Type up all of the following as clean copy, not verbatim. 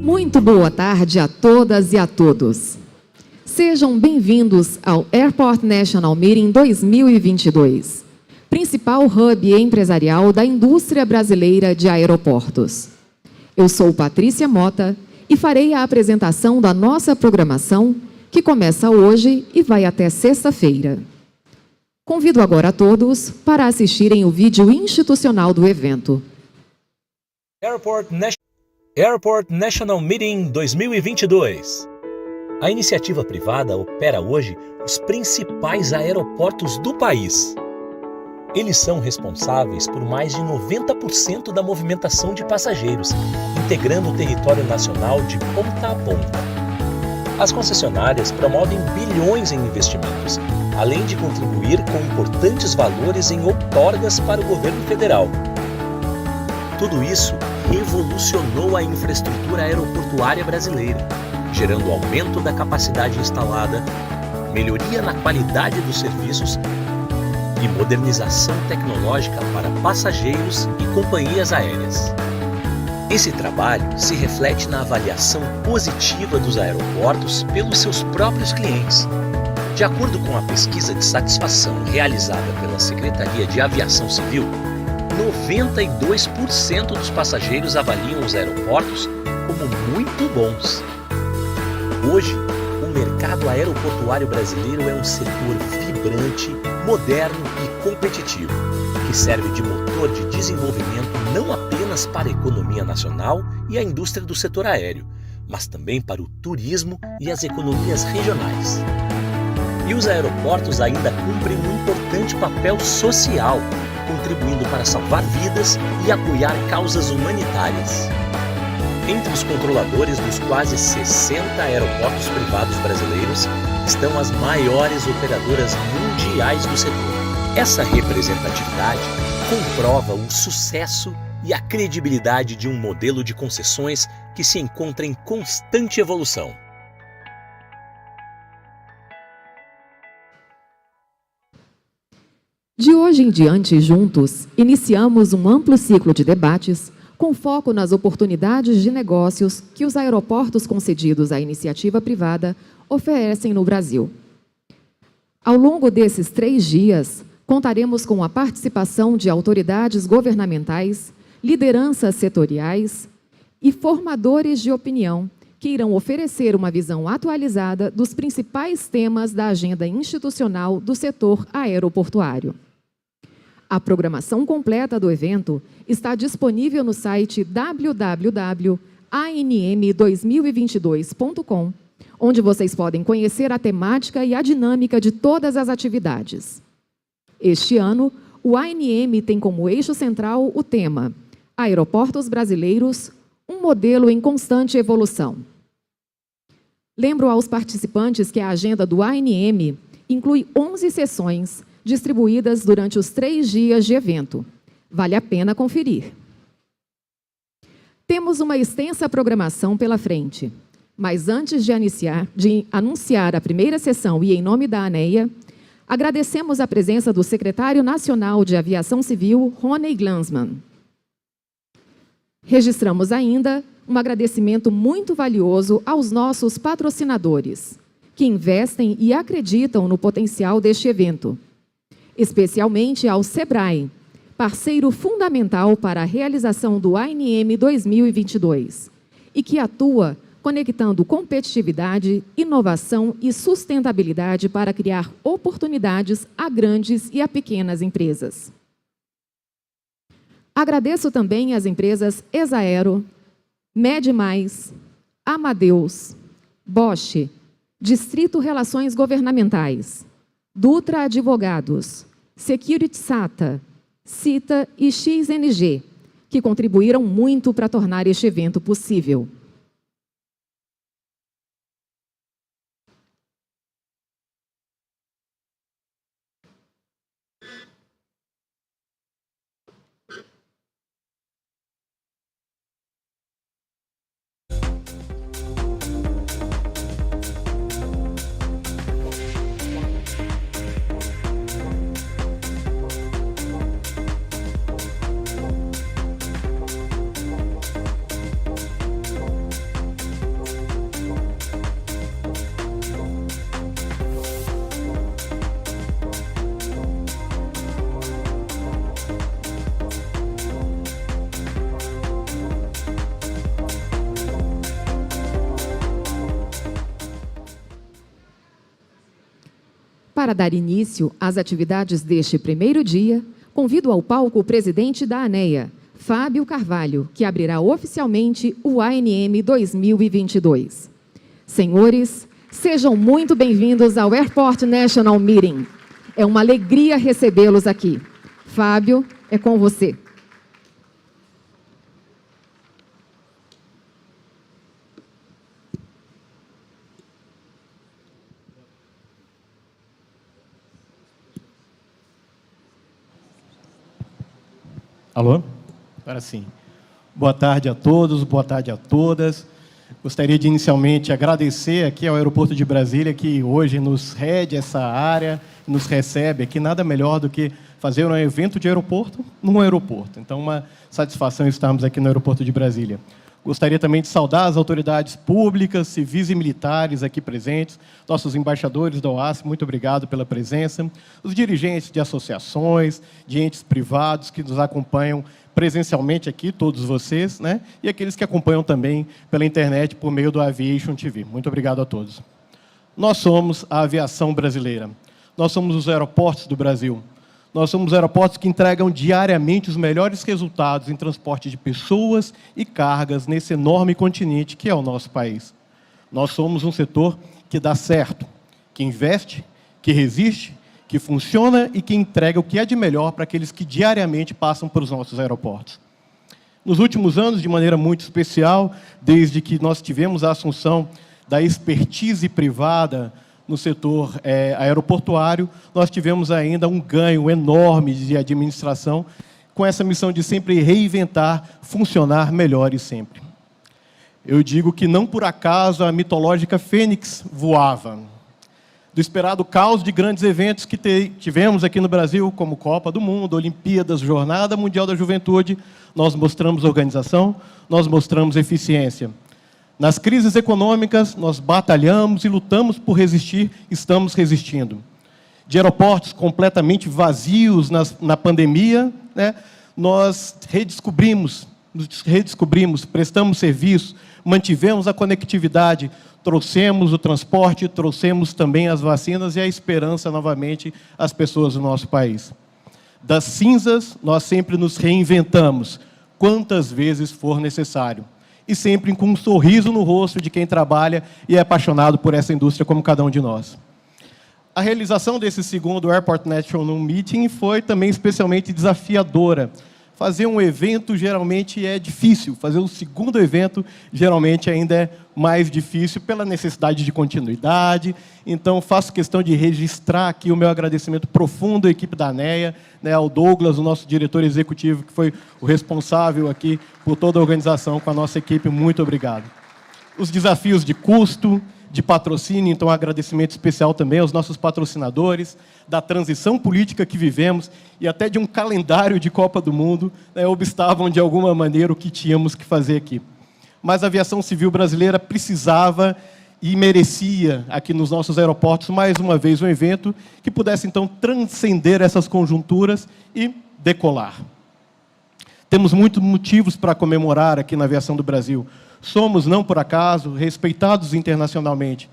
Muito boa tarde a todas e a todos. Sejam bem-vindos ao Airport National Meeting 2022, principal hub empresarial da indústria brasileira de aeroportos. Eu sou Patrícia Mota e farei a apresentação da nossa programação, que começa hoje e vai até sexta-feira. Convido agora a todos para assistirem o vídeo institucional do evento. Airport National Meeting 2022. A iniciativa privada opera hoje os principais aeroportos do país. Eles são responsáveis por mais de 90% da movimentação de passageiros, integrando o território nacional de ponta a ponta. As concessionárias promovem bilhões em investimentos, além de contribuir com importantes valores em outorgas para o governo federal. Tudo isso revolucionou a infraestrutura aeroportuária brasileira, gerando aumento da capacidade instalada, melhoria na qualidade dos serviços e modernização tecnológica para passageiros e companhias aéreas. Esse trabalho se reflete na avaliação positiva dos aeroportos pelos seus próprios clientes. De acordo com a pesquisa de satisfação realizada pela Secretaria de Aviação Civil, 92% dos passageiros avaliam os aeroportos como muito bons. Hoje, o mercado aeroportuário brasileiro é um setor vibrante, moderno e competitivo, que serve de motor de desenvolvimento não apenas para a economia nacional e a indústria do setor aéreo, mas também para o turismo e as economias regionais. E os aeroportos ainda cumprem um importante papel social, contribuindo para salvar vidas e apoiar causas humanitárias. Entre os controladores dos quase 60 aeroportos privados brasileiros estão as maiores operadoras mundiais do setor. Essa representatividade comprova o sucesso e a credibilidade de um modelo de concessões que se encontra em constante evolução. De hoje em diante, juntos, iniciamos um amplo ciclo de debates com foco nas oportunidades de negócios que os aeroportos concedidos à iniciativa privada oferecem no Brasil. Ao longo desses 3 dias, contaremos com a participação de autoridades governamentais, lideranças setoriais e formadores de opinião que irão oferecer uma visão atualizada dos principais temas da agenda institucional do setor aeroportuário. A programação completa do evento está disponível no site www.anm2022.com, onde vocês podem conhecer a temática e a dinâmica de todas as atividades. Este ano, o ANM tem como eixo central o tema Aeroportos Brasileiros, um modelo em constante evolução. Lembro aos participantes que a agenda do ANM inclui 11 sessões, distribuídas durante os 3 dias de evento. Vale a pena conferir. Temos uma extensa programação pela frente, mas antes de anunciar a primeira sessão e em nome da ANEA, agradecemos a presença do Secretário Nacional de Aviação Civil, Rony Glansman. Registramos ainda um agradecimento muito valioso aos nossos patrocinadores, que investem e acreditam no potencial deste evento, especialmente ao SEBRAE, parceiro fundamental para a realização do ANM 2022, e que atua conectando competitividade, inovação e sustentabilidade para criar oportunidades a grandes e a pequenas empresas. Agradeço também às empresas Exaero, Medmais, Amadeus, Bosch, Distrito Relações Governamentais, Dutra Advogados, Security Sata, Cita e XNG, que contribuíram muito para tornar este evento possível. Para dar início às atividades deste primeiro dia, convido ao palco o presidente da ANEA, Fábio Carvalho, que abrirá oficialmente o ANM 2022. Senhores, sejam muito bem-vindos ao Airport National Meeting. É uma alegria recebê-los aqui. Fábio, é com você. Alô? Agora sim. Boa tarde a todos, boa tarde a todas. Gostaria de inicialmente agradecer aqui ao Aeroporto de Brasília, que hoje nos cede essa área, nos recebe aqui. Nada melhor do que fazer um evento de aeroporto num aeroporto. Então, uma satisfação estarmos aqui no Aeroporto de Brasília. Gostaria também de saudar as autoridades públicas, civis e militares aqui presentes, nossos embaixadores da OAS, muito obrigado pela presença, os dirigentes de associações, de entes privados que nos acompanham presencialmente aqui, todos vocês, né? E aqueles que acompanham também pela internet por meio do Aviation TV. Muito obrigado a todos. Nós somos a aviação brasileira. Nós somos os aeroportos do Brasil. Nós somos aeroportos que entregam diariamente os melhores resultados em transporte de pessoas e cargas nesse enorme continente que é o nosso país. Nós somos um setor que dá certo, que investe, que resiste, que funciona e que entrega o que é de melhor para aqueles que diariamente passam pelos nossos aeroportos. Nos últimos anos, de maneira muito especial, desde que nós tivemos a assunção da expertise privada no setor aeroportuário, nós tivemos ainda um ganho enorme de administração com essa missão de sempre reinventar, funcionar melhor e sempre. Eu digo que não por acaso a mitológica Fênix voava. Do esperado caos de grandes eventos que tivemos aqui no Brasil, como Copa do Mundo, Olimpíadas, Jornada Mundial da Juventude, nós mostramos organização, nós mostramos eficiência. Nas crises econômicas, nós batalhamos e lutamos por resistir, estamos resistindo. De aeroportos completamente vazios na pandemia, né, nós redescobrimos, prestamos serviço, mantivemos a conectividade, trouxemos o transporte, trouxemos também as vacinas e a esperança novamente às pessoas do nosso país. Das cinzas, nós sempre nos reinventamos, quantas vezes for necessário. E sempre com um sorriso no rosto de quem trabalha e é apaixonado por essa indústria como cada um de nós. A realização desse segundo Airport National Meeting foi também especialmente desafiadora. Fazer um evento geralmente é difícil, fazer um segundo evento geralmente ainda é mais difícil pela necessidade de continuidade. Então, faço questão de registrar aqui o meu agradecimento profundo à equipe da ANEA, né, ao Douglas, o nosso diretor executivo, que foi o responsável aqui por toda a organização com a nossa equipe. Muito obrigado. Os desafios de custo, de patrocínio, então, um agradecimento especial também aos nossos patrocinadores, da transição política que vivemos e até de um calendário de Copa do Mundo, né, obstavam, de alguma maneira, o que tínhamos que fazer aqui. Mas a aviação civil brasileira precisava e merecia, aqui nos nossos aeroportos, mais uma vez um evento que pudesse, então, transcender essas conjunturas e decolar. Temos muitos motivos para comemorar aqui na aviação do Brasil. Somos, não por acaso, respeitados internacionalmente.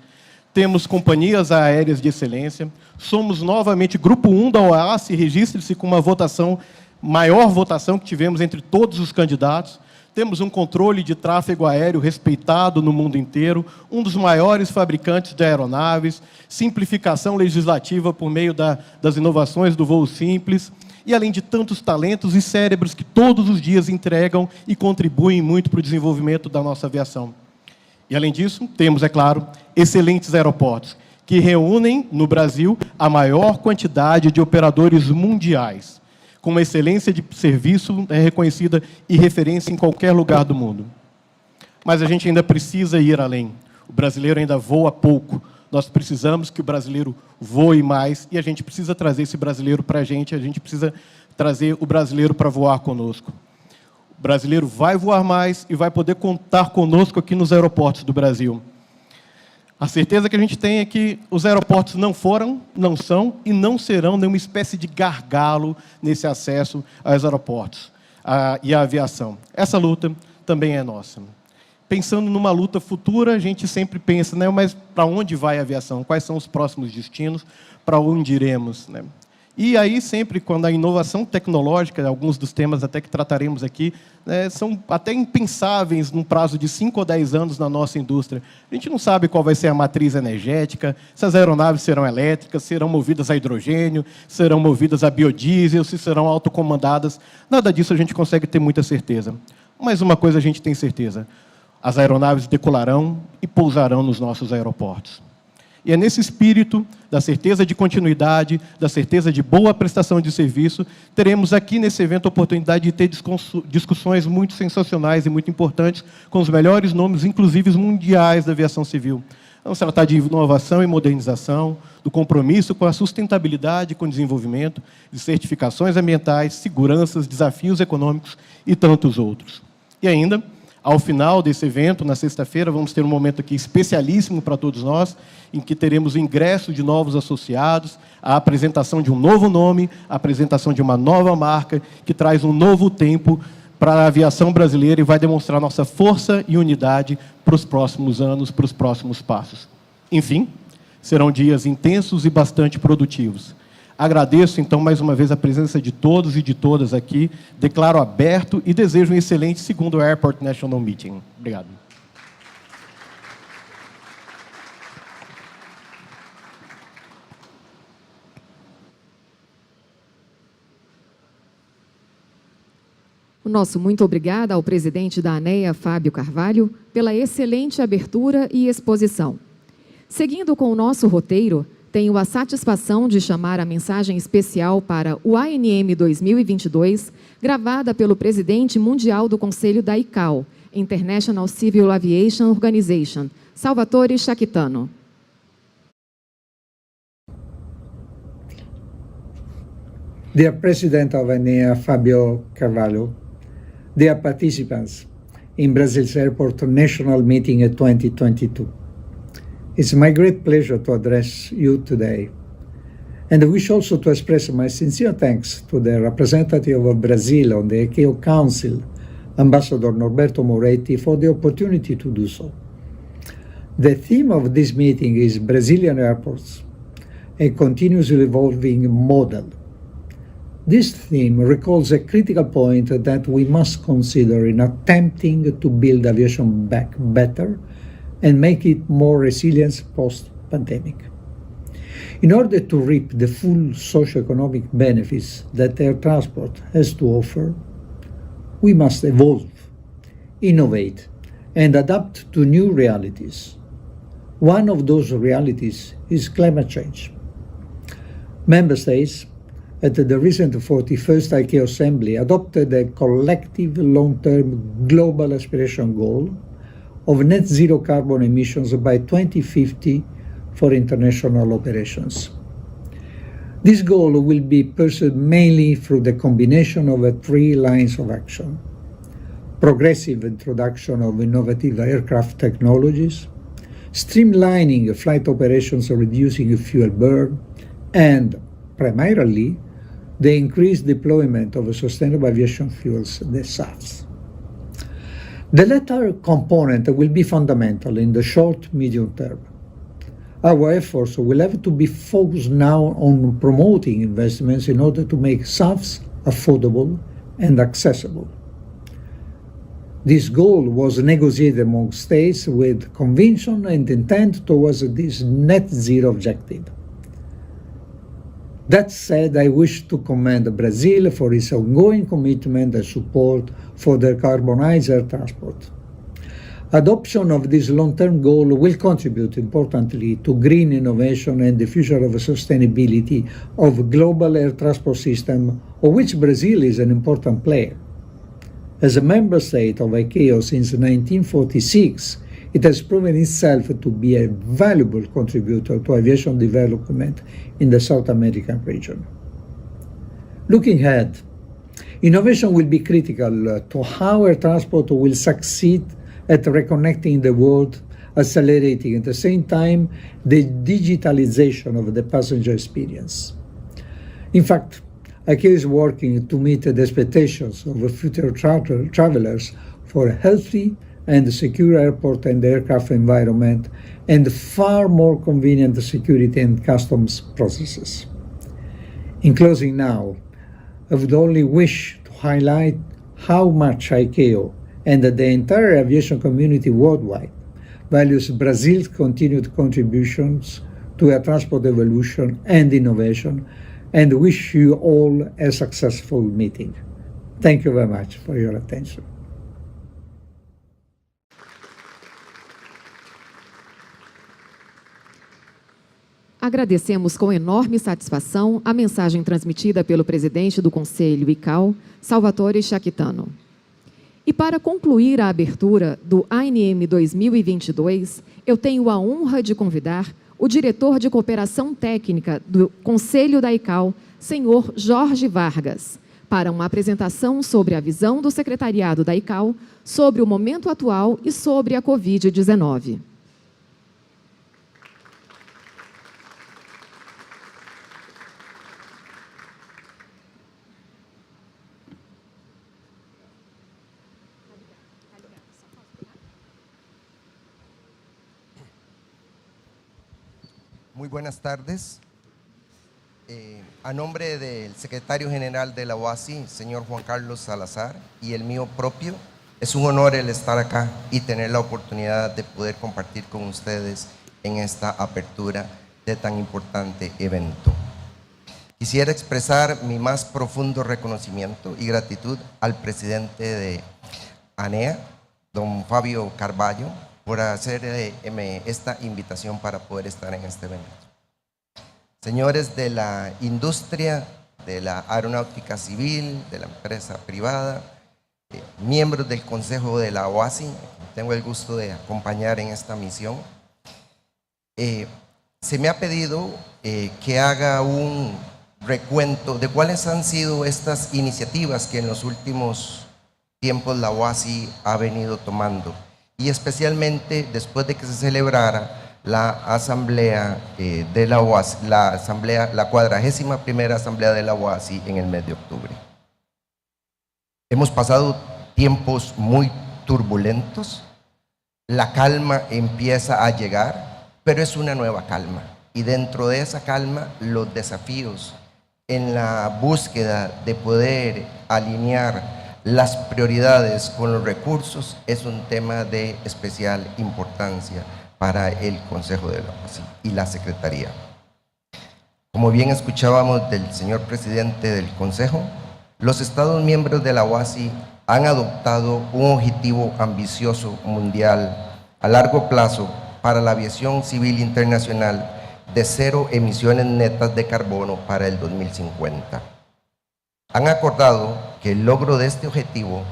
Temos companhias aéreas de excelência. Somos, novamente, Grupo 1 da OAS, registre-se com uma votação, maior votação que tivemos entre todos os candidatos. Temos um controle de tráfego aéreo respeitado no mundo inteiro, um dos maiores fabricantes de aeronaves, simplificação legislativa por meio das inovações do voo simples, e além de tantos talentos e cérebros que todos os dias entregam e contribuem muito para o desenvolvimento da nossa aviação. E, além disso, temos, é claro, excelentes aeroportos, que reúnem, no Brasil, a maior quantidade de operadores mundiais, com uma excelência de serviço reconhecida e referência em qualquer lugar do mundo. Mas a gente ainda precisa ir além. O brasileiro ainda voa pouco. Nós precisamos que o brasileiro voe mais e a gente precisa trazer esse brasileiro para a gente precisa trazer o brasileiro para voar conosco. O brasileiro vai voar mais e vai poder contar conosco aqui nos aeroportos do Brasil. A certeza que a gente tem é que os aeroportos não foram, não são e não serão nenhuma espécie de gargalo nesse acesso aos aeroportos e à aviação. Essa luta também é nossa. pensando numa luta futura, a gente sempre pensa, né, mas para onde vai a aviação? Quais são os próximos destinos? Para onde iremos? Né? E aí, sempre, quando a inovação tecnológica, alguns dos temas até que trataremos aqui, né, são até impensáveis num prazo de 5 ou 10 anos na nossa indústria. A gente não sabe qual vai ser a matriz energética, se as aeronaves serão elétricas, serão movidas a hidrogênio, serão movidas a biodiesel, se serão autocomandadas. Nada disso a gente consegue ter muita certeza. Mas uma coisa a gente tem certeza: as aeronaves decolarão e pousarão nos nossos aeroportos. E é nesse espírito da certeza de continuidade, da certeza de boa prestação de serviço, teremos aqui nesse evento a oportunidade de ter discussões muito sensacionais e muito importantes com os melhores nomes, inclusive mundiais, da aviação civil. Vamos tratar de inovação e modernização, do compromisso com a sustentabilidade e com o desenvolvimento, de certificações ambientais, seguranças, desafios econômicos e tantos outros. E ainda, ao final desse evento, na sexta-feira, vamos ter um momento aqui especialíssimo para todos nós, em que teremos o ingresso de novos associados, a apresentação de um novo nome, a apresentação de uma nova marca, que traz um novo tempo para a aviação brasileira e vai demonstrar nossa força e unidade para os próximos anos, para os próximos passos. Enfim, serão dias intensos e bastante produtivos. Agradeço, então, mais uma vez a presença de todos e de todas aqui, declaro aberto e desejo um excelente segundo Airport National Meeting. Obrigado. O nosso muito obrigada ao presidente da ANEA, Fábio Carvalho, pela excelente abertura e exposição. Seguindo com o nosso roteiro, tenho a satisfação de chamar a mensagem especial para o ANM 2022, gravada pelo presidente mundial do Conselho da ICAO, International Civil Aviation Organization, Salvatore Chacitano. Dear President of ANEA, Fabio Carvalho, dear participants in Brazil's Airport National Meeting 2022. It's my great pleasure to address you today, and I wish also to express my sincere thanks to the representative of Brazil on the ICAO Council, Ambassador Norberto Moretti, for the opportunity to do so. The theme of this meeting is Brazilian airports, a continuously evolving model. This theme recalls a critical point that we must consider in attempting to build aviation back better and make it more resilient post-pandemic. In order to reap the full socio-economic benefits that air transport has to offer, we must evolve, innovate, and adapt to new realities. One of those realities is climate change. Member states, at the recent 41st ICAO Assembly, adopted a collective long-term global aspiration goal of net zero carbon emissions by 2050 for international operations. This goal will be pursued mainly through the combination of 3 lines of action: progressive introduction of innovative aircraft technologies, streamlining flight operations reducing fuel burn, and, primarily, the increased deployment of sustainable aviation fuels, the SAFs. The latter component will be fundamental in the short-medium term. Our efforts will have to be focused now on promoting investments in order to make SAFs affordable and accessible. This goal was negotiated among states with conviction and intent towards this net zero objective. That said, I wish to commend Brazil for its ongoing commitment and support for decarbonized air transport. Adoption of this long-term goal will contribute importantly to green innovation and the future of sustainability of global air transport system, of which Brazil is an important player. As a member state of ICAO since 1946, it has proven itself to be a valuable contributor to aviation development in the South American region. Looking ahead, innovation will be critical to how air transport will succeed at reconnecting the world, accelerating at the same time the digitalization of the passenger experience. In fact, ICAO is working to meet the expectations of future travelers for a healthy and secure airport and aircraft environment, and far more convenient security and customs processes. In closing now, I would only wish to highlight how much ICAO and the entire aviation community worldwide values Brazil's continued contributions to a transport evolution and innovation, and wish you all a successful meeting. Thank you very much for your attention. Agradecemos com enorme satisfação a mensagem transmitida pelo presidente do Conselho ICAO, Salvatore Sciacchitano. E para concluir a abertura do ANM 2022, eu tenho a honra de convidar o diretor de Cooperação Técnica do Conselho da ICAO, senhor Jorge Vargas, para uma apresentação sobre a visão do secretariado da ICAO sobre o momento atual e sobre a Covid-19. Muy buenas tardes. A nombre del secretario general de la OASI, señor Juan Carlos Salazar, y el mío propio, es un honor el estar acá y tener la oportunidad de poder compartir con ustedes en esta apertura de tan importante evento. Quisiera expresar mi más profundo reconocimiento y gratitud al presidente de ANEA, don Fabio Carvalho, por hacer esta invitación para poder estar en este evento. Señores de la industria, de la aeronáutica civil, de la empresa privada, miembros del Consejo de la OASI, tengo el gusto de acompañar en esta misión. Se me ha pedido que haga un recuento de cuáles han sido estas iniciativas que en los últimos tiempos la OASI ha venido tomando, y especialmente después de que se celebrara la asamblea de la OASI, la 41ª asamblea de la OASI en el mes de octubre. Hemos pasado tiempos muy turbulentos, la calma empieza a llegar, pero es una nueva calma, y dentro de esa calma los desafíos en la búsqueda de poder alinear las prioridades con los recursos es un tema de especial importancia para el Consejo de la OASI y la Secretaría. Como bien escuchábamos del señor presidente del Consejo, los Estados miembros de la OASI han adoptado un objetivo ambicioso mundial a largo plazo para la aviación civil internacional de 0 emisiones netas de carbono para el 2050. Han acordado que el logro de este objetivo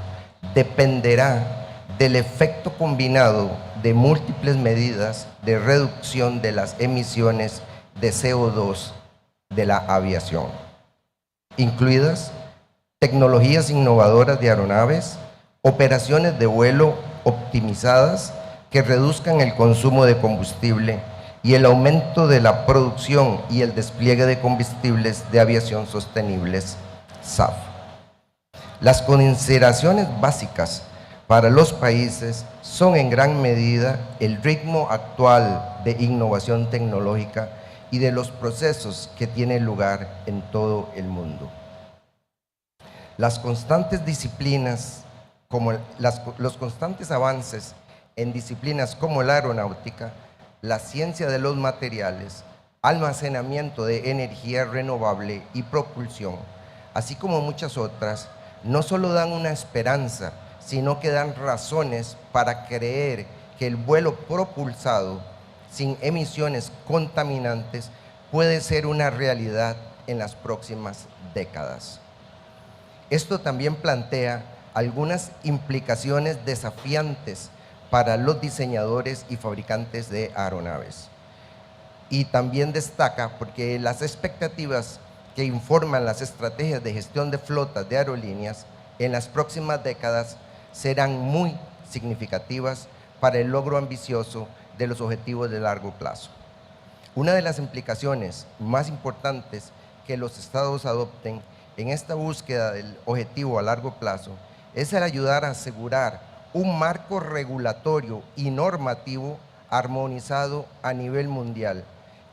dependerá del efecto combinado de múltiples medidas de reducción de las emisiones de CO2 de la aviación, incluidas tecnologías innovadoras de aeronaves, operaciones de vuelo optimizadas que reduzcan el consumo de combustible y el aumento de la producción y el despliegue de combustibles de aviación sostenibles, SAF. Las consideraciones básicas para los países son en gran medida el ritmo actual de innovación tecnológica y de los procesos que tienen lugar en todo el mundo. Los constantes avances en disciplinas como la aeronáutica, la ciencia de los materiales, almacenamiento de energía renovable y propulsión, así como muchas otras, no solo dan una esperanza, sino que dan razones para creer que el vuelo propulsado sin emisiones contaminantes puede ser una realidad en las próximas décadas. Esto también plantea algunas implicaciones desafiantes para los diseñadores y fabricantes de aeronaves. Y también destaca porque las expectativas que informan las estrategias de gestión de flotas de aerolíneas en las próximas décadas serán muy significativas para el logro ambicioso de los objetivos de largo plazo. Una de las implicaciones más importantes que los estados adopten en esta búsqueda del objetivo a largo plazo es el ayudar a asegurar un marco regulatorio y normativo armonizado a nivel mundial,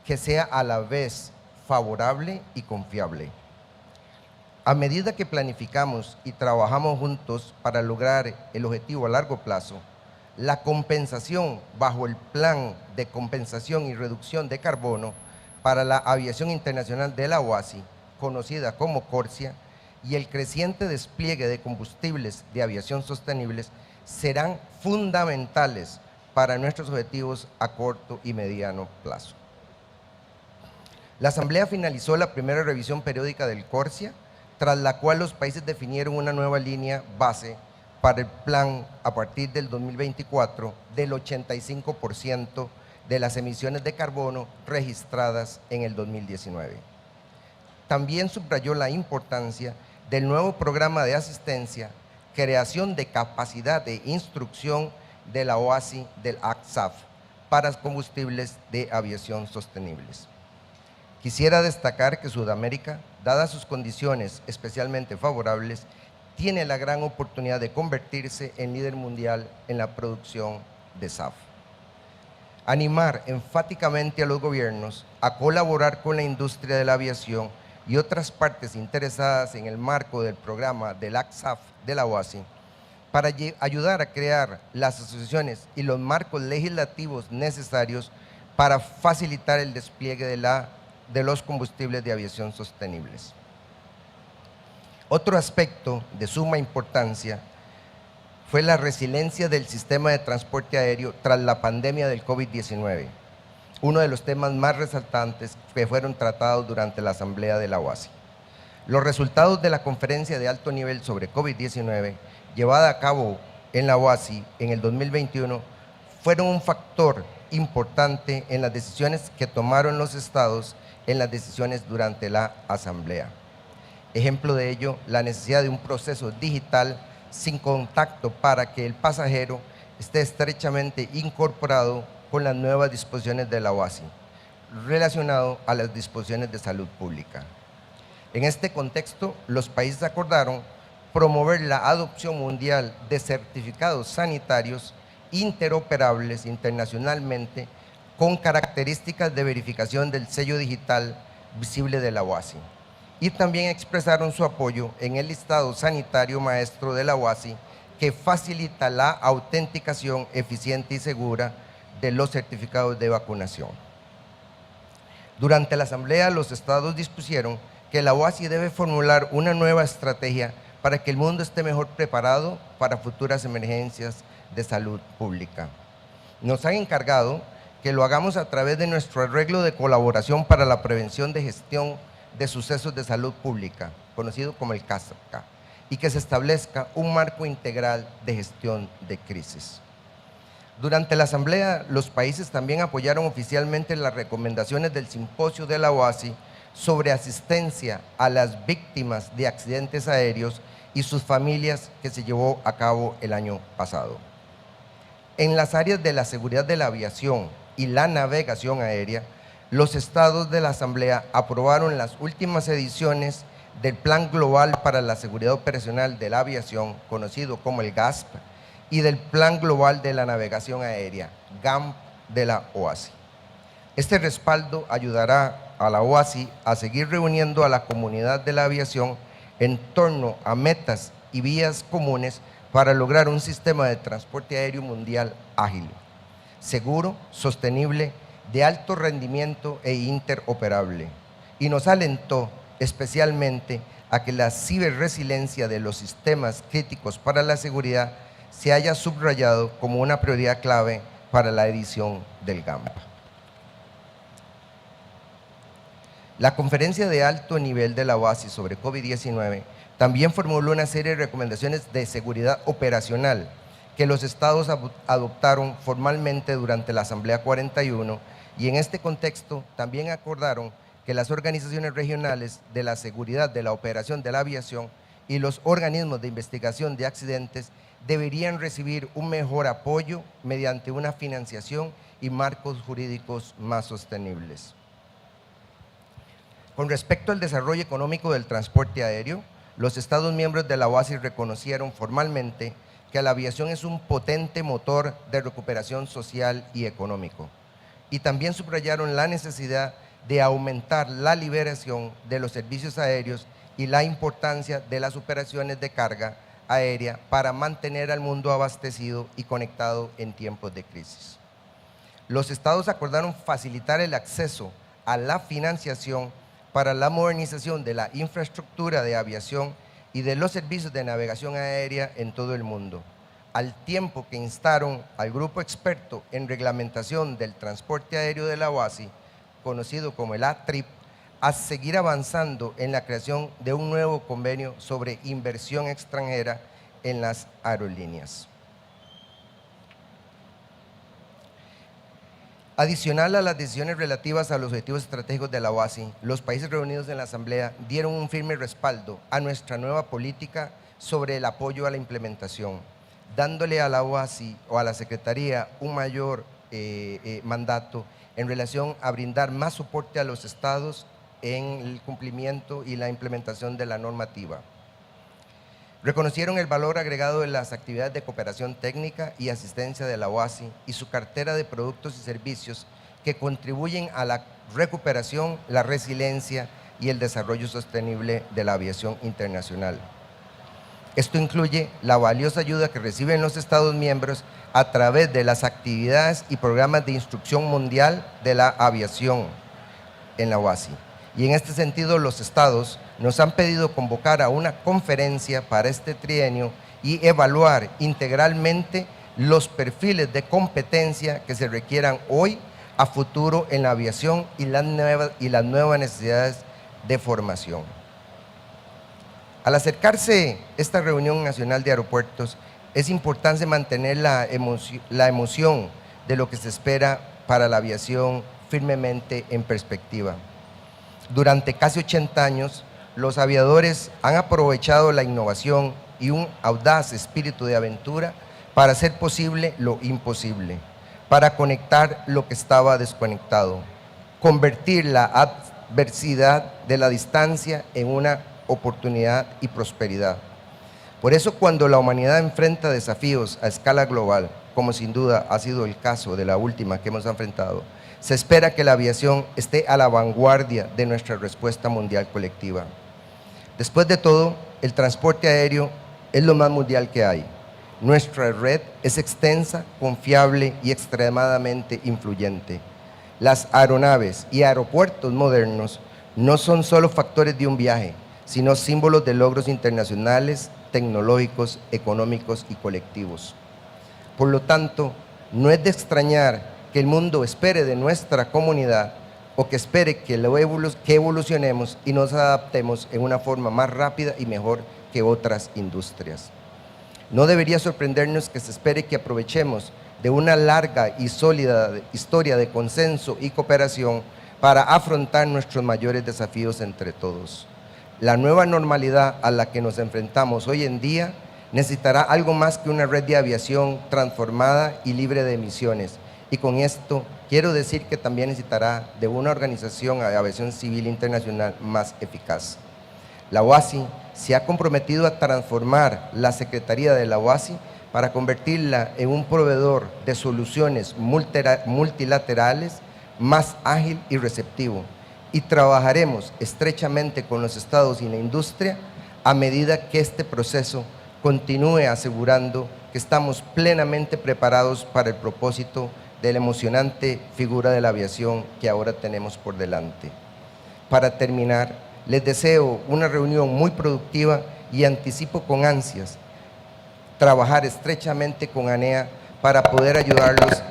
que sea a la vez favorable y confiable. A medida que planificamos y trabajamos juntos para lograr el objetivo a largo plazo, la compensación bajo el Plan de Compensación y Reducción de Carbono para la Aviación Internacional de la OASI, conocida como CORSIA, y el creciente despliegue de combustibles de aviación sostenibles serán fundamentales para nuestros objetivos a corto y mediano plazo. La Asamblea finalizó la primera revisión periódica del CORSIA, tras la cual los países definieron una nueva línea base para el plan a partir del 2024 del 85% de las emisiones de carbono registradas en el 2019. También subrayó la importancia del nuevo programa de asistencia, creación de capacidad de instrucción de la OASI del ACSAF para combustibles de aviación sostenibles. Quisiera destacar que Sudamérica, dadas sus condiciones especialmente favorables, tiene la gran oportunidad de convertirse en líder mundial en la producción de SAF. Animar enfáticamente a los gobiernos a colaborar con la industria de la aviación y otras partes interesadas en el marco del programa del ACSAF de la OASI para ayudar a crear las asociaciones y los marcos legislativos necesarios para facilitar el despliegue de los combustibles de aviación sostenibles. Otro aspecto de suma importancia fue la resiliencia del sistema de transporte aéreo tras la pandemia del COVID-19, uno de los temas más resaltantes que fueron tratados durante la Asamblea de la OASI. Los resultados de la conferencia de alto nivel sobre COVID-19, llevada a cabo en la OASI en el 2021, fueron un factor importante en las decisiones que tomaron los estados en las decisiones durante la Asamblea. Ejemplo de ello, la necesidad de un proceso digital sin contacto para que el pasajero esté estrechamente incorporado con las nuevas disposiciones de la OASI, relacionado a las disposiciones de salud pública. En este contexto, los países acordaron promover la adopción mundial de certificados sanitarios interoperables internacionalmente con características de verificación del sello digital visible de la OASI. Y también expresaron su apoyo en el listado sanitario maestro de la OASI, que facilita la autenticación eficiente y segura de los certificados de vacunación. Durante la Asamblea, los estados dispusieron que la OASI debe formular una nueva estrategia para que el mundo esté mejor preparado para futuras emergencias de salud pública. Nos han encargado que lo hagamos a través de nuestro arreglo de colaboración para la prevención de gestión de sucesos de salud pública, conocido como el CASCA, y que se establezca un marco integral de gestión de crisis. Durante la Asamblea, los países también apoyaron oficialmente las recomendaciones del simposio de la OASI sobre asistencia a las víctimas de accidentes aéreos y sus familias, que se llevó a cabo el año pasado. En las áreas de la seguridad de la aviación y la navegación aérea, los estados de la Asamblea aprobaron las últimas ediciones del Plan Global para la Seguridad Operacional de la Aviación, conocido como el GASP, y del Plan Global de la Navegación Aérea, GAMP, de la OASI. Este respaldo ayudará a la OASI a seguir reuniendo a la comunidad de la aviación en torno a metas y vías comunes para lograr un sistema de transporte aéreo mundial ágil, seguro, sostenible, de alto rendimiento e interoperable, y nos alentó especialmente a que la ciberresiliencia de los sistemas críticos para la seguridad se haya subrayado como una prioridad clave para la edición del GAMP. La conferencia de alto nivel de la OASI sobre COVID-19 también formuló una serie de recomendaciones de seguridad operacional que los estados adoptaron formalmente durante la Asamblea 41, y en este contexto también acordaron que las organizaciones regionales de la seguridad de la operación de la aviación y los organismos de investigación de accidentes deberían recibir un mejor apoyo mediante una financiación y marcos jurídicos más sostenibles. Con respecto al desarrollo económico del transporte aéreo, los estados miembros de la OASI reconocieron formalmente que la aviación es un potente motor de recuperación social y económico. Y también subrayaron la necesidad de aumentar la liberación de los servicios aéreos y la importancia de las operaciones de carga aérea para mantener al mundo abastecido y conectado en tiempos de crisis. Los estados acordaron facilitar el acceso a la financiación para la modernización de la infraestructura de aviación y de los servicios de navegación aérea en todo el mundo, al tiempo que instaron al grupo experto en reglamentación del transporte aéreo de la OASI, conocido como el ATRIP, a seguir avanzando en la creación de un nuevo convenio sobre inversión extranjera en las aerolíneas. Adicional a las decisiones relativas a los objetivos estratégicos de la OASI, los países reunidos en la Asamblea dieron un firme respaldo a nuestra nueva política sobre el apoyo a la implementación, dándole a la OASI o a la Secretaría un mayor mandato en relación a brindar más soporte a los estados en el cumplimiento y la implementación de la normativa. Reconocieron el valor agregado de las actividades de cooperación técnica y asistencia de la OASI y su cartera de productos y servicios que contribuyen a la recuperación, la resiliencia y el desarrollo sostenible de la aviación internacional. Esto incluye la valiosa ayuda que reciben los Estados miembros a través de las actividades y programas de instrucción mundial de la aviación en la OASI. Y en este sentido, los Estados nos han pedido convocar a una conferencia para este trienio y evaluar integralmente los perfiles de competencia que se requieran hoy a futuro en la aviación y las nuevas necesidades de formación. Al acercarse esta reunión nacional de aeropuertos, es importante mantener la emoción de lo que se espera para la aviación firmemente en perspectiva. Durante casi 80 años, los aviadores han aprovechado la innovación y un audaz espíritu de aventura para hacer posible lo imposible, para conectar lo que estaba desconectado, convertir la adversidad de la distancia en una oportunidad y prosperidad. Por eso, cuando la humanidad enfrenta desafíos a escala global, como sin duda ha sido el caso de la última que hemos enfrentado, se espera que la aviación esté a la vanguardia de nuestra respuesta mundial colectiva. Después de todo, el transporte aéreo es lo más mundial que hay. Nuestra red es extensa, confiable y extremadamente influyente. Las aeronaves y aeropuertos modernos no son solo factores de un viaje, sino símbolos de logros internacionales, tecnológicos, económicos y colectivos. Por lo tanto, no es de extrañar que el mundo espere de nuestra comunidad o que espere que evolucionemos y nos adaptemos en una forma más rápida y mejor que otras industrias. No debería sorprendernos que se espere que aprovechemos de una larga y sólida historia de consenso y cooperación para afrontar nuestros mayores desafíos entre todos. La nueva normalidad a la que nos enfrentamos hoy en día necesitará algo más que una red de aviación transformada y libre de emisiones. Y con esto quiero decir que también necesitará de una organización de aviación civil internacional más eficaz. La OASI se ha comprometido a transformar la Secretaría de la OASI para convertirla en un proveedor de soluciones multilaterales más ágil y receptivo. Y trabajaremos estrechamente con los estados y la industria a medida que este proceso continúe asegurando que estamos plenamente preparados para el propósito de la emocionante figura de la aviación que ahora tenemos por delante. Para terminar, les deseo una reunión muy productiva y anticipo con ansias trabajar estrechamente con ANEA para poder ayudarlos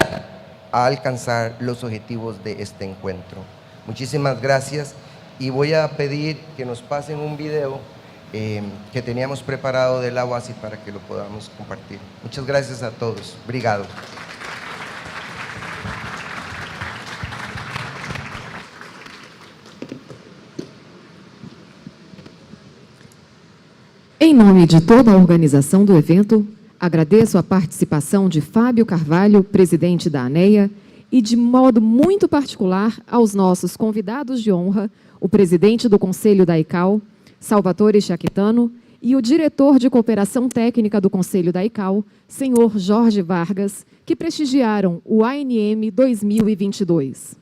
a alcanzar los objetivos de este encuentro. Muchísimas gracias y voy a pedir que nos pasen un video que teníamos preparado de la OASI para que lo podamos compartir. Muchas gracias a todos. Obrigado. Em nome de toda a organização do evento, agradeço a participação de Fábio Carvalho, presidente da ANEA, e de modo muito particular aos nossos convidados de honra, o presidente do Conselho da ICAO, Salvatore Chaquitano, e o diretor de Cooperação Técnica do Conselho da ICAO, senhor Jorge Vargas, que prestigiaram o ANM 2022.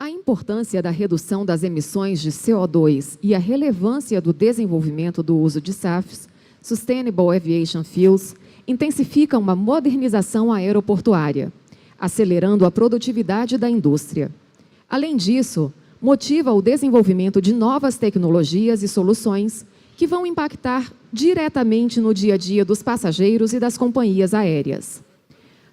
A importância da redução das emissões de CO2 e a relevância do desenvolvimento do uso de SAFs, Sustainable Aviation Fuels, intensificam uma modernização aeroportuária, acelerando a produtividade da indústria. Além disso, motiva o desenvolvimento de novas tecnologias e soluções que vão impactar diretamente no dia a dia dos passageiros e das companhias aéreas.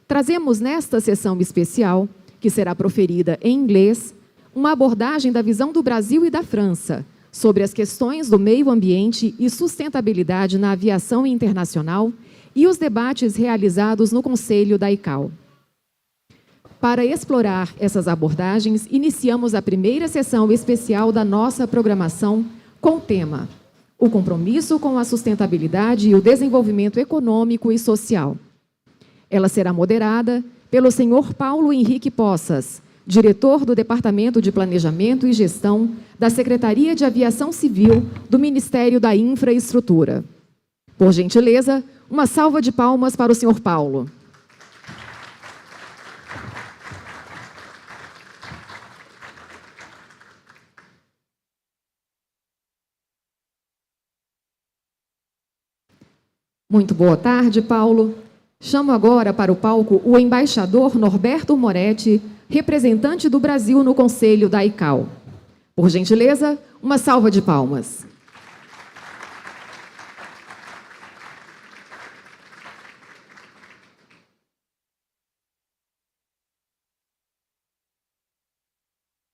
Trazemos nesta sessão especial, que será proferida em inglês, uma abordagem da visão do Brasil e da França sobre as questões do meio ambiente e sustentabilidade na aviação internacional e os debates realizados no Conselho da ICAO. Para explorar essas abordagens, iniciamos a primeira sessão especial da nossa programação com o tema O compromisso com a sustentabilidade e o desenvolvimento econômico e social. Ela será moderada pelo senhor Paulo Henrique Poças, diretor do Departamento de Planejamento e Gestão da Secretaria de Aviação Civil do Ministério da Infraestrutura. Por gentileza, uma salva de palmas para o senhor Paulo. Muito boa tarde, Paulo. Chamo agora para o palco o embaixador Norberto Moretti, representante do Brasil no Conselho da ICAO. Por gentileza, uma salva de palmas.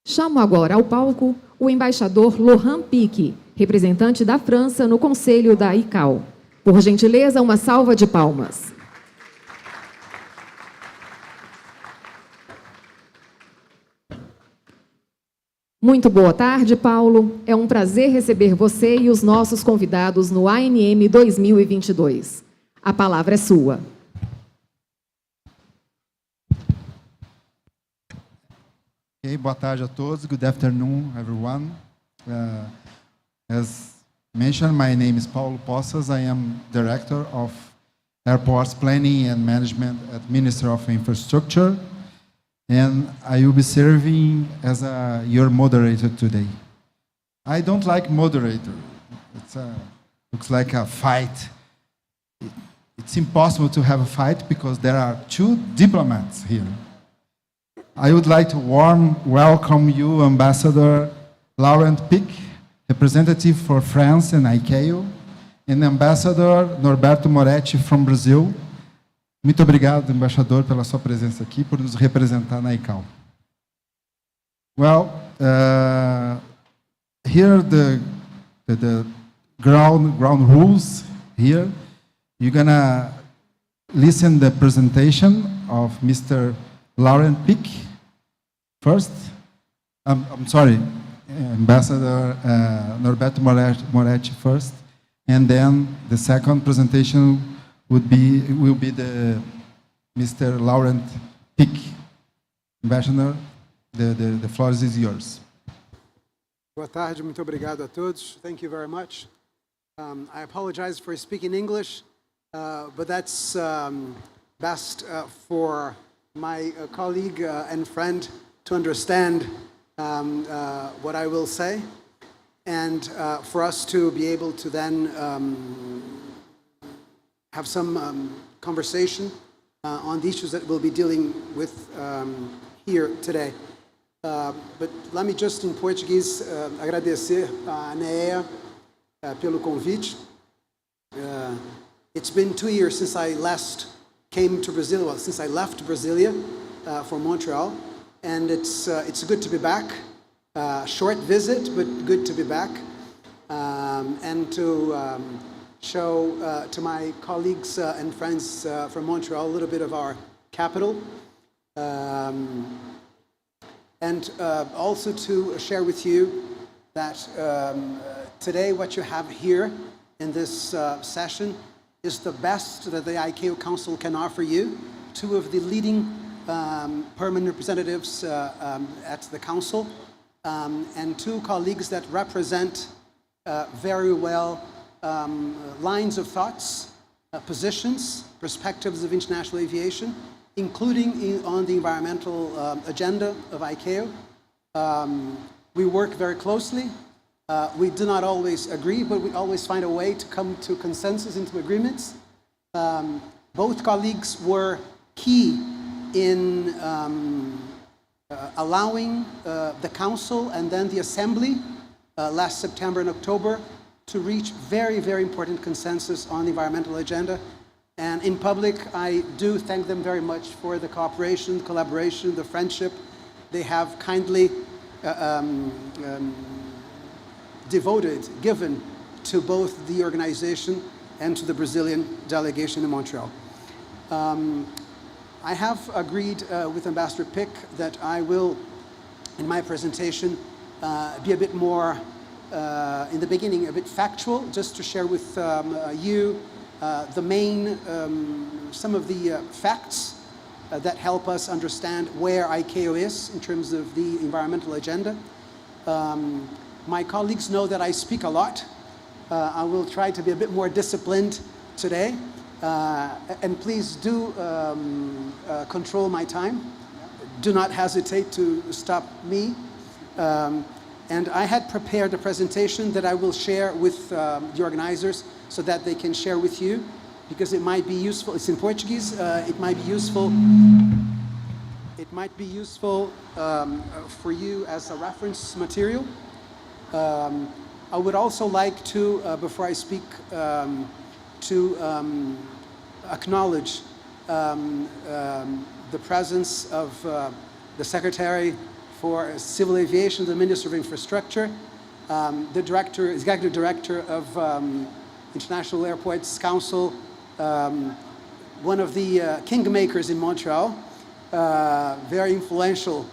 Chamo agora ao palco o embaixador Laurent Pique, representante da França no Conselho da ICAO. Por gentileza, uma salva de palmas. Muito boa tarde, Paulo. É um prazer receber você e os nossos convidados no ANM 2022. A palavra é sua. Okay, boa tarde a todos. Good afternoon, everyone. As mentioned, my name is Paulo Poças. I am Director of Airports Planning and Management at Ministry of Infrastructure, and I will be serving as your moderator today. I don't like moderator. It looks like a fight. It's impossible to have a fight because there are two diplomats here. I would like to warm welcome you, Ambassador Laurent Pic, representative for France and ICAO, and Ambassador Norberto Moretti from Brazil. Muito obrigado, embaixador, pela sua presença aqui, por nos representar na ICAO. Well, here the ground rules here. You're gonna listen the presentation of Mr. Laurent Pic first. I'm sorry, Ambassador Norberto Moretti first, and then the second presentation will be the Mr. Laurent Pic. Ambassador, the floor is yours. Boa tarde, muito obrigado a todos. Thank you very much. I apologize for speaking English, but that's best for my colleague and friend to understand what I will say, and for us to be able to then have some conversation on the issues that we'll be dealing with here today. But let me just, in Portuguese, agradecer a ANEA pelo convite. It's been 2 years since I last came to Brazil, well, since I left Brasilia for Montreal, and it's good to be back. Short visit, but good to be back, and to show to my colleagues and friends from Montreal a little bit of our capital, and also to share with you that today what you have here in this session is the best that the ICAO Council can offer you. Two of the leading permanent representatives at the Council, and two colleagues that represent very well lines of thoughts, positions, perspectives of international aviation, including on the environmental agenda of ICAO. We work very closely. We do not always agree, but we always find a way to come to consensus and to agreements. Both colleagues were key in allowing the Council and then the Assembly last September and October to reach very, very important consensus on the environmental agenda. And in public, I do thank them very much for the cooperation, collaboration, the friendship they have kindly given to both the organization and to the Brazilian delegation in Montreal. I have agreed with Ambassador Pic that I will, in my presentation, be a bit more, in the beginning, a bit factual, just to share with you the main, some of the facts that help us understand where ICAO is in terms of the environmental agenda. My colleagues know that I speak a lot. I will try to be a bit more disciplined today. And please do control my time. Do not hesitate to stop me. And I had prepared a presentation that I will share with the organizers so that they can share with you, because it might be useful. It's in Portuguese. It might be useful. It might be useful for you as a reference material. I would also like to, before I speak, to acknowledge the presence of the Secretary for Civil Aviation, the Minister of Infrastructure, the Executive Director of International Airports Council, one of the kingmakers in Montreal, very influential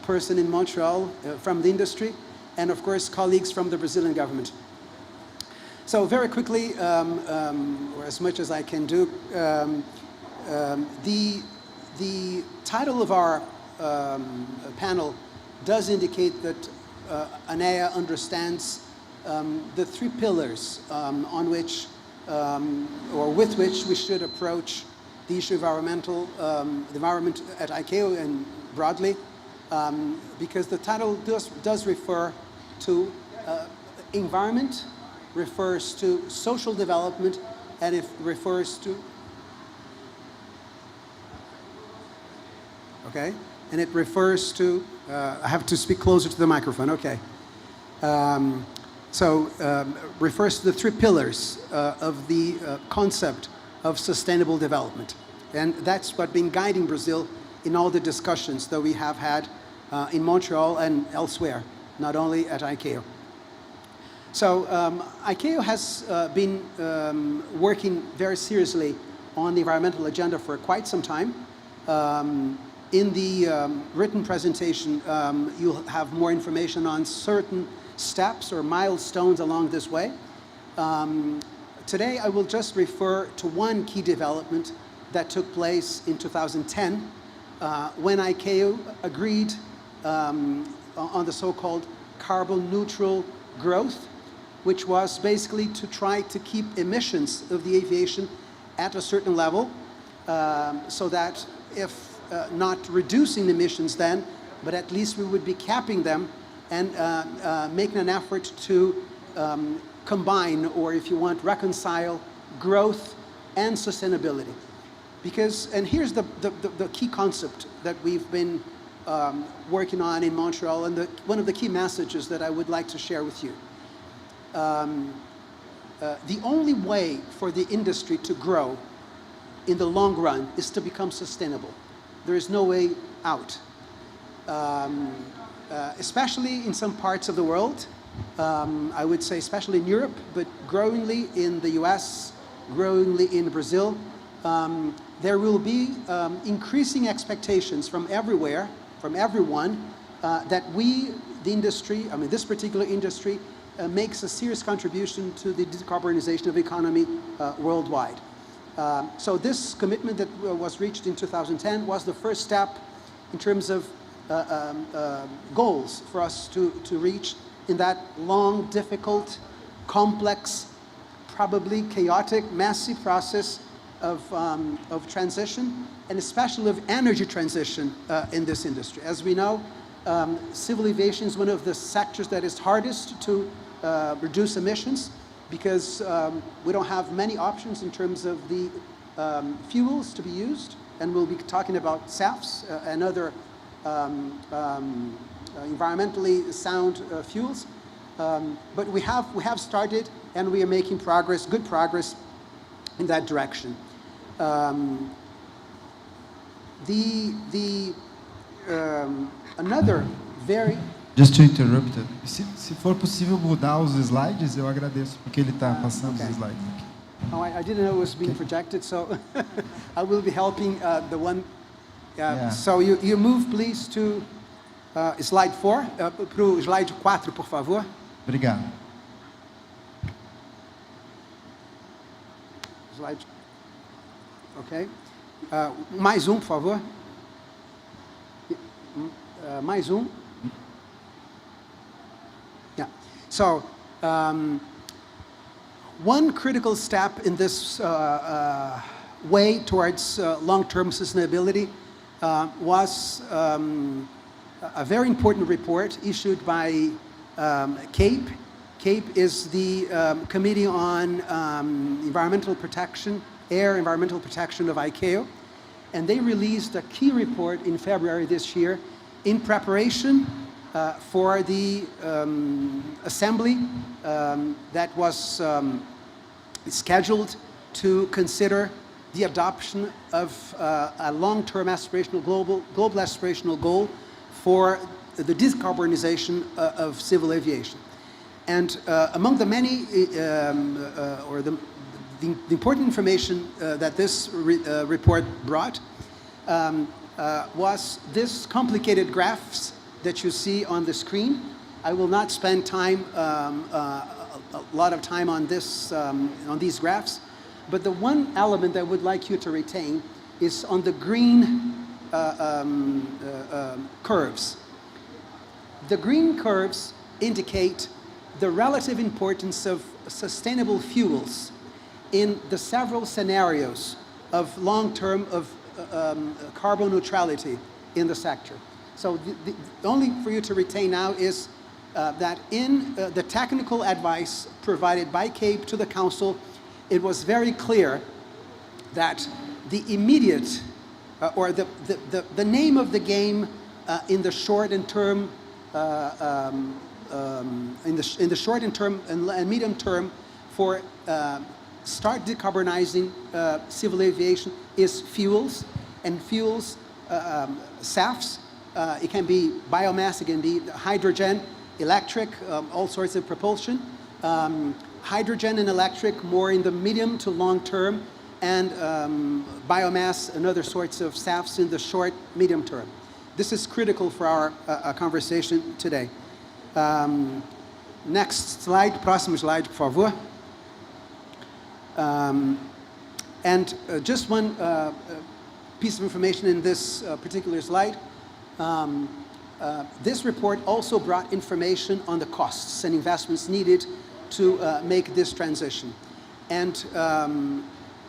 person in Montreal from the industry, and of course colleagues from the Brazilian government. So very quickly, or as much as I can do, the title of our panel does indicate that ANEA understands the three pillars on which, or with which we should approach the issue of the environment at ICAO and broadly, because the title does refer to environment, refers to social development, and it refers to, okay, and it refers to, I have to speak closer to the microphone, okay. Refers to the three pillars of the concept of sustainable development. And that's what's been guiding Brazil in all the discussions that we have had in Montreal and elsewhere, not only at ICAO. So ICAO has been working very seriously on the environmental agenda for quite some time. In the written presentation, you'll have more information on certain steps or milestones along this way. Today, I will just refer to one key development that took place in 2010 when ICAO agreed on the so-called carbon neutral growth, which was basically to try to keep emissions of the aviation at a certain level so that if not reducing emissions then, but at least we would be capping them and making an effort to combine, or if you want, reconcile growth and sustainability. Because, and here's the key concept that we've been working on in Montreal, and one of the key messages that I would like to share with you. The only way for the industry to grow in the long run is to become sustainable. There is no way out. Especially in some parts of the world, I would say especially in Europe, but growingly in the US, growingly in Brazil, there will be increasing expectations from everywhere, from everyone, that we, the industry, I mean this particular industry, makes a serious contribution to the decarbonization of the economy worldwide. So this commitment that was reached in 2010 was the first step in terms of goals for us to reach in that long, difficult, complex, probably chaotic, messy process of transition, and especially of energy transition in this industry. As we know, civil aviation is one of the sectors that is hardest to reduce emissions, because we don't have many options in terms of the fuels to be used, and we'll be talking about SAFs and other environmentally sound fuels. But we have started, and we are making progress, good progress in that direction. Another very... Just to interrupt, se for possível mudar os slides, eu agradeço, porque ele está passando os slides aqui. Oh, I didn't know it was being projected, so I will be helping the one. Yeah. So you move, please, to slide 4, para o slide 4, por favor. Obrigado. Slide. Okay. Mais por favor. Mais Yeah. So, one critical step in this way towards long-term sustainability was a very important report issued by CAPE. CAPE is the Committee on Environmental Protection, Environmental Protection of ICAO, and they released a key report in February this year in preparation for the assembly that was scheduled to consider the adoption of a long-term aspirational global aspirational goal for the decarbonization of civil aviation. And among the many, or the important information that this report brought was this complicated graphs that you see on the screen. I will not spend time, a lot of time on this, on these graphs, but the one element I would like you to retain is on the green curves. The green curves indicate the relative importance of sustainable fuels in the several scenarios of long-term of carbon neutrality in the sector. So the only for you to retain now is that in the technical advice provided by CAPE to the Council, it was very clear that the immediate, or the name of the game in the short and term, in the short and term and medium term for start decarbonizing civil aviation is fuels, and fuels, SAFs, it can be biomass, it can be hydrogen, electric, all sorts of propulsion. Hydrogen and electric more in the medium to long term, and biomass and other sorts of SAFs in the short, medium term. This is critical for our conversation today. Next slide, próximo slide, por favor. And just one piece of information in this particular slide. This report also brought information on the costs and investments needed to make this transition. And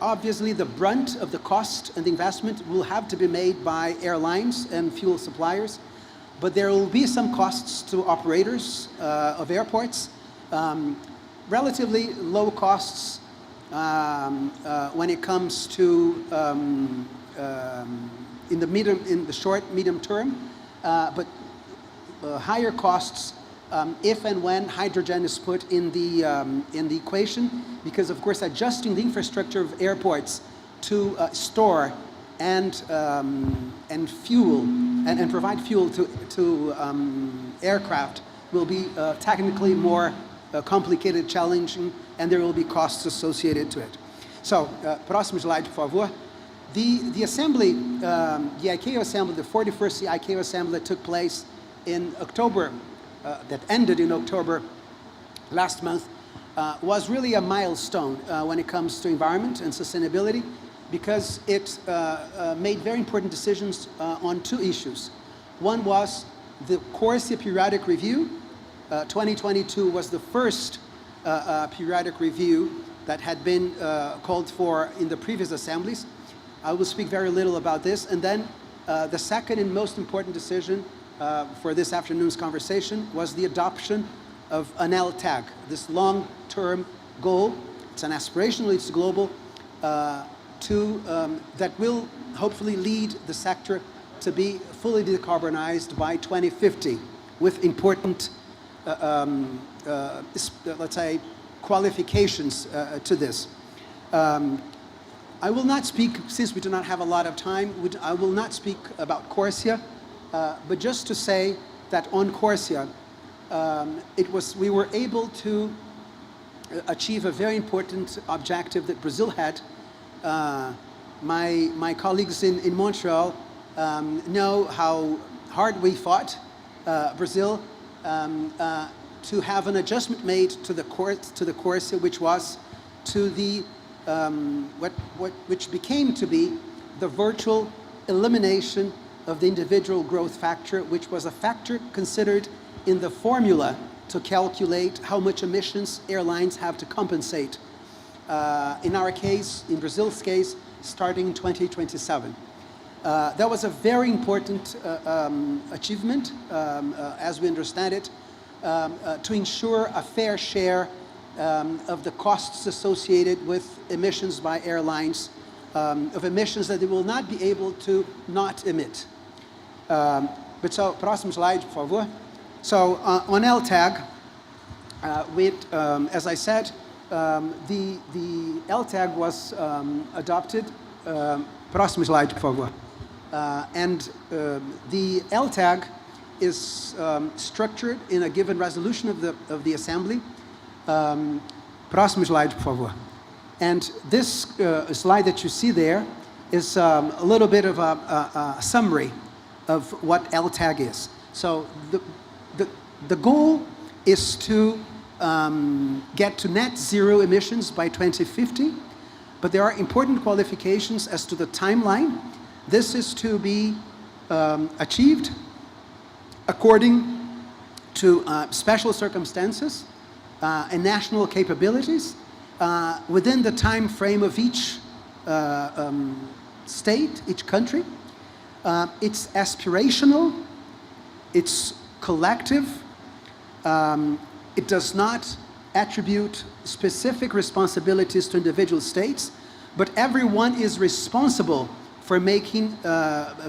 obviously the brunt of the cost and the investment will have to be made by airlines and fuel suppliers, but there will be some costs to operators of airports, relatively low costs when it comes to in the short, medium term, but higher costs if and when hydrogen is put in the equation, because of course adjusting the infrastructure of airports to store and fuel and provide fuel to aircraft will be technically more complicated, challenging, and there will be costs associated to it. So, próximo slide, por favor. The assembly, the ICAO assembly, the 41st ICAO assembly that took place in October, that ended in October last month, was really a milestone when it comes to environment and sustainability, because it made very important decisions on two issues. One was the CORSIA periodic review. 2022 was the first periodic review that had been called for in the previous assemblies. I will speak very little about this. And then the second and most important decision for this afternoon's conversation was the adoption of an LTAG, this long-term goal. It's an aspirational, it's global, that will hopefully lead the sector to be fully decarbonized by 2050 with important, let's say, qualifications to this. I will not speak, since we do not have a lot of time, I will not speak about CORSIA, but just to say that on CORSIA, we were able to achieve a very important objective that Brazil had. My colleagues in Montreal know how hard we fought, Brazil, to have an adjustment made to the CORSIA, which was to the which became to be the virtual elimination of the individual growth factor, which was a factor considered in the formula to calculate how much emissions airlines have to compensate. In our case, in Brazil's case, starting in 2027. That was a very important achievement, as we understand it, to ensure a fair share of the costs associated with emissions by airlines, of emissions that they will not be able to not emit. But so, próximo slide, por favor. So on LTAG, as I said, the LTAG was adopted. Próximo slide, por favor. And the LTAG is structured in a given resolution of the Assembly. Próximo slide, por favor. And this slide that you see there is a little bit of a summary of what LTAG is. So the goal is to get to net zero emissions by 2050, but there are important qualifications as to the timeline. This is to be achieved according to special circumstances and national capabilities within the time frame of each state, each country. It's aspirational, it's collective, it does not attribute specific responsibilities to individual states, but everyone is responsible for making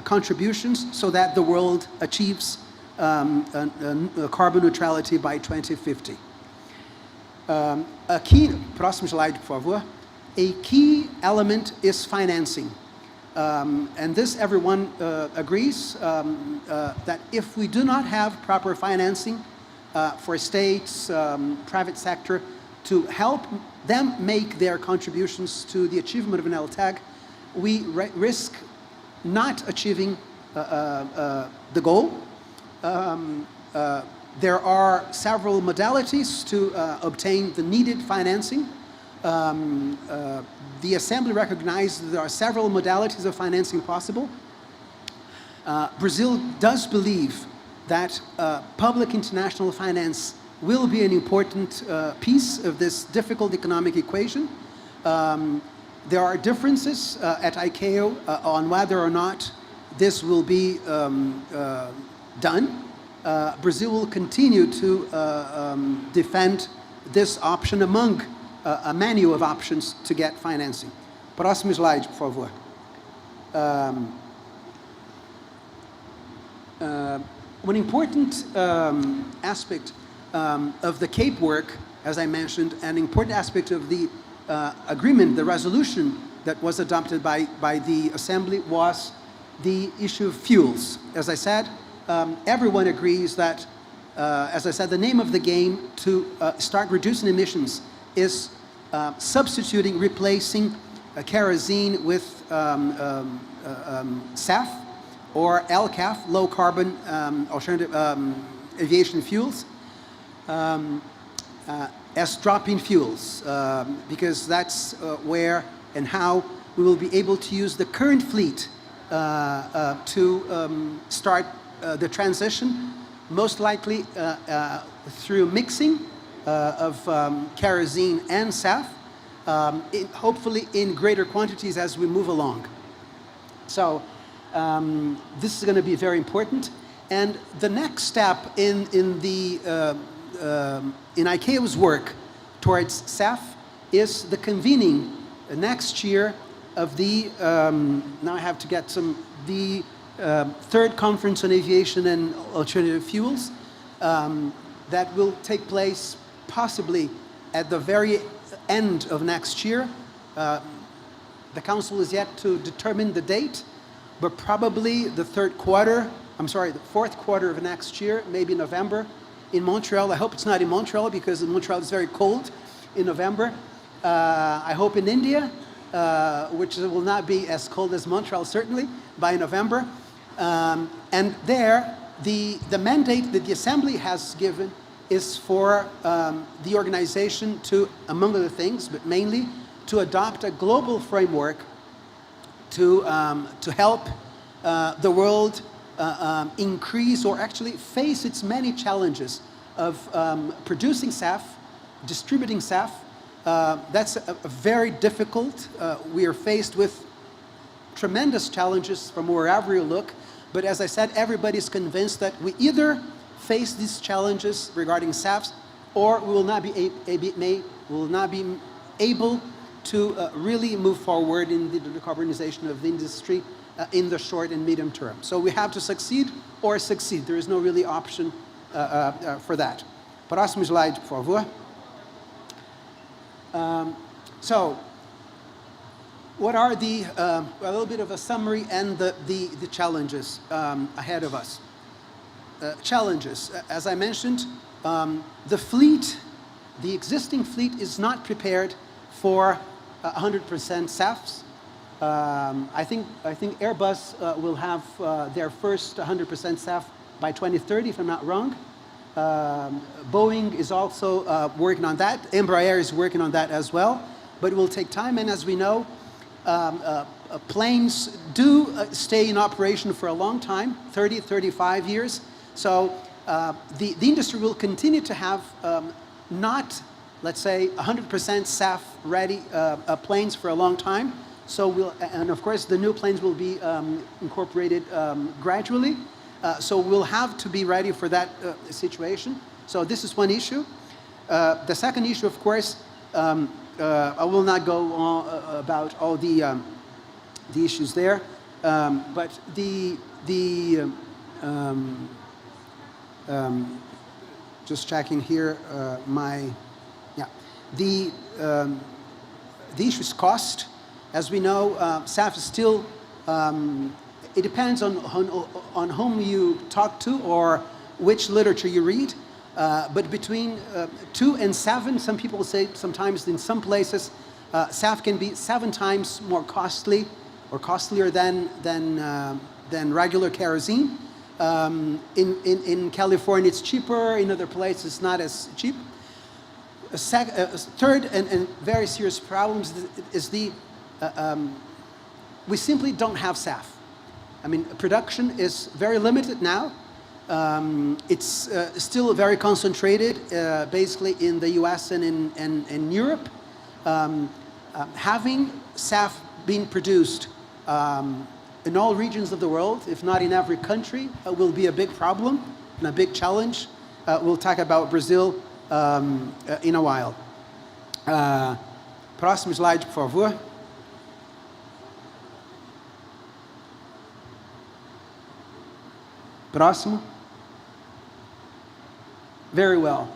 contributions so that the world achieves carbon neutrality by 2050. A key, próximo slide, por favor. A key element is financing. And this everyone agrees that if we do not have proper financing for states, private sector, to help them make their contributions to the achievement of an LTAG, we risk not achieving the goal. There are several modalities to obtain the needed financing. The Assembly recognized that there are several modalities of financing possible. Brazil does believe that public international finance will be an important piece of this difficult economic equation. There are differences at ICAO on whether or not this will be done. Brazil will continue to defend this option among a menu of options to get financing. Próximo slide, por favor. One important aspect of the CAPE work, as I mentioned, an important aspect of the agreement, the resolution that was adopted by the Assembly was the issue of fuels. As I said, everyone agrees that, as I said, the name of the game to start reducing emissions is substituting, replacing kerosene with SAF or LCAF, low carbon alternative aviation fuels, as drop-in fuels, because that's where and how we will be able to use the current fleet to start the transition, most likely through mixing of kerosene and SAF, hopefully in greater quantities as we move along. So this is going to be very important. And the next step in ICAO's work towards SAF is the convening next year of the, now I have to get the third conference on aviation and alternative fuels that will take place possibly at the very end of next year. The Council is yet to determine the date, but probably the fourth quarter of next year, maybe November, in Montreal. I hope it's not in Montreal because in Montreal it's very cold in November. I hope in India, which will not be as cold as Montreal certainly, by November. And there, the mandate that the Assembly has given is for the organization to, among other things, but mainly to adopt a global framework to help the world increase or actually face its many challenges of producing SAF, distributing SAF. That's a very difficult. We are faced with tremendous challenges from wherever you look. But as I said, everybody's convinced that we either face these challenges regarding SAFs, or we will not be able to really move forward in the decarbonization of the industry in the short and medium term. So we have to succeed or succeed. There is no really option for that. Próximo slide, por favor. So, what are the, a little bit of a summary and the challenges ahead of us. Challenges, as I mentioned, the fleet, the existing fleet is not prepared for 100% SAFs. I think Airbus will have their first 100% SAF by 2030, if I'm not wrong. Boeing is also working on that. Embraer is working on that as well, but it will take time. And as we know, planes do stay in operation for a long time, 30, 35 years. So the industry will continue to have not, let's say, 100% SAF ready planes for a long time. So and of course the new planes will be incorporated gradually. So we'll have to be ready for that situation. So this is one issue. The second issue, of course, I will not go on about all the issues there, but just checking here the issue is cost. As we know, SAF is still it depends on whom you talk to or which literature you read. But between 2 and 7, some people say sometimes in some places, SAF can be 7 times more costly or costlier than regular kerosene. In California, it's cheaper. In other places, it's not as cheap. A third and very serious problem is we simply don't have SAF. I mean, production is very limited now. It's still very concentrated, basically in the US and in Europe. Having SAF being produced in all regions of the world, if not in every country, will be a big problem and a big challenge. We'll talk about Brazil in a while. Próximo slide, por favor. Próximo. Very well.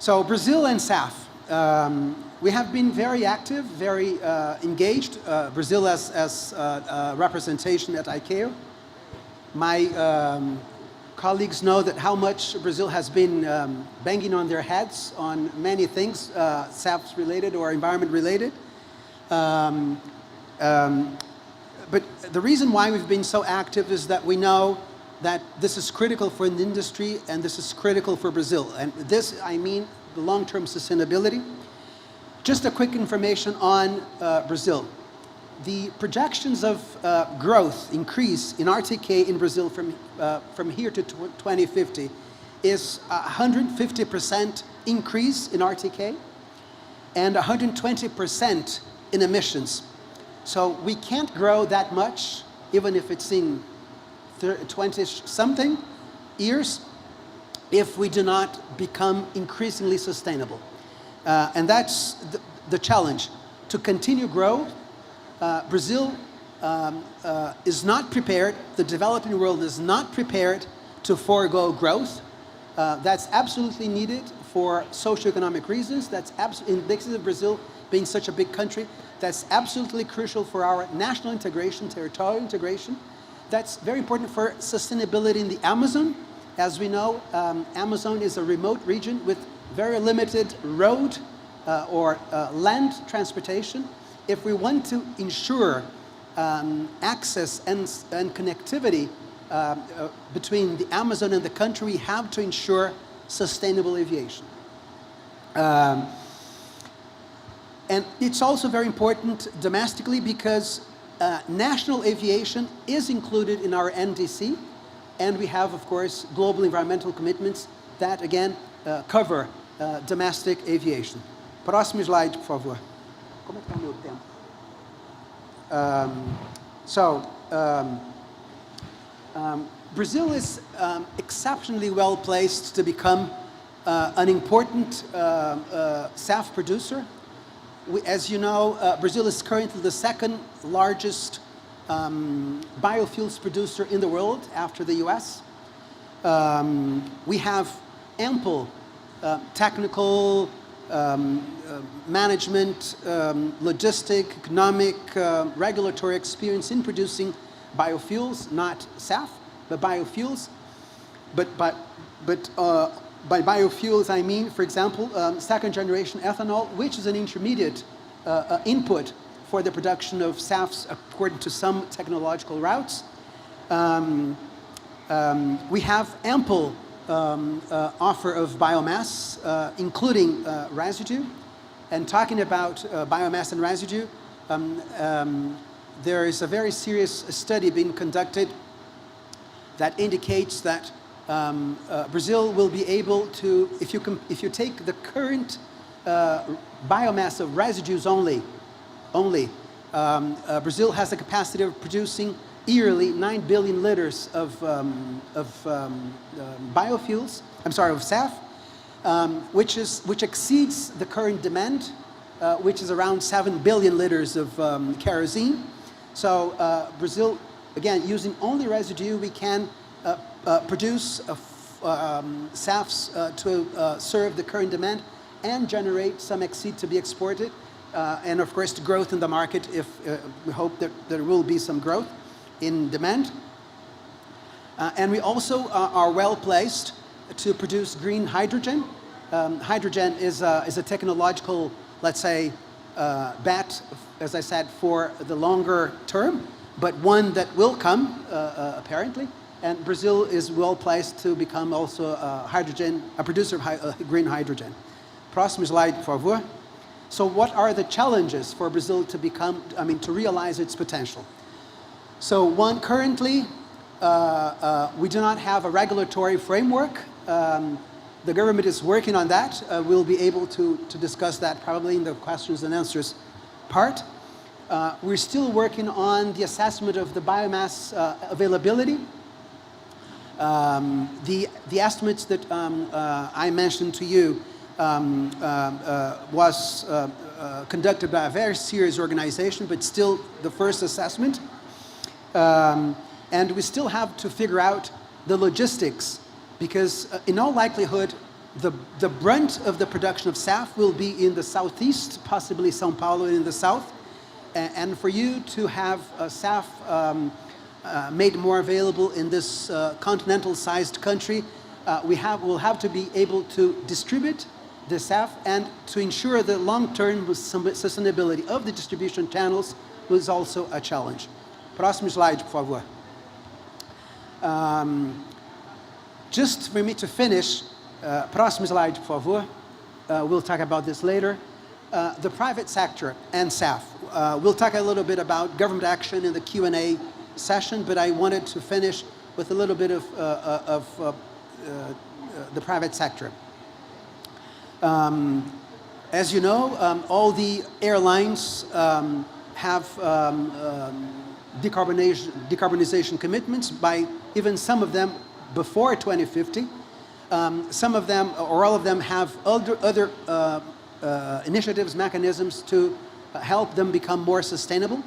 So Brazil and SAF. We have been very active, very engaged. Brazil as representation at ICAO. My colleagues know that how much Brazil has been banging on their heads on many things, SAF related or environment related. But the reason why we've been so active is that we know that this is critical for the industry and this is critical for Brazil. And this, I mean, the long-term sustainability. Just a quick information on Brazil. The projections of growth, increase in RTK in Brazil from here to 2050 is 150% increase in RTK and 120% in emissions. So we can't grow that much, even if it's in 20-something years, if we do not become increasingly sustainable. And that's the challenge. To continue growth, Brazil is not prepared, the developing world is not prepared to forego growth. That's absolutely needed for socioeconomic reasons. That's in the case of Brazil being such a big country, that's absolutely crucial for our national integration, territorial integration. That's very important for sustainability in the Amazon. As we know, Amazon is a remote region with very limited road or land transportation. If we want to ensure access and connectivity between the Amazon and the country, we have to ensure sustainable aviation. And it's also very important domestically because national aviation is included in our NDC, and we have, of course, global environmental commitments that, again, cover domestic aviation. Próximo slide, por favor. Como é que está o meu tempo? Brazil is exceptionally well placed to become an important SAF producer. As you know, Brazil is currently the second largest biofuels producer in the world after the US. We have ample technical, management, logistic, economic, regulatory experience in producing biofuels, not SAF, but biofuels. But by biofuels, I mean, for example, second generation ethanol, which is an intermediate input for the production of SAFs according to some technological routes. We have ample offer of biomass, including residue. And talking about biomass and residue, there is a very serious study being conducted that indicates that Brazil will be able to, if you take the current biomass of residues only, Brazil has the capacity of producing yearly 9 billion liters of biofuels. I'm sorry, of SAF, which exceeds the current demand, which is around 7 billion liters of kerosene. So Brazil, again, using only residue, we can produce SAFs to serve the current demand and generate some exceed to be exported. And of course, the growth in the market, if we hope that there will be some growth in demand. And we also are well placed to produce green hydrogen. Hydrogen is a technological, let's say, bet, as I said, for the longer term, but one that will come, apparently. And Brazil is well placed to become also a producer of green hydrogen. Próximo slide, por favor. So what are the challenges for Brazil to realize its potential? So one, currently, we do not have a regulatory framework. The government is working on that. We'll be able to discuss that probably in the questions and answers part. We're still working on the assessment of the biomass availability. The estimates that I mentioned to you was conducted by a very serious organization, but still the first assessment. And we still have to figure out the logistics, because in all likelihood, the brunt of the production of SAF will be in the southeast, possibly São Paulo in the south. And for you to have SAF made more available in this continental-sized country, we'll have to be able to distribute the SAF, and to ensure the long-term sustainability of the distribution channels was also a challenge. Próximo slide, por favor. Just for me to finish, próximo slide, por favor. We'll talk about this later. The private sector and SAF. We'll talk a little bit about government action in the Q&A session, but I wanted to finish with a little bit of the private sector. As you know, all the airlines have decarbonization commitments, by even some of them before 2050. Some of them, or all of them, have other initiatives, mechanisms to help them become more sustainable.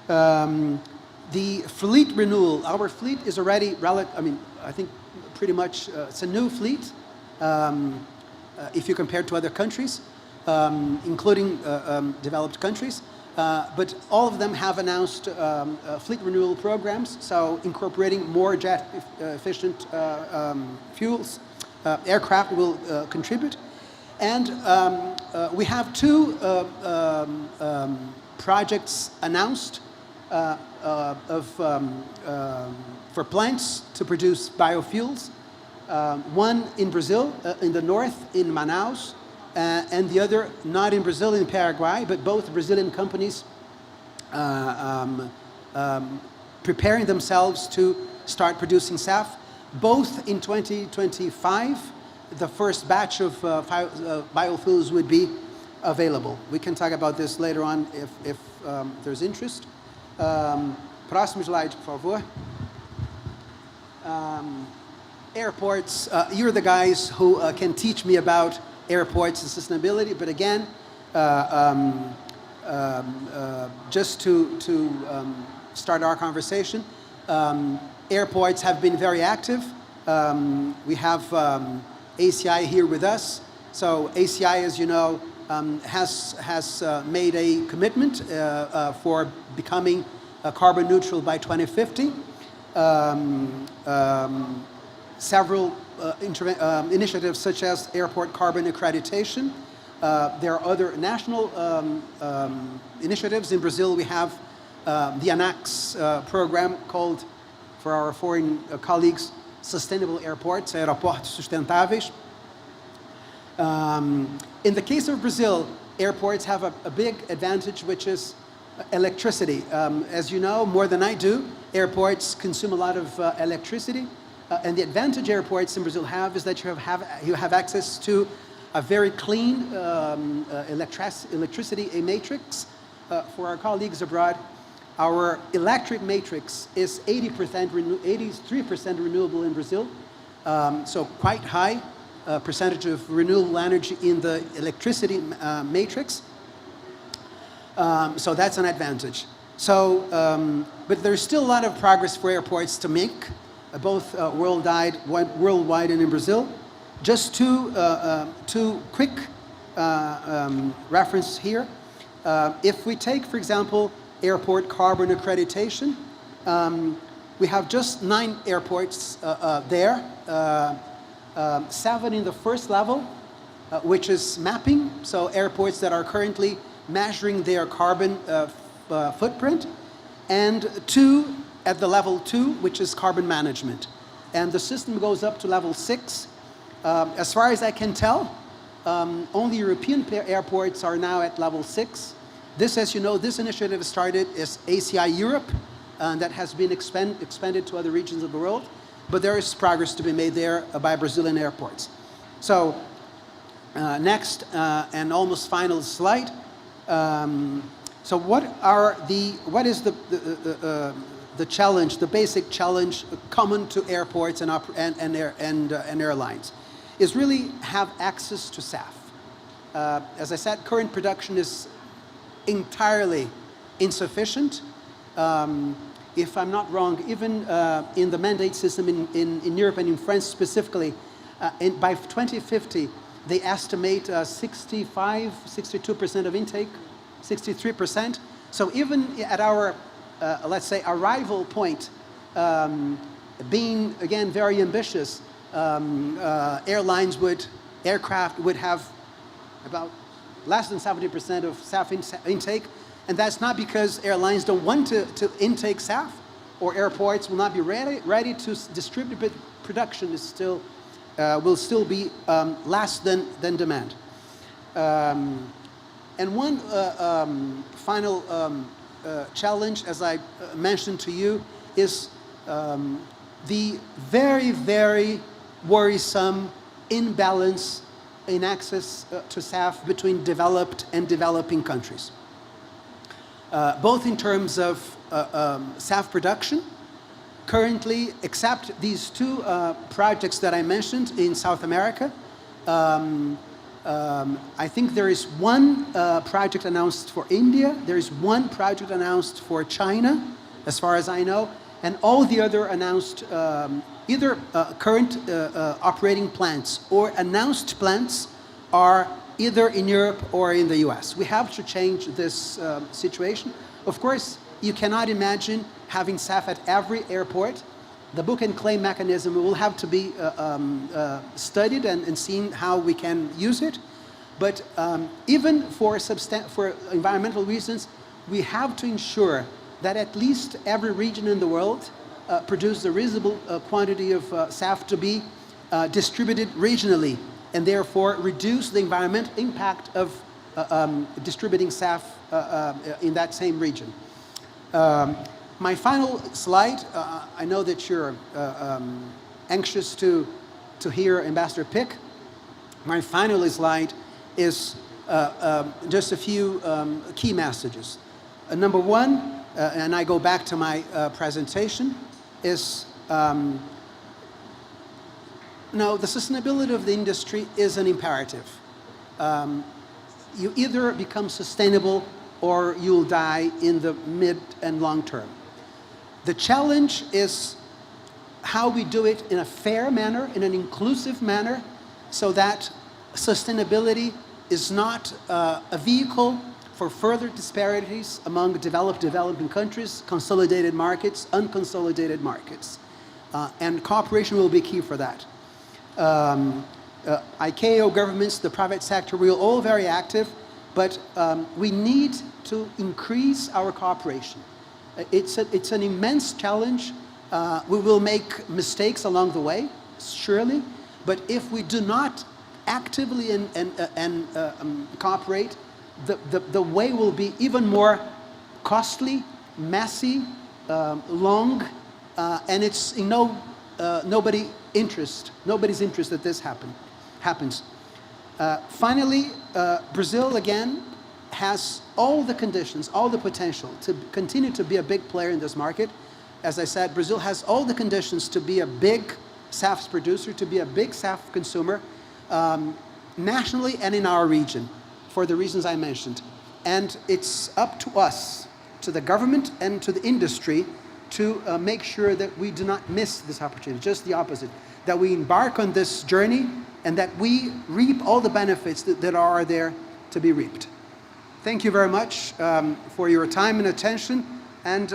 The fleet renewal, our fleet is already, I think pretty much, it's a new fleet. If you compare to other countries, including developed countries. But all of them have announced fleet renewal programs, so incorporating more jet-efficient fuels. Aircraft will contribute. And we have two projects announced for plants to produce biofuels. One in Brazil, in the north, in Manaus, and the other not in Brazil, in Paraguay, but both Brazilian companies preparing themselves to start producing SAF. Both in 2025, the first batch of biofuels would be available. We can talk about this later on if there's interest. Próximo slide, por favor. Airports, you're the guys who can teach me about airports and sustainability, but again, just to start our conversation, airports have been very active. We have ACI here with us. So ACI, as you know, has made a commitment for becoming carbon neutral by 2050. Several initiatives such as airport carbon accreditation. There are other national initiatives. In Brazil, we have the ANAC's program called, for our foreign colleagues, Sustainable Airports, Aeroportos Sustentáveis. In the case of Brazil, airports have a big advantage, which is electricity. As you know, more than I do, airports consume a lot of electricity. And the advantage airports in Brazil have is that you have access to a very clean electricity matrix. For our colleagues abroad, our electric matrix is 83% renewable in Brazil. So quite high percentage of renewable energy in the electricity matrix. So that's an advantage. So, but there's still a lot of progress for airports to make, both worldwide and in Brazil. Just two quick references here. If we take, for example, airport carbon accreditation, we have just 9 airports there, 7 in the first level, which is mapping, so airports that are currently measuring their carbon footprint, and 2 at the level 2, which is carbon management. And the system goes up to level 6. As far as I can tell, only European airports are now at level 6. This, as you know, this initiative started as ACI Europe, that has been expanded to other regions of the world, but there is progress to be made there by Brazilian airports. So, next and almost final slide. So what is the challenge, the basic challenge common to airports and airlines? Is really have access to SAF. As I said, current production is entirely insufficient. If I'm not wrong, even in the mandate system in Europe and in France specifically, by 2050, they estimate 62% of intake, 63%. So even at our, let's say, arrival point, being, again, very ambitious, aircraft would have about less than 70% of SAF intake, and that's not because airlines don't want to intake SAF, or airports will not be ready to distribute, but production is still will still be less than demand. And one final challenge, as I mentioned to you, is the very, very worrisome imbalance in access to SAF between developed and developing countries. Both in terms of SAF production, currently, except these 2 projects that I mentioned in South America, I think there is one project announced for India, there is one project announced for China, as far as I know, and all the other announced either current operating plants or announced plants are either in Europe or in the US. We have to change this situation. Of course, you cannot imagine having SAF at every airport. The book and claim mechanism will have to be studied and seen how we can use it. But even for environmental reasons, we have to ensure that at least every region in the world produces a reasonable quantity of SAF to be distributed regionally and therefore reduce the environmental impact of distributing SAF in that same region. My final slide, I know that you're anxious to hear Ambassador Pick. My final slide is just a few key messages. Number one, and I go back to my presentation, is no, the sustainability of the industry is an imperative. You either become sustainable or you'll die in the mid and long term. The challenge is how we do it in a fair manner, in an inclusive manner, so that sustainability is not a vehicle for further disparities among developing countries, consolidated markets, unconsolidated markets. And cooperation will be key for that. ICAO, governments, the private sector, we're all very active, but we need to increase our cooperation. It's an immense challenge. We will make mistakes along the way, surely, but if we do not actively and cooperate, the way will be even more costly, messy, long, and it's in nobody's interest that this happens. Finally, Brazil again has all the conditions, all the potential to continue to be a big player in this market. As I said, Brazil has all the conditions to be a big SAF producer, to be a big SAF consumer, nationally and in our region, for the reasons I mentioned. And it's up to us, to the government and to the industry, to make sure that we do not miss this opportunity, just the opposite, that we embark on this journey and that we reap all the benefits that are there to be reaped. Thank you very much for your time and attention, and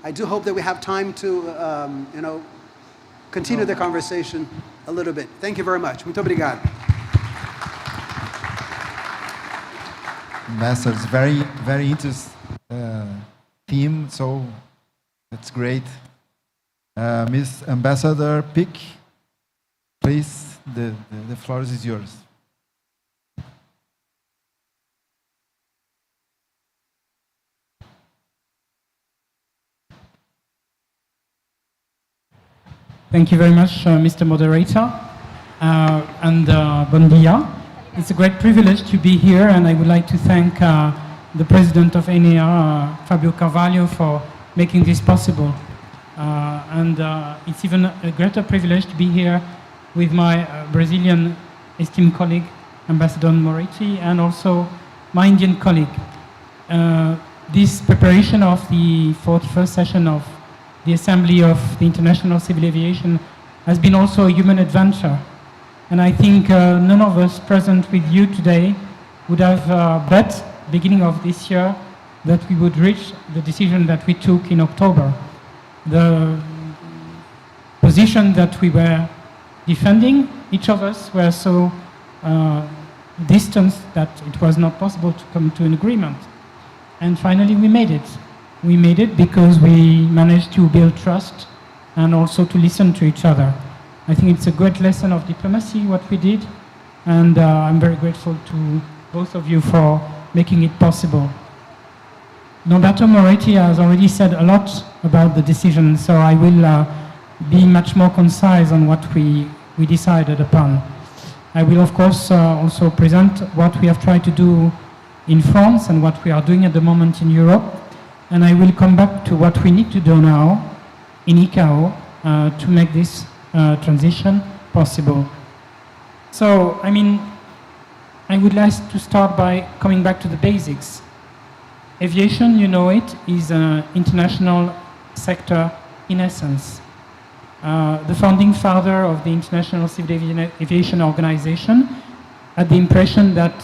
I do hope that we have time to continue the conversation a little bit. Thank you very much. Muito obrigado. Ambassador, it's very, very interesting theme, so that's great. Ms. Ambassador Pick, please, the floor is yours. Thank you very much, Mr. Moderator, and bon dia. It's a great privilege to be here, and I would like to thank the President of ENEA, Fabio Carvalho, for making this possible. And it's even a greater privilege to be here with my Brazilian esteemed colleague, Ambassador Moretti, and also my Indian colleague. This preparation of the 41st session of the Assembly of the International Civil Aviation has been also a human adventure. And I think none of us present with you today would have bet, beginning of this year, that we would reach the decision that we took in October. The position that we were defending, each of us were so distant that it was not possible to come to an agreement. And finally we made it. We made it because we managed to build trust and also to listen to each other. I think it's a great lesson of diplomacy, what we did, and I'm very grateful to both of you for making it possible. Norberto Moretti has already said a lot about the decision, so I will be much more concise on what we decided upon. I will, of course, also present what we have tried to do in France and what we are doing at the moment in Europe, and I will come back to what we need to do now in ICAO to make this transition possible. So, I mean, I would like to start by coming back to the basics. Aviation, you know it, is an international sector in essence. The founding father of the International Civil Aviation Organization had the impression that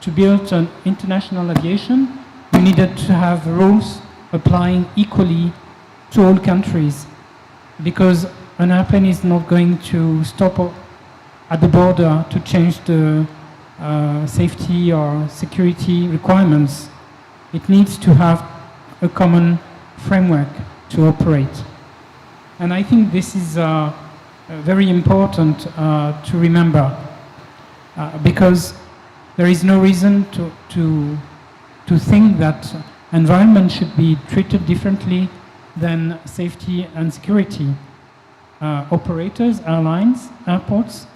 to build an international aviation, we needed to have rules applying equally to all countries, because an airplane is not going to stop at the border to change the safety or security requirements. It needs to have a common framework to operate. And I think this is very important to remember. because there is no reason to think that environment should be treated differently than safety and security. Operators, airlines, airports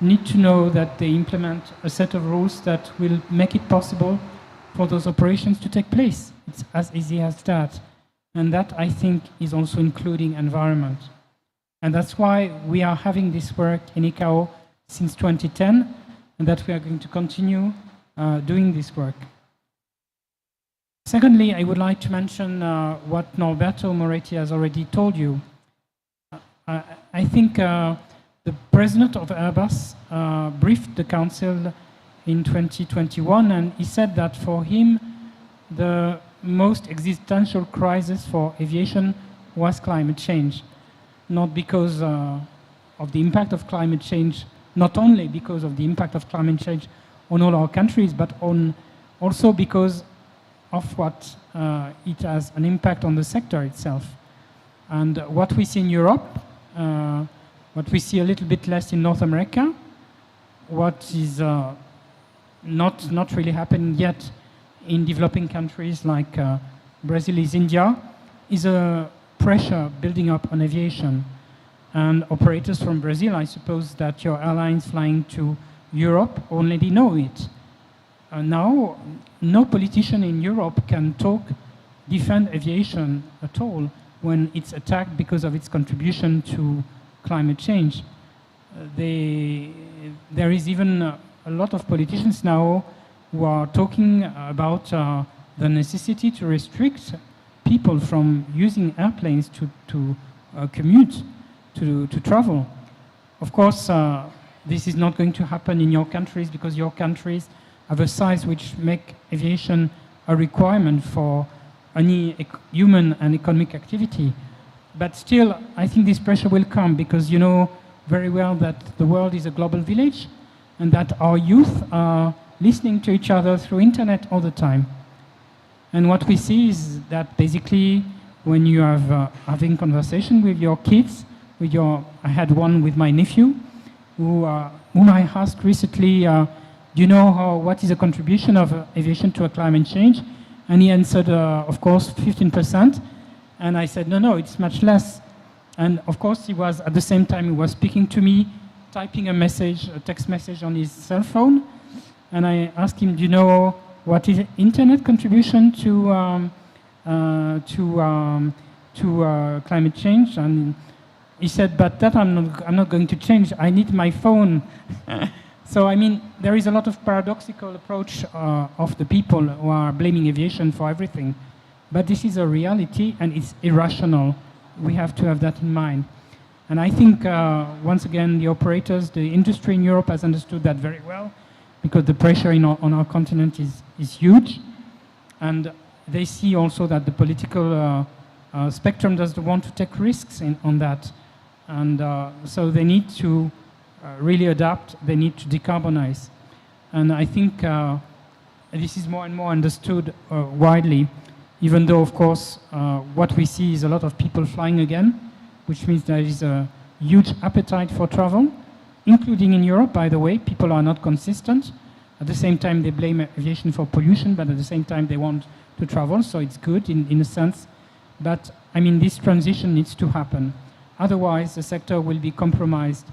need to know that they implement a set of rules that will make it possible for those operations to take place. It's as easy as that. And that, I think, is also including environment. And that's why we are having this work in ICAO since 2010, and that we are going to continue doing this work. Secondly, I would like to mention what Norberto Moretti has already told you. I think the president of Airbus briefed the council in 2021, and he said that for him, the most existential crisis for aviation was climate change. Not because of the impact of climate change, not only because of the impact of climate change on all our countries, but also because of what it has an impact on the sector itself. And what we see in Europe, what we see a little bit less in North America, what is not really happening yet in developing countries like Brazil is India, is a pressure building up on aviation. And operators from Brazil, I suppose that your airlines flying to Europe already know it. Now, no politician in Europe can defend aviation at all when it's attacked because of its contribution to climate change. There is even a lot of politicians now who are talking about the necessity to restrict people from using airplanes to commute, to travel. Of course, this is not going to happen in your countries because your countries have a size which make aviation a requirement for any human and economic activity. But still, I think this pressure will come because you know very well that the world is a global village and that our youth are listening to each other through internet all the time. And what we see is that basically when you have having conversation with your kids, I had one with my nephew, whom I asked recently, do you know what is the contribution of aviation to a climate change? And he answered, of course, 15%. And I said, no, it's much less. And of course, he was, at the same time, he was speaking to me, typing a text message on his cell phone. And I asked him, do you know what is internet contribution to climate change? And he said, but that I'm not going to change. I need my phone. So, I mean, there is a lot of paradoxical approach of the people who are blaming aviation for everything. But this is a reality, and it's irrational. We have to have that in mind. And I think, once again, the operators, the industry in Europe has understood that very well, because the pressure on our continent is huge. And they see also that the political spectrum doesn't want to take risks on that. And so they need to really adapt, they need to decarbonize. And I think this is more and more understood widely, even though, of course, what we see is a lot of people flying again, which means there is a huge appetite for travel, including in Europe, by the way. People are not consistent. At the same time, they blame aviation for pollution, but at the same time, they want to travel, so it's good in a sense. But, I mean, this transition needs to happen. Otherwise, the sector will be compromised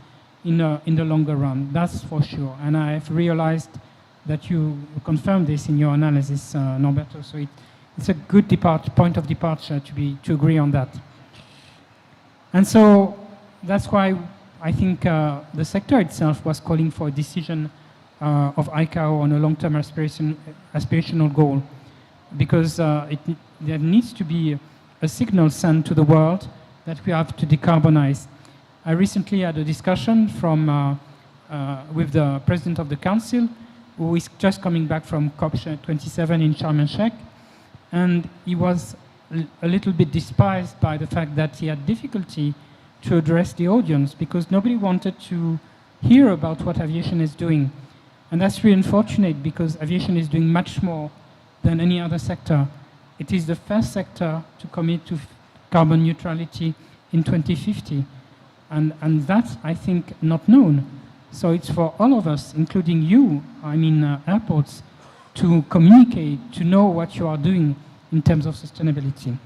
in the longer run, that's for sure. And I've realized that you confirmed this in your analysis, Norberto, so it's a good point of departure to agree on that. And so that's why I think the sector itself was calling for a decision of ICAO on a long-term aspirational goal, because there needs to be a signal sent to the world that we have to decarbonize. I recently had a discussion with the president of the council, who is just coming back from COP27 in Sharm el-Sheikh, and he was a little bit despised by the fact that he had difficulty to address the audience because nobody wanted to hear about what aviation is doing. And that's really unfortunate because aviation is doing much more than any other sector. It is the first sector to commit to carbon neutrality in 2050. And that's, I think, not known. So it's for all of us, including you, airports, to communicate, to know what you are doing in terms of sustainability.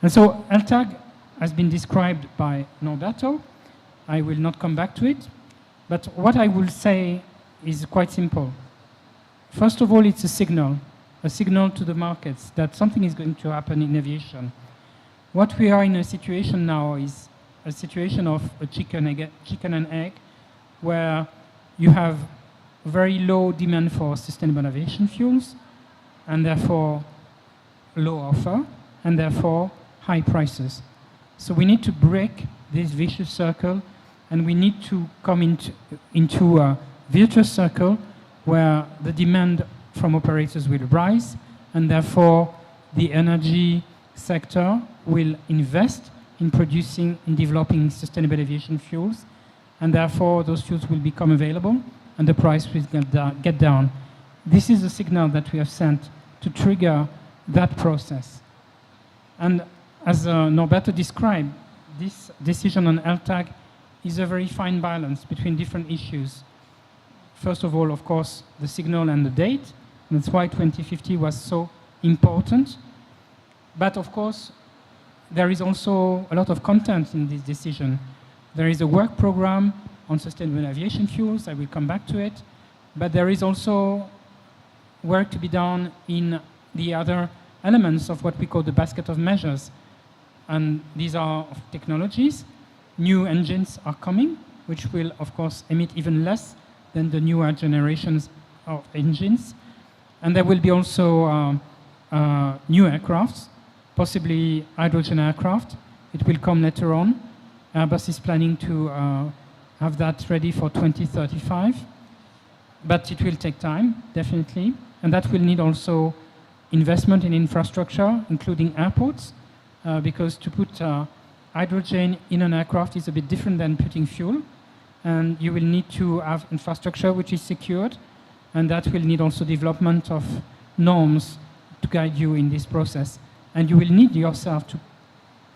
And so LTAG has been described by Norberto. I will not come back to it, but what I will say is quite simple. First of all, it's a signal to the markets that something is going to happen in aviation. What we are in a situation now is a situation of a chicken and egg, where you have very low demand for sustainable aviation fuels, and therefore low offer, and therefore high prices. So we need to break this vicious circle, and we need to come into a virtuous circle where the demand from operators will rise, and therefore the energy sector will invest in producing and developing sustainable aviation fuels, and therefore those fuels will become available and the price will get down. This is a signal that we have sent to trigger that process. And as Norberto described, this decision on LTAG is a very fine balance between different issues. First of all, of course, the signal and the date. And that's why 2050 was so important. But of course, there is also a lot of content in this decision. There is a work program on sustainable aviation fuels. I will come back to it. But there is also work to be done in the other elements of what we call the basket of measures. And these are technologies. New engines are coming, which will, of course, emit even less than the newer generations of engines. And there will be also new aircrafts, possibly hydrogen aircraft. It will come later on. Airbus is planning to have that ready for 2035. But it will take time, definitely. And that will need also investment in infrastructure, including airports, because to put hydrogen in an aircraft is a bit different than putting fuel. And you will need to have infrastructure which is secured, and that will need also development of norms to guide you in this process. And you will need yourself to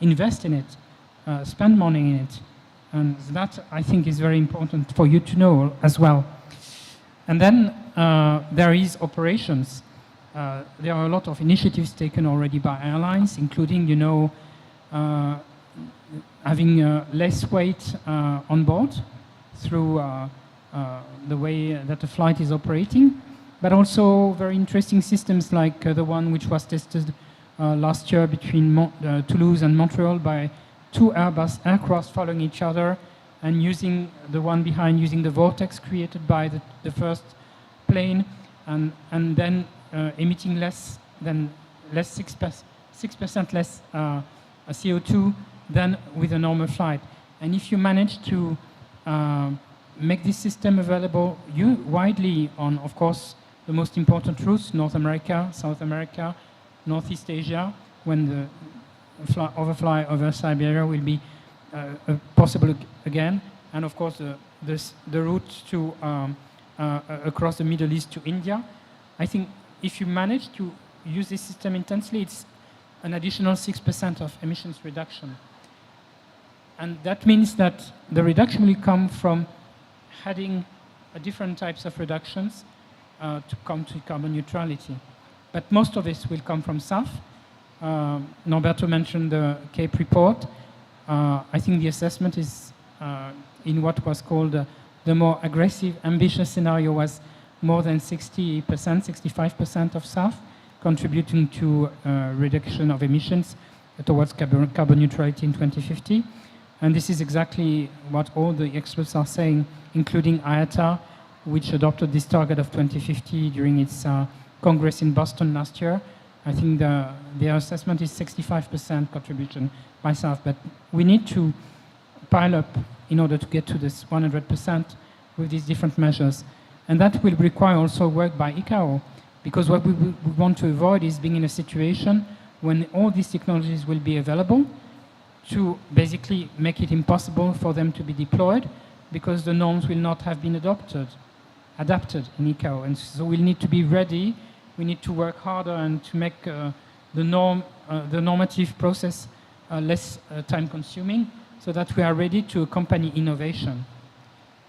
invest in it, spend money in it. And that, I think, is very important for you to know as well. And then there is operations. There are a lot of initiatives taken already by airlines, including, having less weight on board through the way that the flight is operating, but also very interesting systems like the one which was tested last year between Toulouse and Montreal by 2 Airbus aircraft following each other, and using the one behind using the vortex created by the first plane, and then emitting less 6% less CO2 than with a normal flight. And if you manage to make this system available widely on, of course, the most important routes, North America, South America, Northeast Asia, when the overfly over Siberia will be possible again, and of course the route to across the Middle East to India. I think if you manage to use this system intensely, it's an additional 6% of emissions reduction. And that means that the reduction will come from adding different types of reductions to come to carbon neutrality. But most of this will come from SAF. Norberto mentioned the CAPE report. I think the assessment is in what was called the more aggressive, ambitious scenario was more than 60%, 65% of SAF, contributing to reduction of emissions towards carbon neutrality in 2050. And this is exactly what all the experts are saying, including IATA, which adopted this target of 2050 during its Congress in Boston last year. I think their assessment is 65% contribution by SAF, but we need to pile up in order to get to this 100% with these different measures. And that will require also work by ICAO, because what we want to avoid is being in a situation when all these technologies will be available to basically make it impossible for them to be deployed because the norms will not have been adapted in ICAO. And so we'll need to be ready. We need to work harder and to make the normative process less time-consuming so that we are ready to accompany innovation.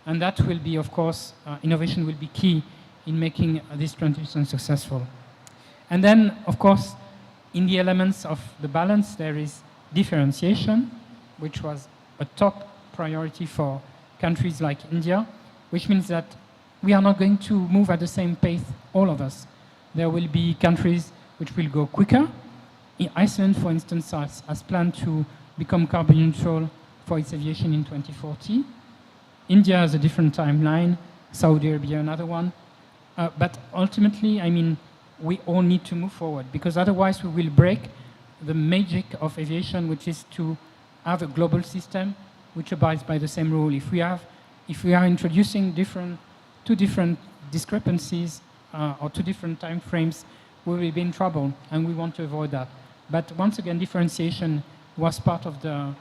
And that will be, of course, innovation will be key in making this transition successful. And then, of course, in the elements of the balance, there is differentiation, which was a top priority for countries like India, which means that we are not going to move at the same pace, all of us. There will be countries which will go quicker. In Iceland, for instance, has planned to become carbon neutral for its aviation in 2040. India has a different timeline, Saudi Arabia another one. But ultimately, I mean, we all need to move forward, because otherwise we will break the magic of aviation, which is to have a global system which abides by the same rule. If we are introducing two different discrepancies or two different time frames, we will be in trouble, and we want to avoid that. But once again, differentiation was part of the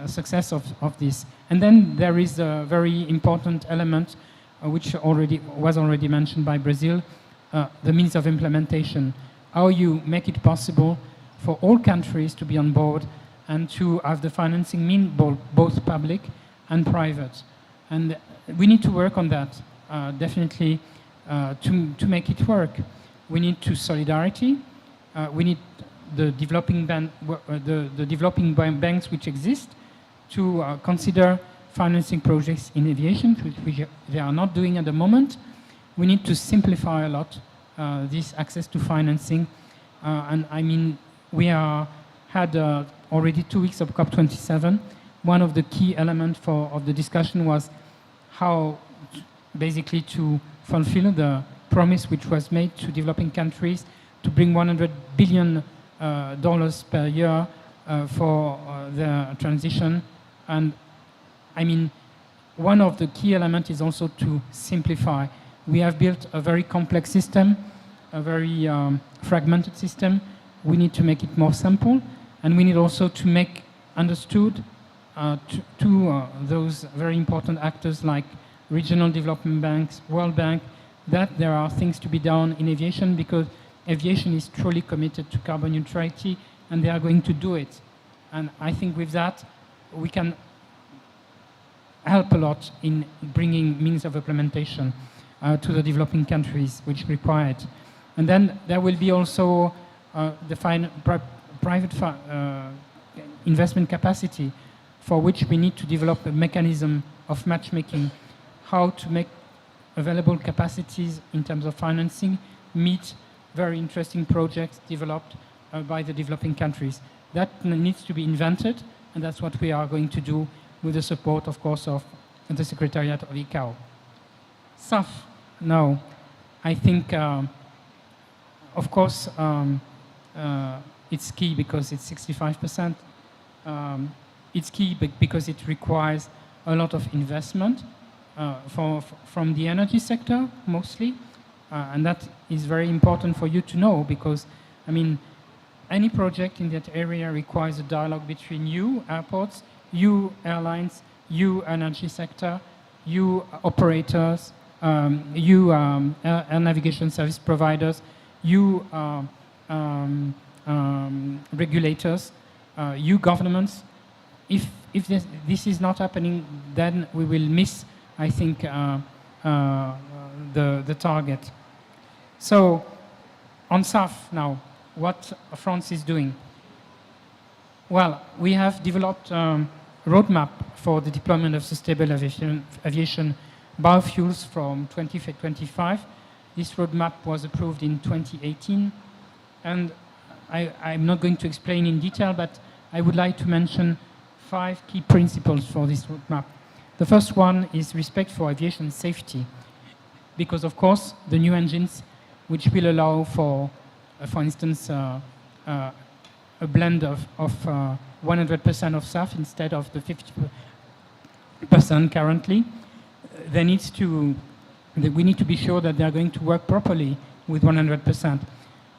success of this. And then there is a very important element which was already mentioned by Brazil, the means of implementation. How you make it possible for all countries to be on board and to have the financing mean both public and private. And we need to work on that, definitely, to make it work. We need solidarity. We need the developing banks which exist to consider financing projects in aviation, which they are not doing at the moment. We need to simplify a lot this access to financing. And I mean, we had already 2 weeks of COP27. One of the key elements of the discussion was how basically to fulfill the promise which was made to developing countries to bring $100 billion per year for the transition. And I mean, one of the key elements is also to simplify. We have built a very complex system, a very fragmented system. We need to make it more simple, and we need also to make understood to those very important actors like regional development banks, World Bank, that there are things to be done in aviation, because aviation is truly committed to carbon neutrality, and they are going to do it. And I think with that, we can help a lot in bringing means of implementation to the developing countries which require it. And then there will be also the private investment capacity, for which we need to develop a mechanism of matchmaking, how to make available capacities in terms of financing meet very interesting projects developed by the developing countries. That needs to be invented, and that's what we are going to do with the support, of course, of the Secretariat of ICAO. SAF, now, I think, of course, it's key because it's 65%. It's key because it requires a lot of investment from the energy sector, mostly. And that is very important for you to know, because, I mean, any project in that area requires a dialogue between you, airports, you, airlines, you, energy sector, you, operators, you, air navigation service providers, you, regulators, you, governments. If this is not happening, then we will miss, I think, the target. So, on SAF now, what France is doing? Well, we have developed a roadmap for the deployment of sustainable aviation biofuels from 2025. This roadmap was approved in 2018, and I'm not going to explain in detail, but I would like to mention 5 key principles for this roadmap. The first one is respect for aviation safety, because of course the new engines, which will allow for instance, a blend of 100% of SAF instead of the 50% currently, we need to be sure that they are going to work properly with 100%.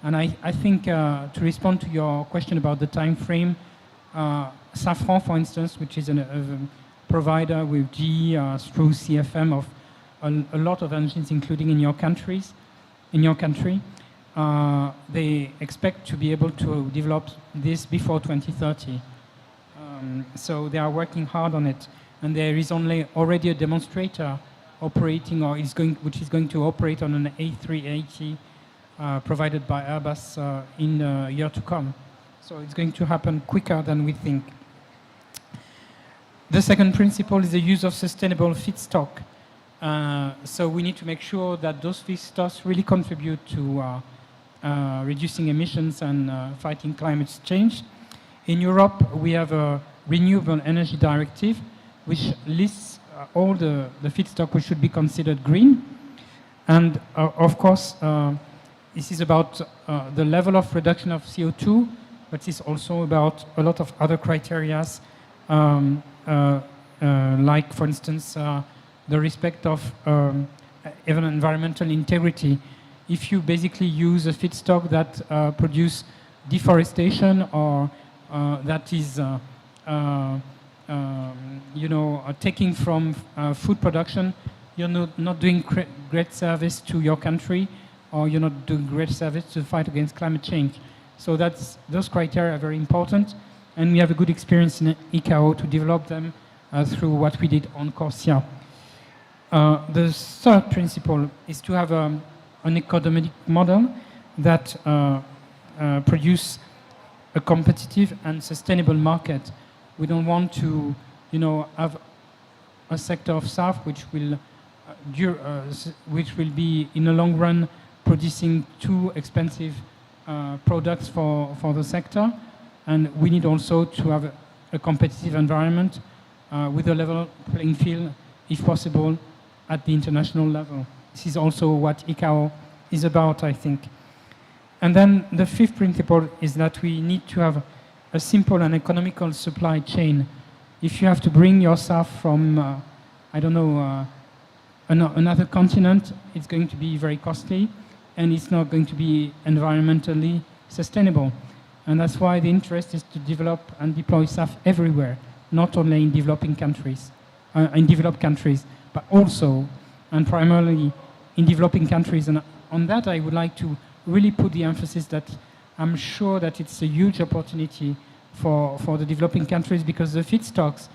And I think to respond to your question about the time frame, Safran, for instance, which is a provider with GE through CFM of a lot of engines, including in your country, they expect to be able to develop this before 2030. So they are working hard on it. and there is already a demonstrator operating, which is going to operate on an A380 provided by Airbus in the year to come. So it's going to happen quicker than we think. The second principle is the use of sustainable feedstock. So we need to make sure that those feedstocks really contribute to reducing emissions and fighting climate change. In Europe, we have a renewable energy directive, which lists all the feedstock which should be considered green. And of course, this is about the level of reduction of CO2, but it's also about a lot of other criteria, like, for instance, the respect of even environmental integrity. If you basically use a feedstock that produce deforestation or that is, taking from food production, you're not doing great service to your country, or you're not doing great service to the fight against climate change. So those criteria are very important, and we have a good experience in ICAO to develop them through what we did on Corsia. The third principle is to have an economic model that produce a competitive and sustainable market. We don't want to, have a sector of SAF which will be in the long run producing too expensive products for the sector, and we need also to have a competitive environment with a level playing field, if possible, at the international level. This is also what ICAO is about, I think. And then the fifth principle is that we need to have a simple and economical supply chain. If you have to bring your stuff from, another continent, it's going to be very costly, and it's not going to be environmentally sustainable. And that's why the interest is to develop and deploy SAF everywhere, not only in developed countries, but also and primarily in developing countries. And on that, I would like to really put the emphasis that I'm sure that it's a huge opportunity for the developing countries, because the feedstocks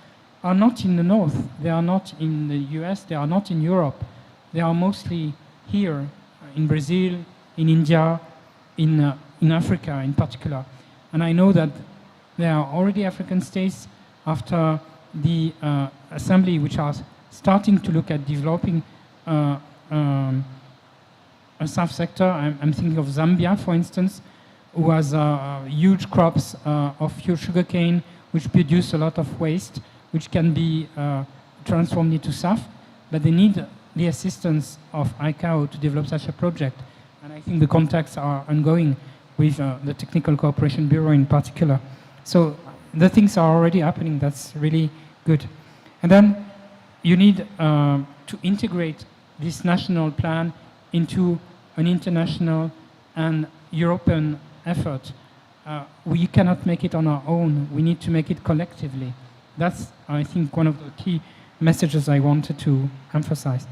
are not in the north, they are not in the US, they are not in Europe. They are mostly here, in Brazil, in India, in Africa in particular. And I know that there are already African states after the assembly which are starting to look at developing a SAF sector. I'm thinking of Zambia, for instance, who has huge crops of sugarcane, which produce a lot of waste, which can be transformed into SAF, but they need the assistance of ICAO to develop such a project. And I think the contacts are ongoing with the Technical Cooperation Bureau in particular. So the things are already happening. That's really good. And then you need to integrate this national plan into an international and European effort. We cannot make it on our own. We need to make it collectively. That's, I think, one of the key messages I wanted to emphasize.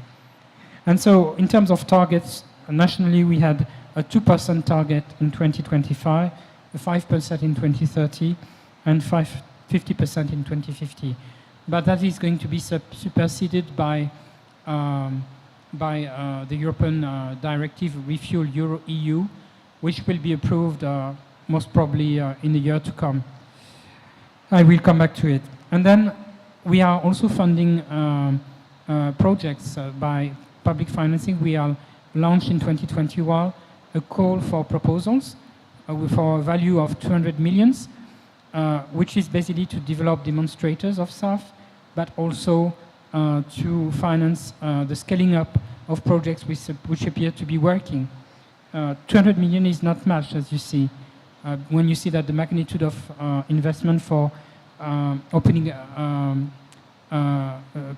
And so in terms of targets, nationally we had a 2% target in 2025, a 5% in 2030, and 50% in 2050. But that is going to be superseded by the European Directive Refuel EU, which will be approved most probably in the year to come. I will come back to it. And then we are also funding projects by public financing. We are launched in 2021 a call for proposals for a value of 200 million, which is basically to develop demonstrators of SAF, but also to finance the scaling up of projects which appear to be working. 200 million is not much, as you see. When you see that the magnitude of investment for opening,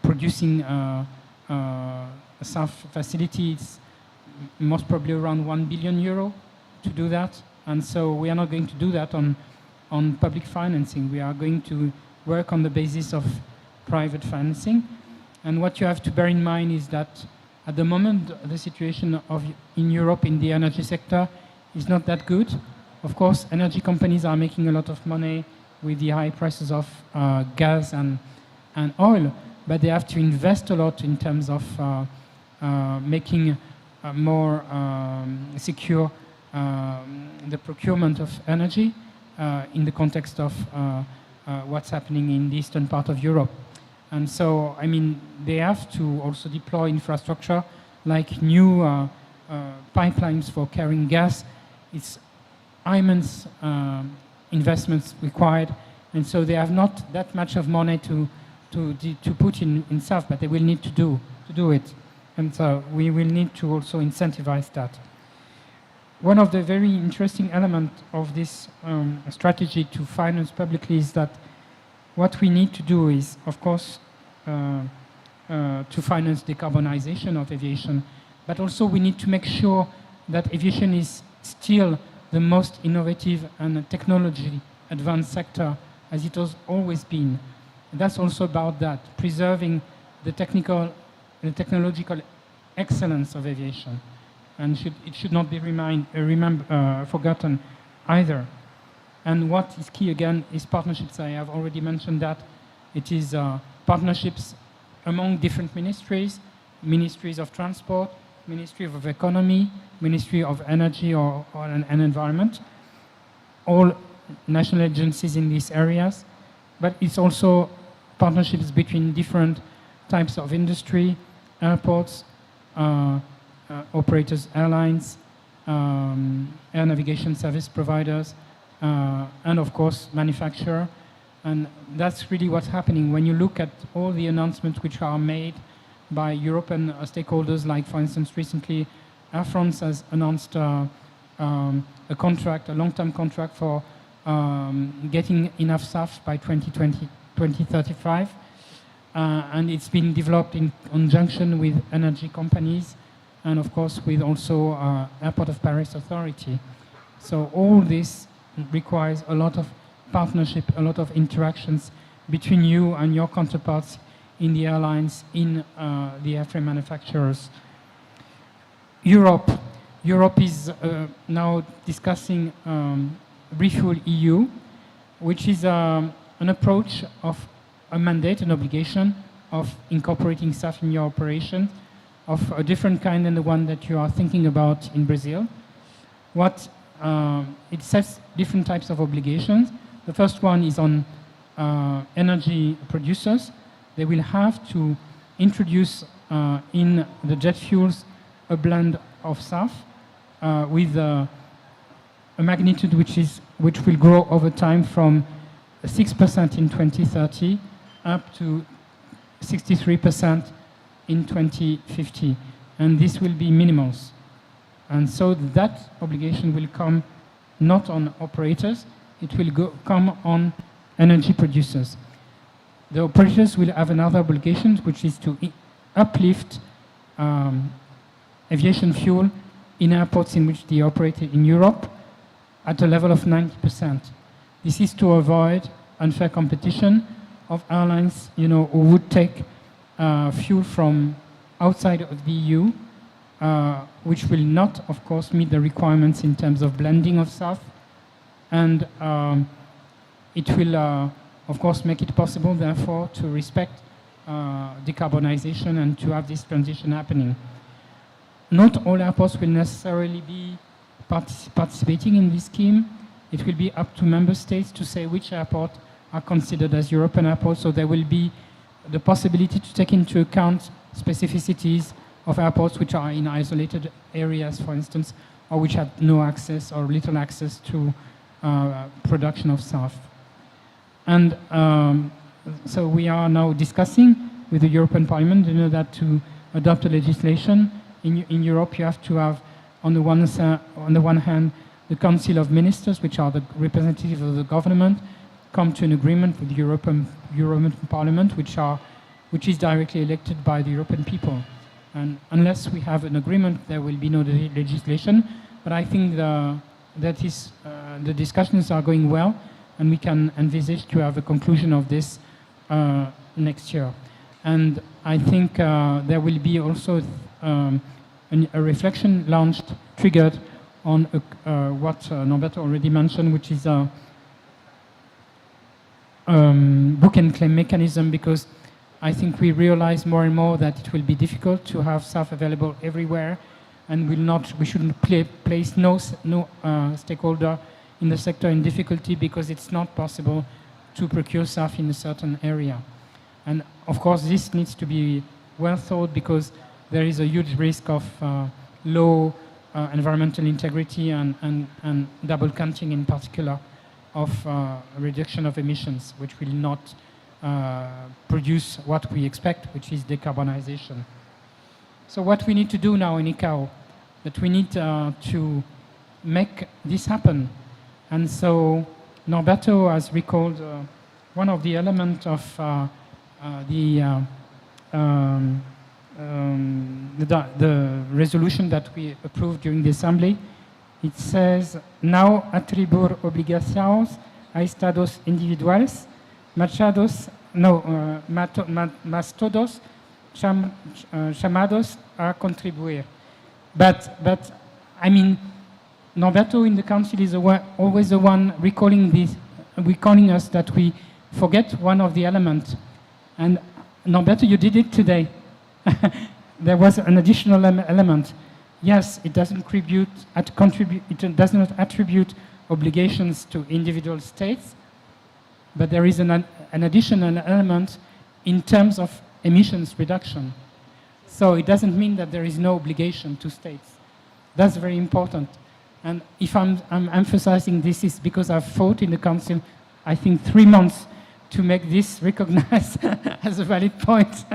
producing a SAF facility, it's most probably around €1 billion to do that. And so we are not going to do that on public financing. We are going to work on the basis of private financing. And what you have to bear in mind is that at the moment, the situation in Europe in the energy sector is not that good. Of course, energy companies are making a lot of money with the high prices of gas and oil, but they have to invest a lot in terms of making more secure the procurement of energy in the context of what's happening in the eastern part of Europe. And so, I mean, they have to also deploy infrastructure like new pipelines for carrying gas. It's immense investments required, and so they have not that much of money to put in South, but they will need to do it. And so we will need to also incentivize that. One of the very interesting elements of this strategy to finance publicly is that what we need to do is, of course, to finance decarbonization of aviation, but also we need to make sure that aviation is still the most innovative and technology advanced sector as it has always been. And that's also about that, preserving the technical and technological excellence of aviation. And it should not be forgotten either. And what is key again is partnerships. I have already mentioned that. It is partnerships among different ministries, ministries of transport, Ministry of Economy, Ministry of Energy and Environment, all national agencies in these areas. But it's also partnerships between different types of industry, airports, operators, airlines, air navigation service providers, and of course manufacturer. And that's really what's happening when you look at all the announcements which are made by European stakeholders, like for instance recently Air France has announced a contract, a long-term contract for getting enough SAF by 2035. And it's been developed in conjunction with energy companies and of course with also Airport of Paris Authority. So all this requires a lot of partnership, a lot of interactions between you and your counterparts in the airlines, in the airframe manufacturers. Europe is now discussing Refuel EU, which is an approach of a mandate, an obligation of incorporating SAF in your operation of a different kind than the one that you are thinking about in Brazil. It sets different types of obligations. The first one is on energy producers. They will have to introduce in the jet fuels a blend of SAF with a magnitude which will grow over time from 6% in 2030 up to 63% in 2050. And this will be minimals. And so that obligation will come not on operators, it will come on energy producers. The operators will have another obligation, which is to uplift aviation fuel in airports in which they operate in Europe at a level of 90%. This is to avoid unfair competition of airlines, who would take fuel from outside of the EU, which will not, of course, meet the requirements in terms of blending of SAF, and it will, of course, make it possible, therefore, to respect decarbonization and to have this transition happening. Not all airports will necessarily be participating in this scheme. It will be up to member states to say which airport are considered as European airports, so there will be the possibility to take into account specificities of airports which are in isolated areas, for instance, or which have no access or little access to production of SAF. And so we are now discussing with the European Parliament, that to adopt a legislation in Europe, you have to have, on the one hand, the Council of Ministers, which are the representatives of the government, come to an agreement with the European Parliament, which is directly elected by the European people. And unless we have an agreement, there will be no legislation. But I think the discussions are going well, and we can envisage to have a conclusion of this next year. And I think there will be also a reflection launched, triggered on what Norberto already mentioned, which is a book and claim mechanism, because I think we realize more and more that it will be difficult to have SAF available everywhere, and we shouldn't place no stakeholder in the sector in difficulty because it's not possible to procure SAF in a certain area. And of course, this needs to be well thought because there is a huge risk of low environmental integrity and double counting in particular of reduction of emissions, which will not produce what we expect, which is decarbonization. So what we need to do now in ICAO, that we need to make this happen. And so Norberto has recalled one of the elements of the resolution that we approved during the Assembly. It says, não atribuir obrigações a estados individuais, mas todos chamados a contribuir. But I mean, Norberto in the Council is always the one recalling us that we forget one of the elements. And Norberto, you did it today. There was an additional element. Yes, it does not attribute obligations to individual states, but there is an additional element in terms of emissions reduction. So it doesn't mean that there is no obligation to states. That's very important. And if I'm emphasizing this is because I've fought in the Council, I think 3 months to make this recognized as a valid point.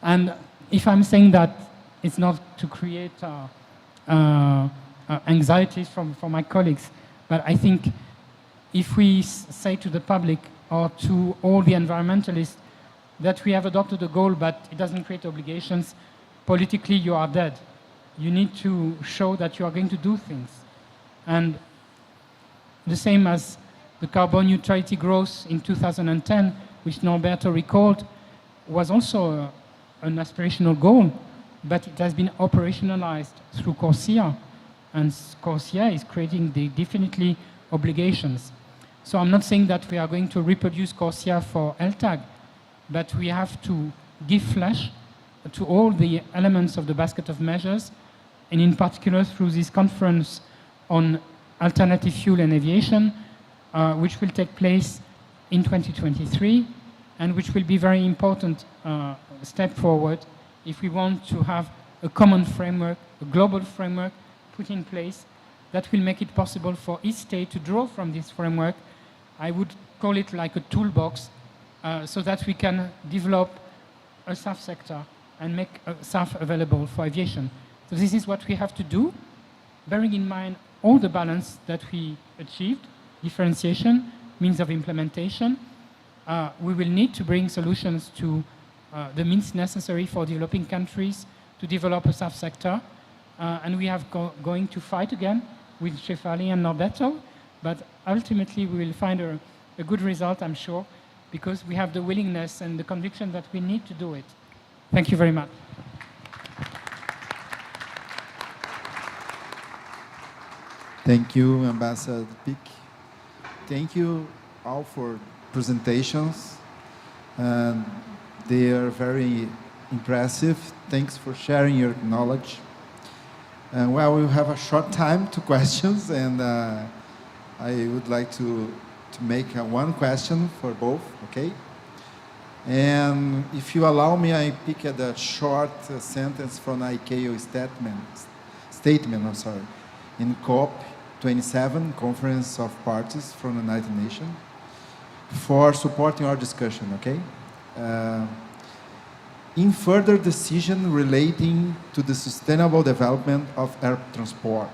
And if I'm saying that, it's not to create anxieties for my colleagues, but I think if we say to the public or to all the environmentalists that we have adopted a goal but it doesn't create obligations, politically you are dead. You need to show that you are going to do things. And the same as the carbon neutrality growth in 2010, which Norberto recalled, was also an aspirational goal, but it has been operationalized through CORSIA, and CORSIA is creating the definitely obligations. So I'm not saying that we are going to reproduce CORSIA for LTAG, but we have to give flesh to all the elements of the basket of measures, and in particular through this conference on alternative fuel and aviation, which will take place in 2023, and which will be very important step forward if we want to have a common framework, a global framework put in place that will make it possible for each state to draw from this framework. I would call it like a toolbox so that we can develop a SAF sector and make SAF available for aviation. So this is what we have to do, bearing in mind all the balance that we achieved, differentiation, means of implementation. We will need to bring solutions to the means necessary for developing countries to develop a SAF sector. And we have going to fight again with Shefali and Norberto, but ultimately we will find a good result, I'm sure, because we have the willingness and the conviction that we need to do it. Thank you very much. Thank you, Ambassador Pic. Thank you all for presentations. They are very impressive. Thanks for sharing your knowledge. Well, we have a short time to questions, and I would like to make one question for both, okay? And if you allow me, I pick a short sentence from ICAO statement, in COP27, Conference of Parties from the United Nations, for supporting our discussion, okay? In further decision relating to the sustainable development of air transport,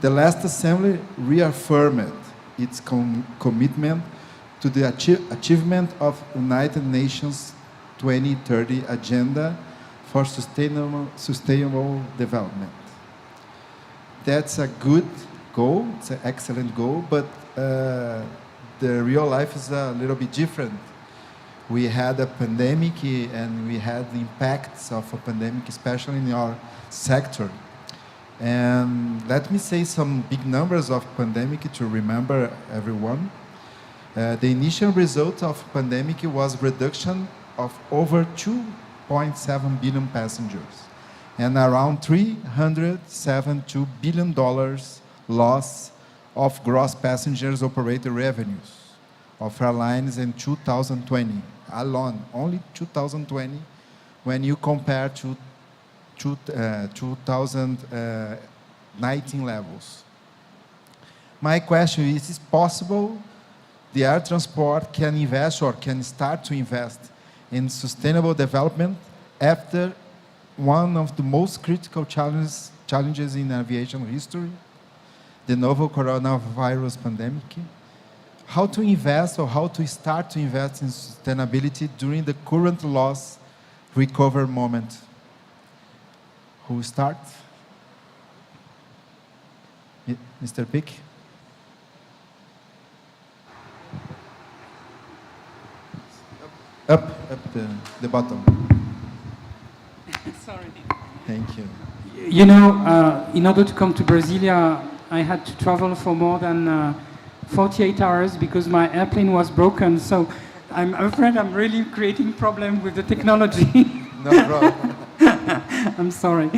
the last assembly reaffirmed its commitment to the achievement of United Nations 2030 Agenda for Sustainable Development. That's a good goal, it's an excellent goal, but the real life is a little bit different. We had a pandemic and we had the impacts of a pandemic, especially in our sector. And let me say some big numbers of pandemic to remember everyone. The initial result of pandemic was reduction of over 2.7 billion passengers and around $372 billion loss of gross passengers operator revenues of airlines in 2020 alone, only 2020, when you compare to 2019 levels. My question is it possible the air transport can invest or can start to invest in sustainable development after one of the most critical challenges in aviation history, the novel coronavirus pandemic? How to invest or how to start to invest in sustainability during the current loss recover moment? Who starts? Mr. Pick? Up the bottom. Sorry. Thank you. You know, in order to come to Brasilia, I had to travel for more than 48 hours because my airplane was broken. So I'm afraid I'm really creating problem with the technology. No problem. I'm sorry.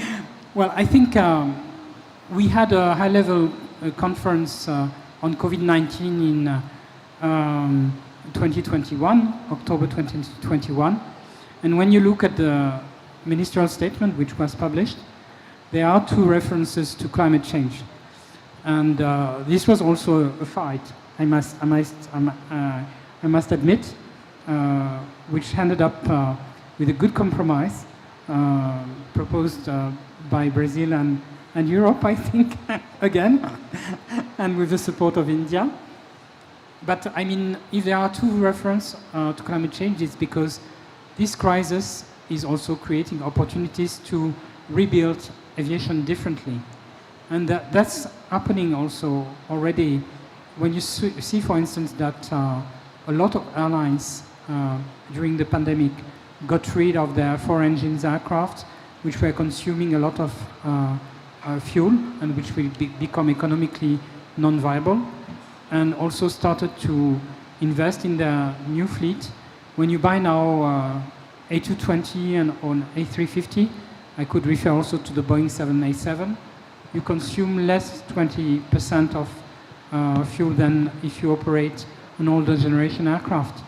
Well, I think we had a high-level conference on COVID-19 in 2021, October 2021. And when you look at the ministerial statement which was published, there are two references to climate change. And this was also a fight, I must admit, which ended up with a good compromise proposed by Brazil and Europe, I think, again, and with the support of India. But I mean, if there are two references to climate change, it's because this crisis is also creating opportunities to rebuild aviation differently. And that's happening also already when you see, for instance, that a lot of airlines during the pandemic got rid of their 4 engines aircraft, which were consuming a lot of fuel and which will become economically non-viable, and also started to invest in their new fleet. When you buy now A220 and on A350, I could refer also to the Boeing 787, you consume less 20% of fuel than if you operate an older generation aircraft.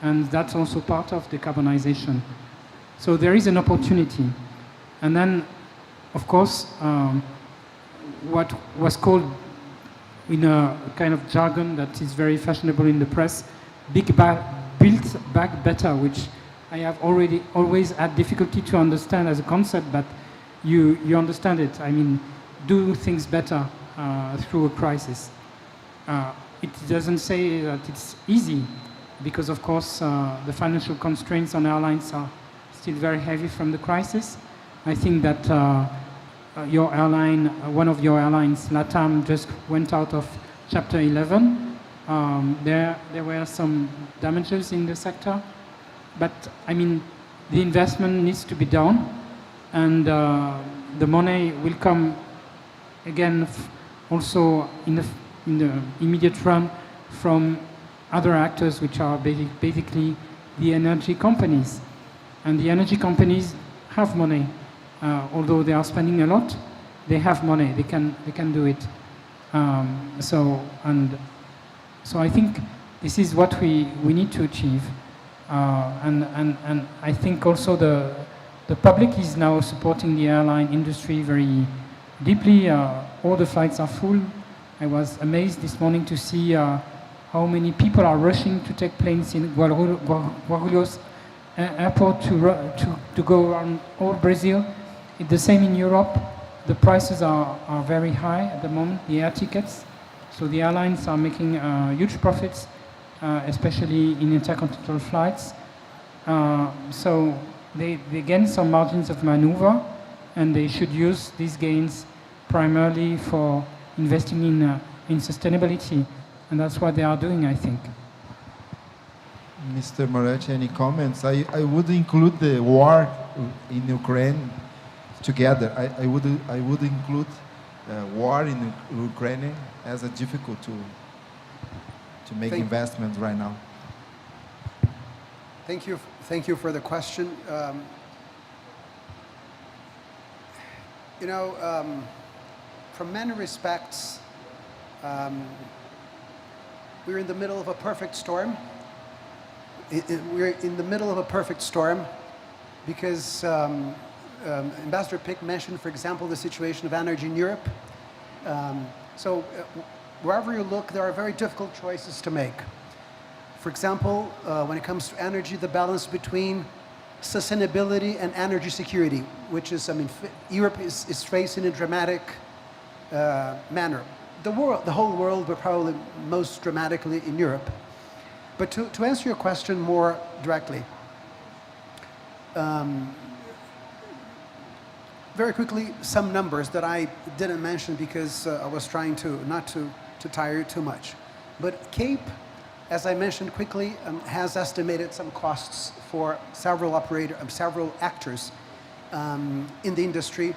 And that's also part of decarbonization. So there is an opportunity. And then, of course, what was called in a kind of jargon that is very fashionable in the press, build back better, which I have always had difficulty to understand as a concept, but you understand it. I mean, do things better through a crisis. It doesn't say that it's easy, because of course the financial constraints on airlines are still very heavy from the crisis. I think that your airline, one of your airlines, LATAM, just went out of Chapter 11. There were some damages in the sector, but I mean, the investment needs to be done, and the money will come again also in the immediate run from other actors, which are basically the energy companies. And the energy companies have money. Although they are spending a lot, they have money. They can do it. So I think this is what we need to achieve. And I think also the public is now supporting the airline industry very deeply. All the flights are full. I was amazed this morning to see how many people are rushing to take planes in Guarulhos airport to go around all Brazil. It's the same in Europe. The prices are very high at the moment, the air tickets. So the airlines are making huge profits, especially in intercontinental flights. So they gain some margins of maneuver, and they should use these gains primarily for investing in sustainability. And that's what they are doing, I think. Mr. Moretti, any comments? I would include the war in Ukraine together. I would include war in Ukraine as a difficult to to make Thank- investments right now? Thank you for the question. From many respects, we're in the middle of a perfect storm. We're in the middle of a perfect storm because Ambassador Pick mentioned, for example, the situation of energy in Europe. So wherever you look, there are very difficult choices to make. For example, when it comes to energy, the balance between sustainability and energy security, which is, Europe is facing a dramatic manner. The whole world, but probably most dramatically in Europe. But to answer your question more directly, very quickly, some numbers that I didn't mention because I was trying not to tire you too much. But CAPE, as I mentioned quickly, has estimated some costs for several actors in the industry,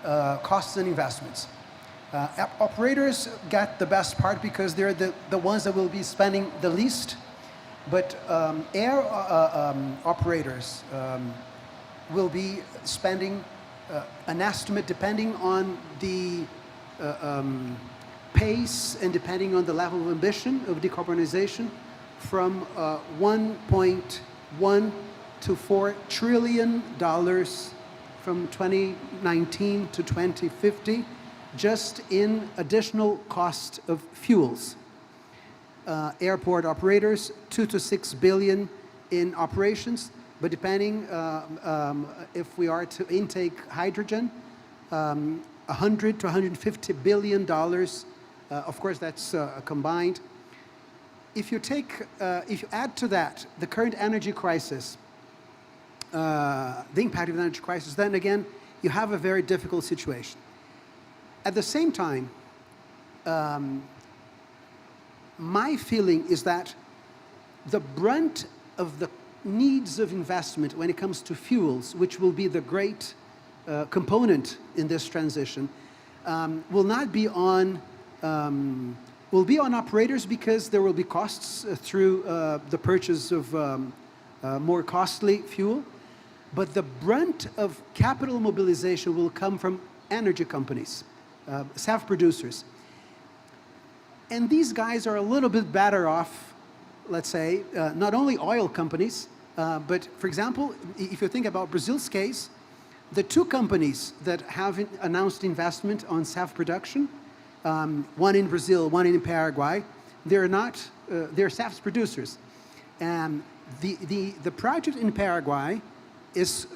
costs and investments. Operators get the best part because they're the ones that will be spending the least, but air operators will be spending an estimate depending on the pace and depending on the level of ambition of decarbonization from $1.1 to $4 trillion from 2019 to 2050 just in additional cost of fuels. Airport operators, 2 to 6 billion in operations, but depending if we are to intake hydrogen, 100 to 150 billion dollars. Of course, that's combined. If you add to that the current energy crisis, the impact of the energy crisis, then again, you have a very difficult situation. At the same time, my feeling is that the brunt of the needs of investment when it comes to fuels, which will be the great component in this transition, will be on operators because there will be costs through the purchase of more costly fuel. But the brunt of capital mobilization will come from energy companies, self-producers. And these guys are a little bit better off, let's say, not only oil companies, but for example, if you think about Brazil's case, the two companies that have announced investment on self-production, one in Brazil, one in Paraguay, they're self-producers. And the project in Paraguay is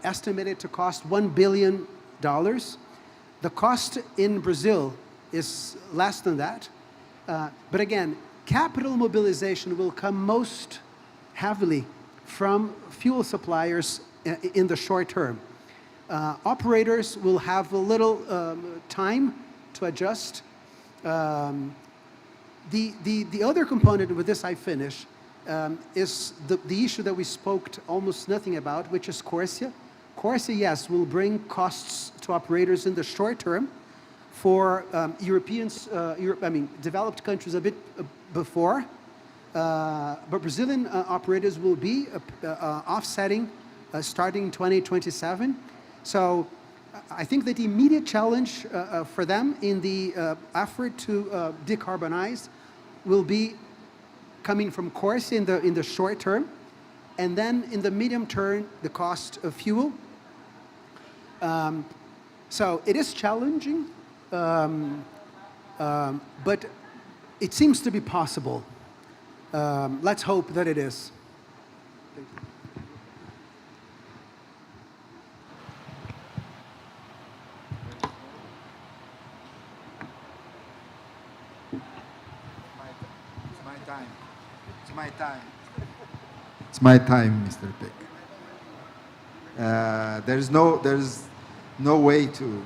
estimated to cost $1 billion. The cost in Brazil is less than that. But again, capital mobilization will come most heavily from fuel suppliers in the short term. Operators will have a little time to adjust. The other component, with this I finish, is the issue that we spoke almost nothing about, which is CORSIA. CORSIA, yes, will bring costs to operators in the short term for developed countries a bit before, but Brazilian operators will be offsetting starting in 2027. So I think that the immediate challenge for them in the effort to decarbonize will be coming from CORSIA in the short term, and then in the medium term, the cost of fuel. So it is challenging, but it seems to be possible. Let's hope that it is. Thank you. It's my time, Mr. Pick. There's no way to.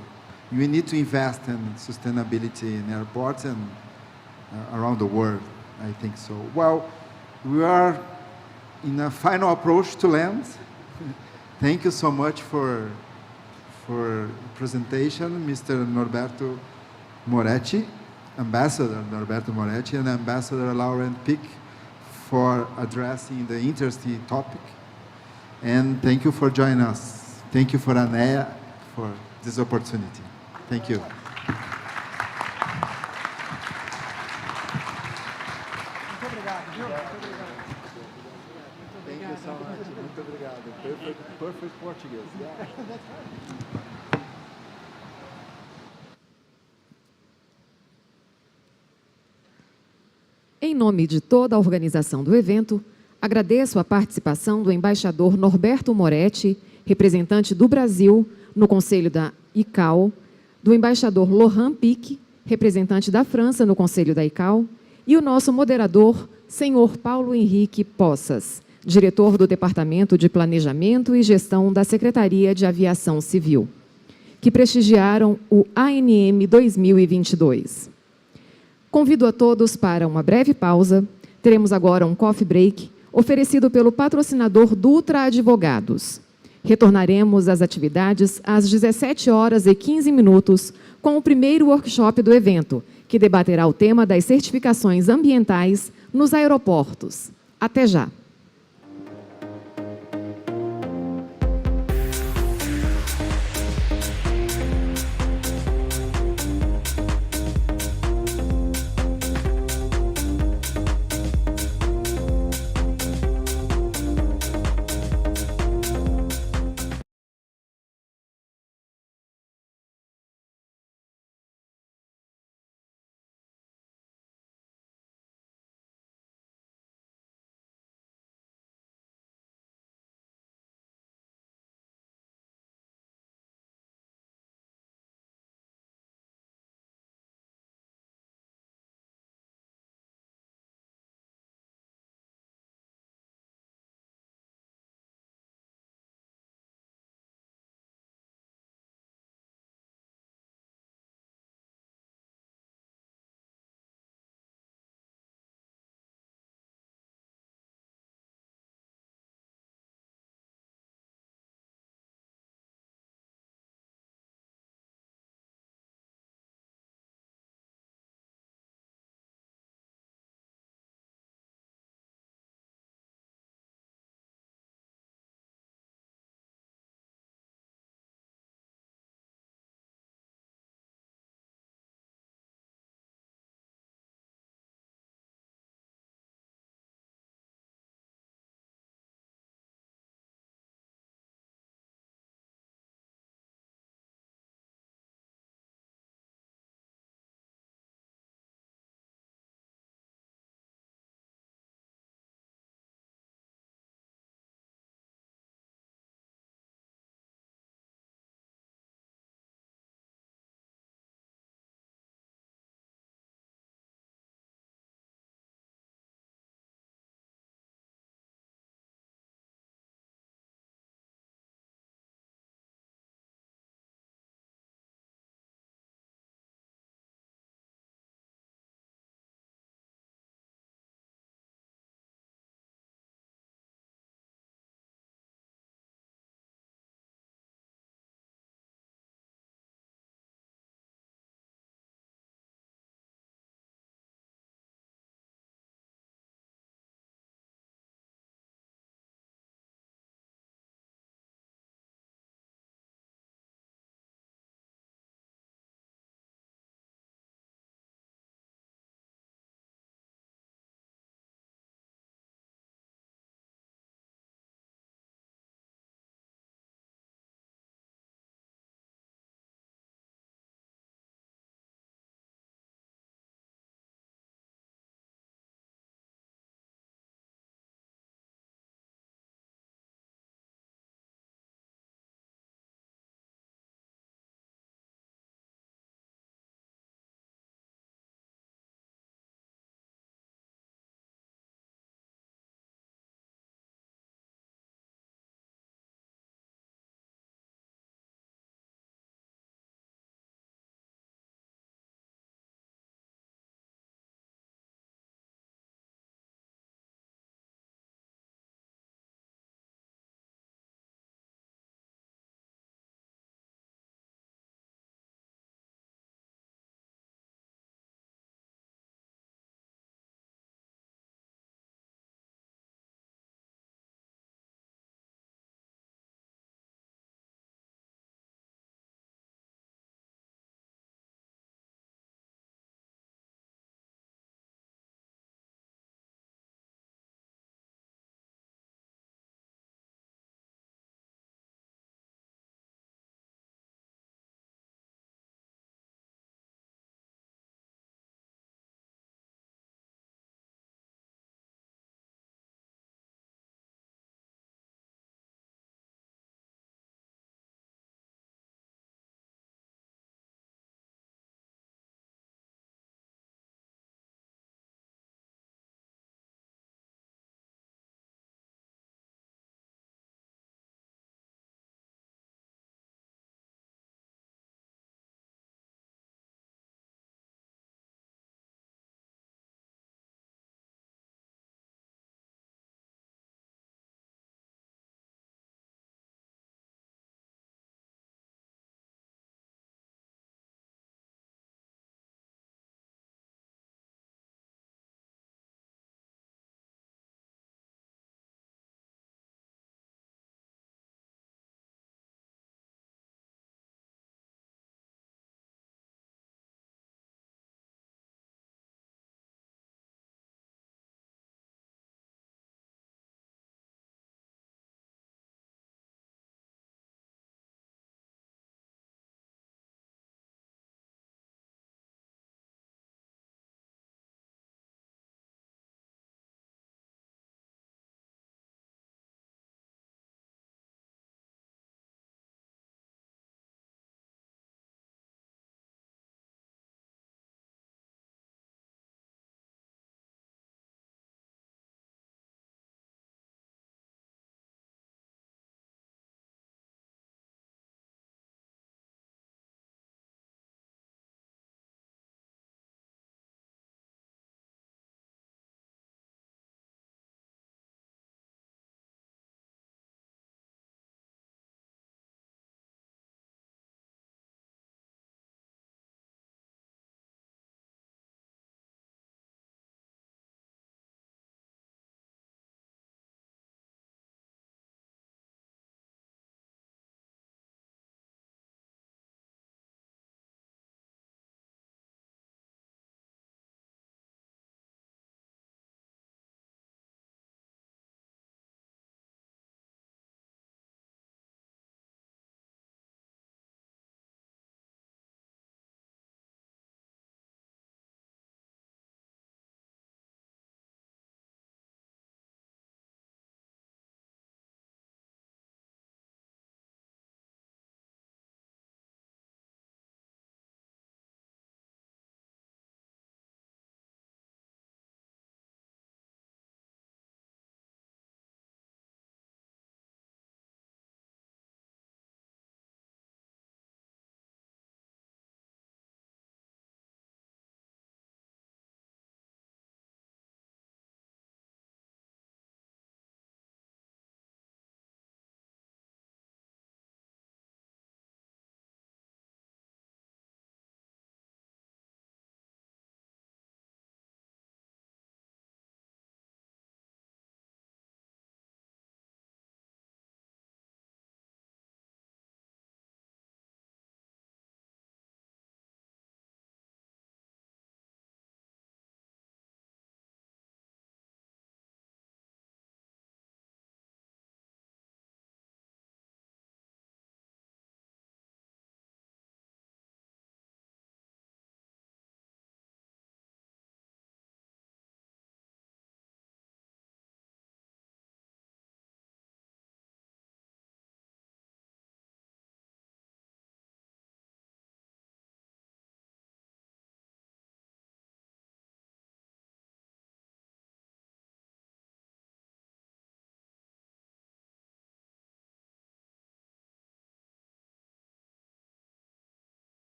You need to invest in sustainability in airports and around the world. I think so. Well, we are in a final approach to land. Thank you so much for presentation, Mr. Norberto Moretti. Ambassador Norberto Moretti and Ambassador Laurent Pick for addressing the interesting topic. And thank you for joining us. Thank you for ANEA for this opportunity. Thank you. Thank you so much. Muito obrigado. Perfect Portuguese. Yeah. Em nome de toda a organização do evento, agradeço a participação do embaixador Norberto Moretti, representante do Brasil no Conselho da ICAO, do embaixador Laurent Pic, representante da França no Conselho da ICAO, e o nosso moderador, senhor Paulo Henrique Poças, diretor do Departamento de Planejamento e Gestão da Secretaria de Aviação Civil, que prestigiaram o ANM 2022. Convido a todos para uma breve pausa. Teremos agora um coffee break, oferecido pelo patrocinador Dutra Advogados. Retornaremos às atividades às 17h15, com o primeiro workshop do evento, que debaterá o tema das certificações ambientais nos aeroportos. Até já!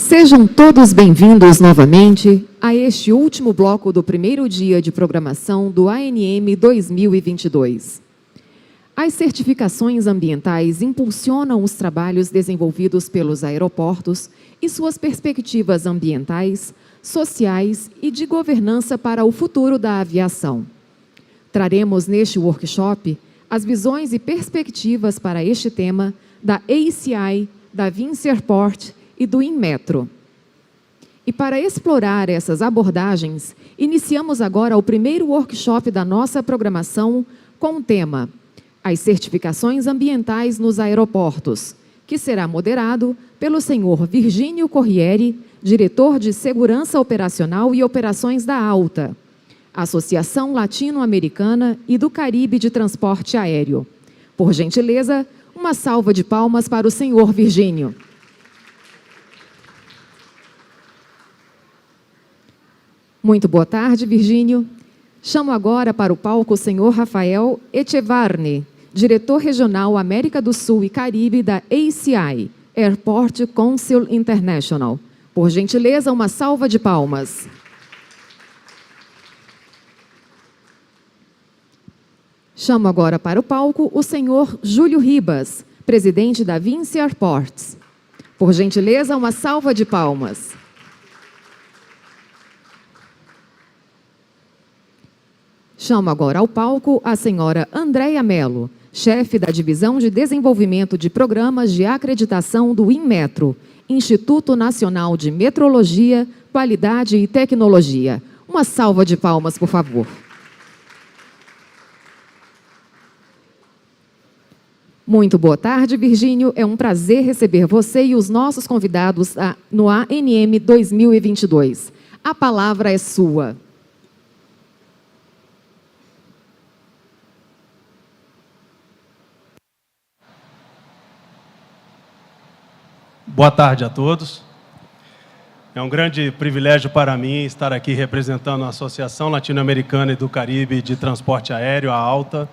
Sejam todos bem-vindos novamente a este último bloco do primeiro dia de programação do ANM 2022. As certificações ambientais impulsionam os trabalhos desenvolvidos pelos aeroportos e suas perspectivas ambientais, sociais e de governança para o futuro da aviação. Traremos neste workshop as visões e perspectivas para este tema da ACI, da Vinci Airport e do Inmetro. E para explorar essas abordagens, iniciamos agora o primeiro workshop da nossa programação com o tema As certificações ambientais nos aeroportos, que será moderado pelo senhor Virgínio Corrieri, diretor de Segurança Operacional e Operações da ALTA, Associação Latino-Americana e do Caribe de Transporte Aéreo. Por gentileza, uma salva de palmas para o senhor Virgínio. Muito boa tarde, Virgínio. Chamo agora para o palco o senhor Rafael Echevarne, diretor regional América do Sul e Caribe da ACI, Airport Council International. Por gentileza, uma salva de palmas. Chamo agora para o palco o senhor Júlio Ribas, presidente da Vinci Airports. Por gentileza, uma salva de palmas. Chamo agora ao palco a senhora Andréia Mello, chefe da Divisão de Desenvolvimento de Programas de Acreditação do Inmetro, Instituto Nacional de Metrologia, Qualidade e Tecnologia. Uma salva de palmas, por favor. Muito boa tarde, Virgínio. É um prazer receber você e os nossos convidados no ANM 2022. A palavra é sua. Boa tarde a todos. É um grande privilégio para mim estar aqui representando a Associação Latino-Americana e do Caribe de Transporte Aéreo, a ALTA,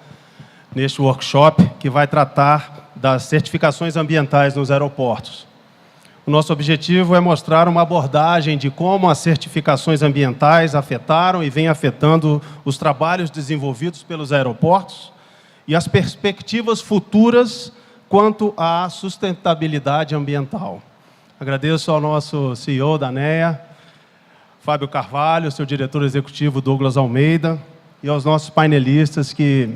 neste workshop que vai tratar das certificações ambientais nos aeroportos. O nosso objetivo é mostrar uma abordagem de como as certificações ambientais afetaram e vêm afetando os trabalhos desenvolvidos pelos aeroportos e as perspectivas futuras quanto à sustentabilidade ambiental. Agradeço ao nosso CEO da ANEA, Fábio Carvalho, seu diretor executivo Douglas Almeida, e aos nossos painelistas que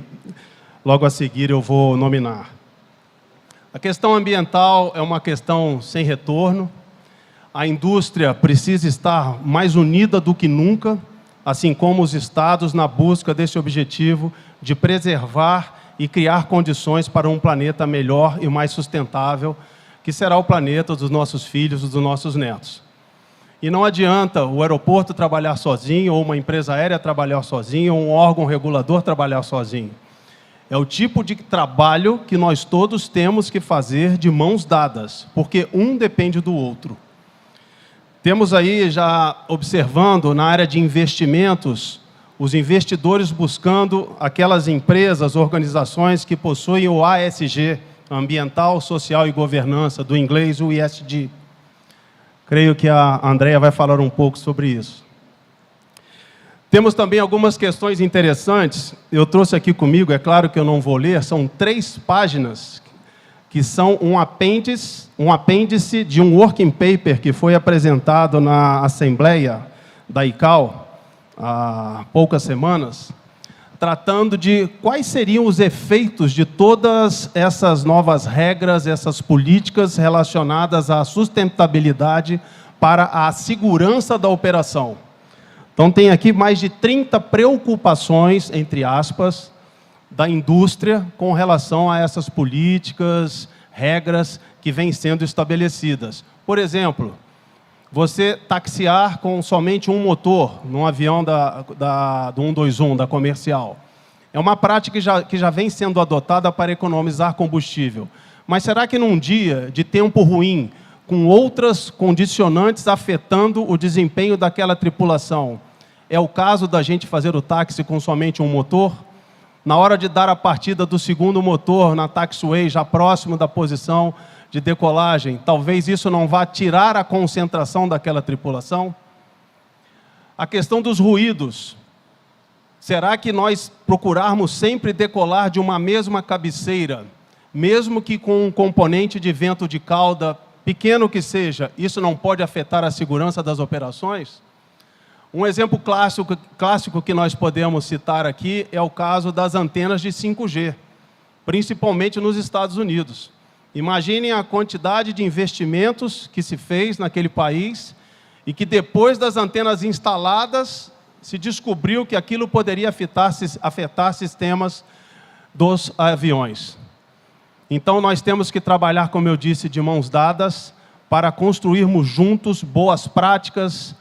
logo a seguir eu vou nominar. A questão ambiental é uma questão sem retorno. A indústria precisa estar mais unida do que nunca, assim como os estados na busca desse objetivo de preservar e criar condições para um planeta melhor e mais sustentável, que será o planeta dos nossos filhos e dos nossos netos. E não adianta o aeroporto trabalhar sozinho, ou uma empresa aérea trabalhar sozinho, ou um órgão regulador trabalhar sozinho. É o tipo de trabalho que nós todos temos que fazer de mãos dadas, porque um depende do outro. Temos aí já observando na área de investimentos, os investidores buscando aquelas empresas, organizações que possuem o ASG, Ambiental, Social e Governança, do inglês o ESG. Creio que a Andréia vai falar um pouco sobre isso. Temos também algumas questões interessantes. Eu trouxe aqui comigo, é claro que eu não vou ler, são 3 páginas que são um apêndice de um working paper que foi apresentado na Assembleia da ICAO há poucas semanas, tratando de quais seriam os efeitos de todas essas novas regras, essas políticas relacionadas à sustentabilidade para a segurança da operação. Então, tem aqui mais de 30 preocupações, entre aspas, da indústria com relação a essas políticas, regras que vêm sendo estabelecidas. Por exemplo, você taxiar com somente um motor num avião do 121, da comercial. É uma prática que já vem sendo adotada para economizar combustível. Mas será que num dia de tempo ruim, com outras condicionantes afetando o desempenho daquela tripulação, é o caso da gente fazer o táxi com somente um motor? Na hora de dar a partida do segundo motor na taxiway, já próximo da posição, de decolagem, talvez isso não vá tirar a concentração daquela tripulação? A questão dos ruídos. Será que nós procurarmos sempre decolar de uma mesma cabeceira, mesmo que com um componente de vento de cauda, pequeno que seja, isso não pode afetar a segurança das operações? Um exemplo clássico que nós podemos citar aqui é o caso das antenas de 5G, principalmente nos Estados Unidos. Imaginem a quantidade de investimentos que se fez naquele país e que depois das antenas instaladas, se descobriu que aquilo poderia afetar sistemas dos aviões. Então, nós temos que trabalhar, como eu disse, de mãos dadas, para construirmos juntos boas práticas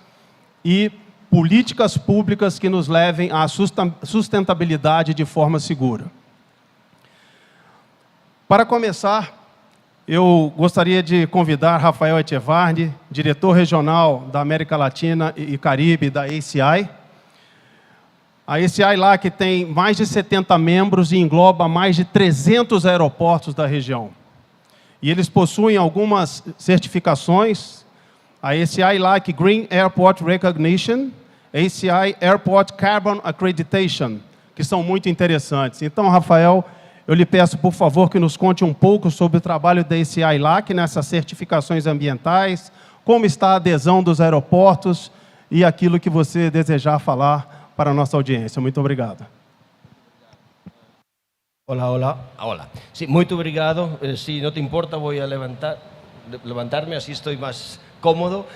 e políticas públicas que nos levem à sustentabilidade de forma segura. Para começar, eu gostaria de convidar Rafael Echevarne, diretor regional da América Latina e Caribe da ACI. A ACI lá que tem mais de 70 membros e engloba mais de 300 aeroportos da região. E eles possuem algumas certificações, a ACI lá que Green Airport Recognition, ACI Airport Carbon Accreditation, que são muito interessantes. Então, Rafael, eu lhe peço, por favor, que nos conte um pouco sobre o trabalho da ACI LAC nessas certificações ambientais, como está a adesão dos aeroportos e aquilo que você desejar falar para a nossa audiência. Muito obrigado. Hola. Sí, muito obrigado. Si no te importa, voy a levantarme, así estoy más cómodo.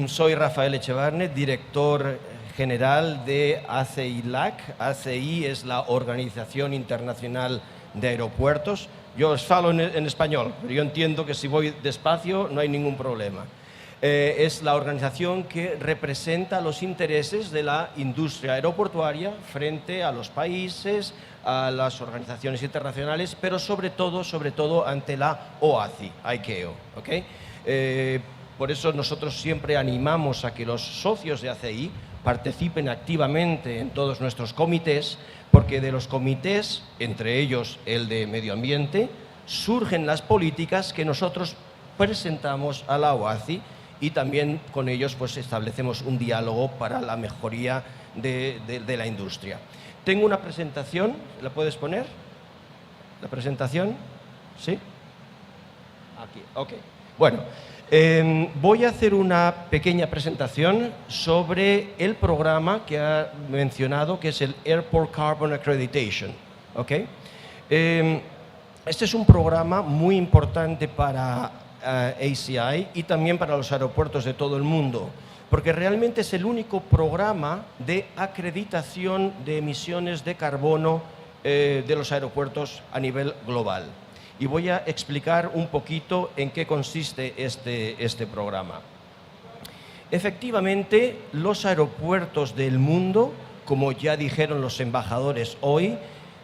Soy Rafael Echevarne, director general de ACI LAC. ACI es la Organización Internacional de Aeropuertos. Yo os falo en español, pero yo entiendo que si voy despacio no hay ningún problema. Es la organización que representa los intereses de la industria aeroportuaria frente a los países, a las organizaciones internacionales, pero sobre todo ante la OACI, ICAO. ¿Okay? Por eso nosotros siempre animamos a que los socios de ACI participen activamente en todos nuestros comités, porque de los comités, entre ellos el de medio ambiente, surgen las políticas que nosotros presentamos a la OACI y también con ellos pues establecemos un diálogo para la mejoría de la industria. Tengo una presentación, ¿la puedes poner? ¿La presentación? ¿Sí? Aquí, ok. Bueno, voy a hacer una pequeña presentación sobre el programa que ha mencionado, que es el Airport Carbon Accreditation. ¿Okay? Este es un programa muy importante para ACI y también para los aeropuertos de todo el mundo, porque realmente es el único programa de acreditación de emisiones de carbono de los aeropuertos a nivel global. Y voy a explicar un poquito en qué consiste este programa. Efectivamente, los aeropuertos del mundo, como ya dijeron los embajadores hoy,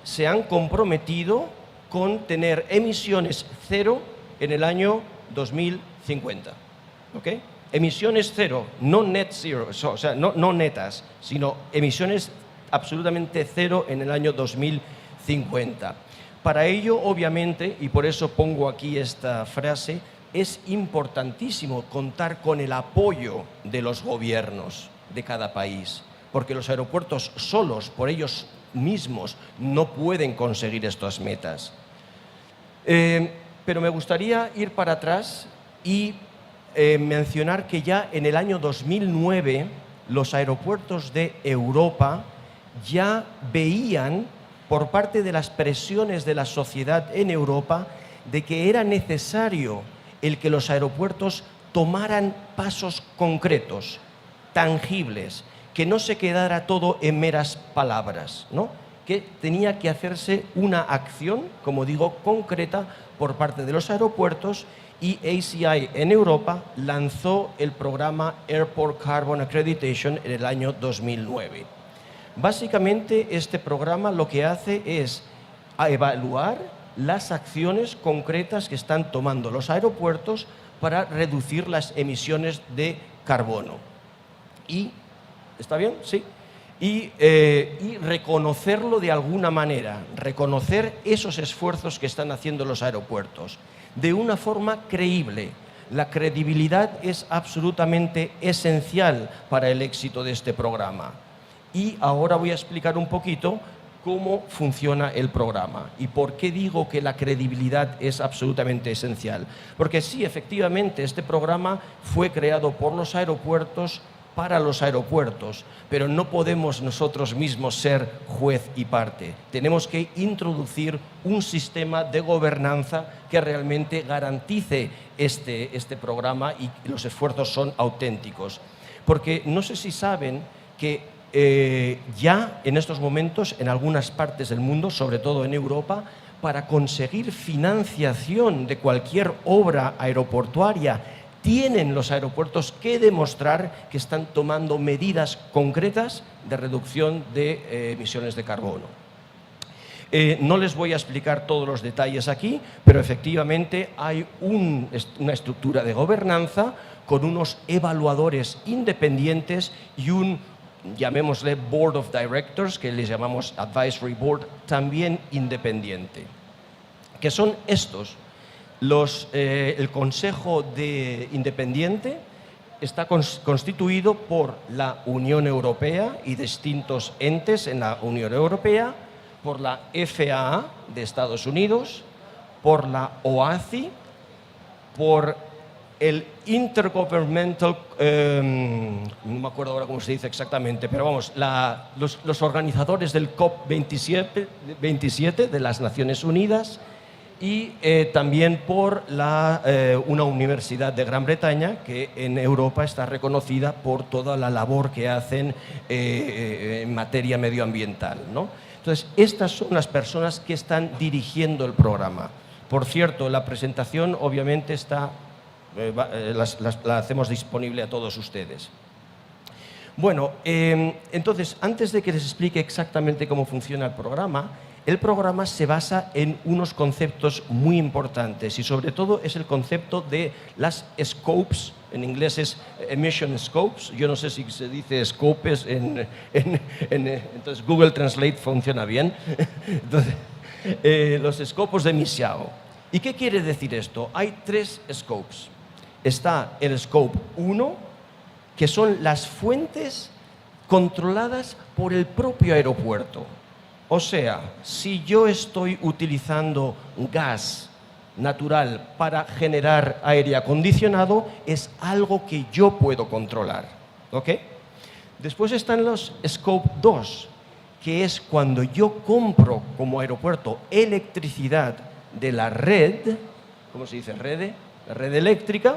se han comprometido con tener emisiones cero en el año 2050. ¿Okay? Emisiones cero, no net zero, o sea, no netas, sino emisiones absolutamente cero en el año 2050. Para ello, obviamente, y por eso pongo aquí esta frase, es importantísimo contar con el apoyo de los gobiernos de cada país, porque los aeropuertos solos, por ellos mismos, no pueden conseguir estas metas. Pero me gustaría ir para atrás y mencionar que ya en el año 2009 los aeropuertos de Europa ya veían, por parte de las presiones de la sociedad en Europa, de que era necesario el que los aeropuertos tomaran pasos concretos, tangibles, que no se quedara todo en meras palabras, ¿no? Que tenía que hacerse una acción, como digo, concreta por parte de los aeropuertos, y ACI en Europa lanzó el programa Airport Carbon Accreditation en el año 2009. Básicamente, este programa lo que hace es evaluar las acciones concretas que están tomando los aeropuertos para reducir las emisiones de carbono. Y, ¿está bien? Sí. y reconocerlo de alguna manera, reconocer esos esfuerzos que están haciendo los aeropuertos de una forma creíble. La credibilidad es absolutamente esencial para el éxito de este programa. Y ahora voy a explicar un poquito cómo funciona el programa y por qué digo que la credibilidad es absolutamente esencial. Porque sí, efectivamente, este programa fue creado por los aeropuertos para los aeropuertos, pero no podemos nosotros mismos ser juez y parte. Tenemos que introducir un sistema de gobernanza que realmente garantice este programa y los esfuerzos son auténticos. Porque no sé si saben que ya en estos momentos, en algunas partes del mundo, sobre todo en Europa, para conseguir financiación de cualquier obra aeroportuaria, tienen los aeropuertos que demostrar que están tomando medidas concretas de reducción de emisiones de carbono. No les voy a explicar todos los detalles aquí, pero efectivamente hay una estructura de gobernanza con unos evaluadores independientes y un, llamémosle, Board of Directors, que les llamamos Advisory Board, también independiente. Que son estos. El Consejo Independiente está constituido por la Unión Europea y distintos entes en la Unión Europea, por la FAA de Estados Unidos, por la OACI, por el Intergovernmental, no me acuerdo ahora cómo se dice exactamente, pero vamos, los organizadores del COP27 de las Naciones Unidas, y también por una universidad de Gran Bretaña que en Europa está reconocida por toda la labor que hacen en materia medioambiental, ¿no? Entonces, estas son las personas que están dirigiendo el programa. Por cierto, la presentación obviamente la hacemos disponible a todos ustedes. Bueno, entonces, antes de que les explique exactamente cómo funciona el programa se basa en unos conceptos muy importantes y sobre todo es el concepto de las scopes, en inglés es emission scopes, yo no sé si se dice scopes, entonces Google Translate funciona bien, entonces, los scopes de emisión. ¿Y qué quiere decir esto? Hay 3 scopes. Está el scope 1, que son las fuentes controladas por el propio aeropuerto. O sea, si yo estoy utilizando gas natural para generar aire acondicionado, es algo que yo puedo controlar, ¿ok? Después están los Scope 2, que es cuando yo compro como aeropuerto electricidad de la red, ¿cómo se dice? La red eléctrica.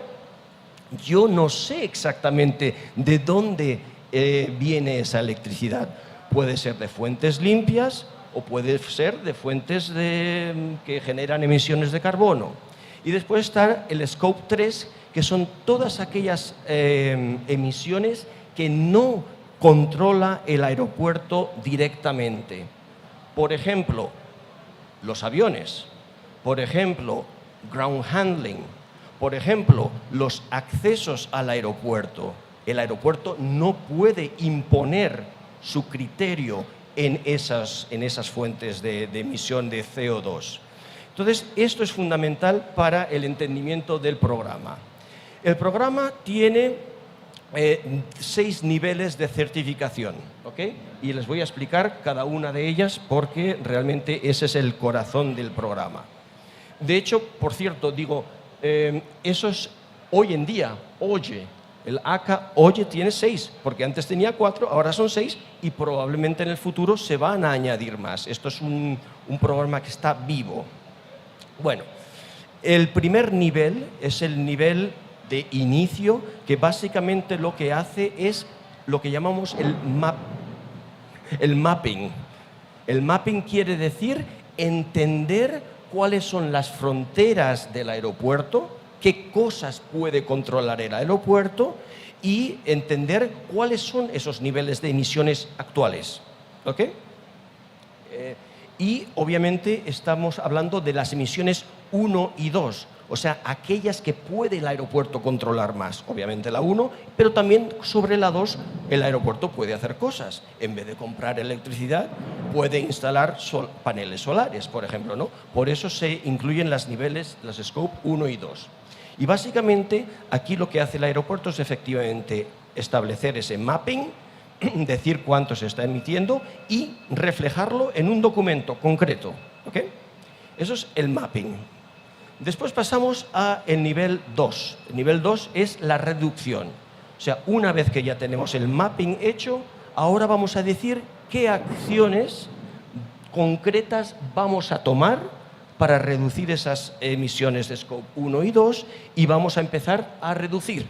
Yo no sé exactamente de dónde viene esa electricidad. Puede ser de fuentes limpias o puede ser de fuentes que generan emisiones de carbono. Y después está el Scope 3, que son todas aquellas emisiones que no controla el aeropuerto directamente. Por ejemplo, los aviones. Por ejemplo, ground handling. Por ejemplo, los accesos al aeropuerto. El aeropuerto no puede imponer su criterio en esas fuentes de emisión de CO2. Entonces, esto es fundamental para el entendimiento del programa. El programa tiene 6 niveles de certificación, ¿ok? Y les voy a explicar cada una de ellas porque realmente ese es el corazón del programa. De hecho, por cierto, digo, eso es hoy en día, el ACA hoy tiene 6, porque antes tenía 4, ahora son 6 y probablemente en el futuro se van a añadir más. Esto es un programa que está vivo. Bueno, el primer nivel es el nivel de inicio, que básicamente lo que hace es lo que llamamos el mapping. El mapping quiere decir entender cuáles son las fronteras del aeropuerto, qué cosas puede controlar el aeropuerto y entender cuáles son esos niveles de emisiones actuales. ¿Ok? Y obviamente estamos hablando de las emisiones 1 y 2, O sea, aquellas que puede el aeropuerto controlar más. Obviamente la 1, pero también sobre la 2 el aeropuerto puede hacer cosas. En vez de comprar electricidad, puede instalar paneles solares, por ejemplo, ¿no? Por eso se incluyen los niveles, las Scope 1 y 2. Y básicamente aquí lo que hace el aeropuerto es efectivamente establecer ese mapping, decir cuánto se está emitiendo y reflejarlo en un documento concreto. ¿Ok? Eso es el mapping. Después pasamos al nivel 2. El nivel 2 es la reducción. O sea, una vez que ya tenemos el mapping hecho, ahora vamos a decir qué acciones concretas vamos a tomar para reducir esas emisiones de Scope 1 y 2 y vamos a empezar a reducir.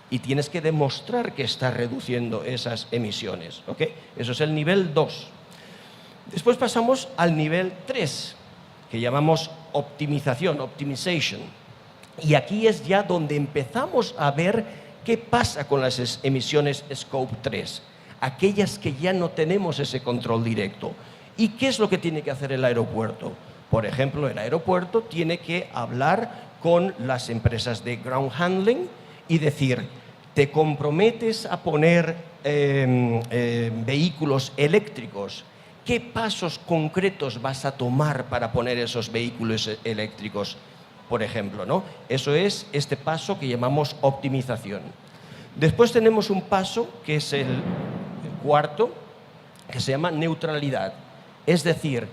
Y tienes que demostrar que estás reduciendo esas emisiones. ¿Ok? Eso es el nivel 2. Después pasamos al nivel 3, que llamamos optimización, optimization. Y aquí es ya donde empezamos a ver qué pasa con las emisiones Scope 3, aquellas que ya no tenemos ese control directo. ¿Y qué es lo que tiene que hacer el aeropuerto? Por ejemplo, el aeropuerto tiene que hablar con las empresas de ground handling y decir, ¿te comprometes a poner vehículos eléctricos? ¿Qué pasos concretos vas a tomar para poner esos vehículos eléctricos, por ejemplo, ¿no? Eso es este paso que llamamos optimización. Después tenemos un paso que es el cuarto, que se llama neutralidad. Es decir,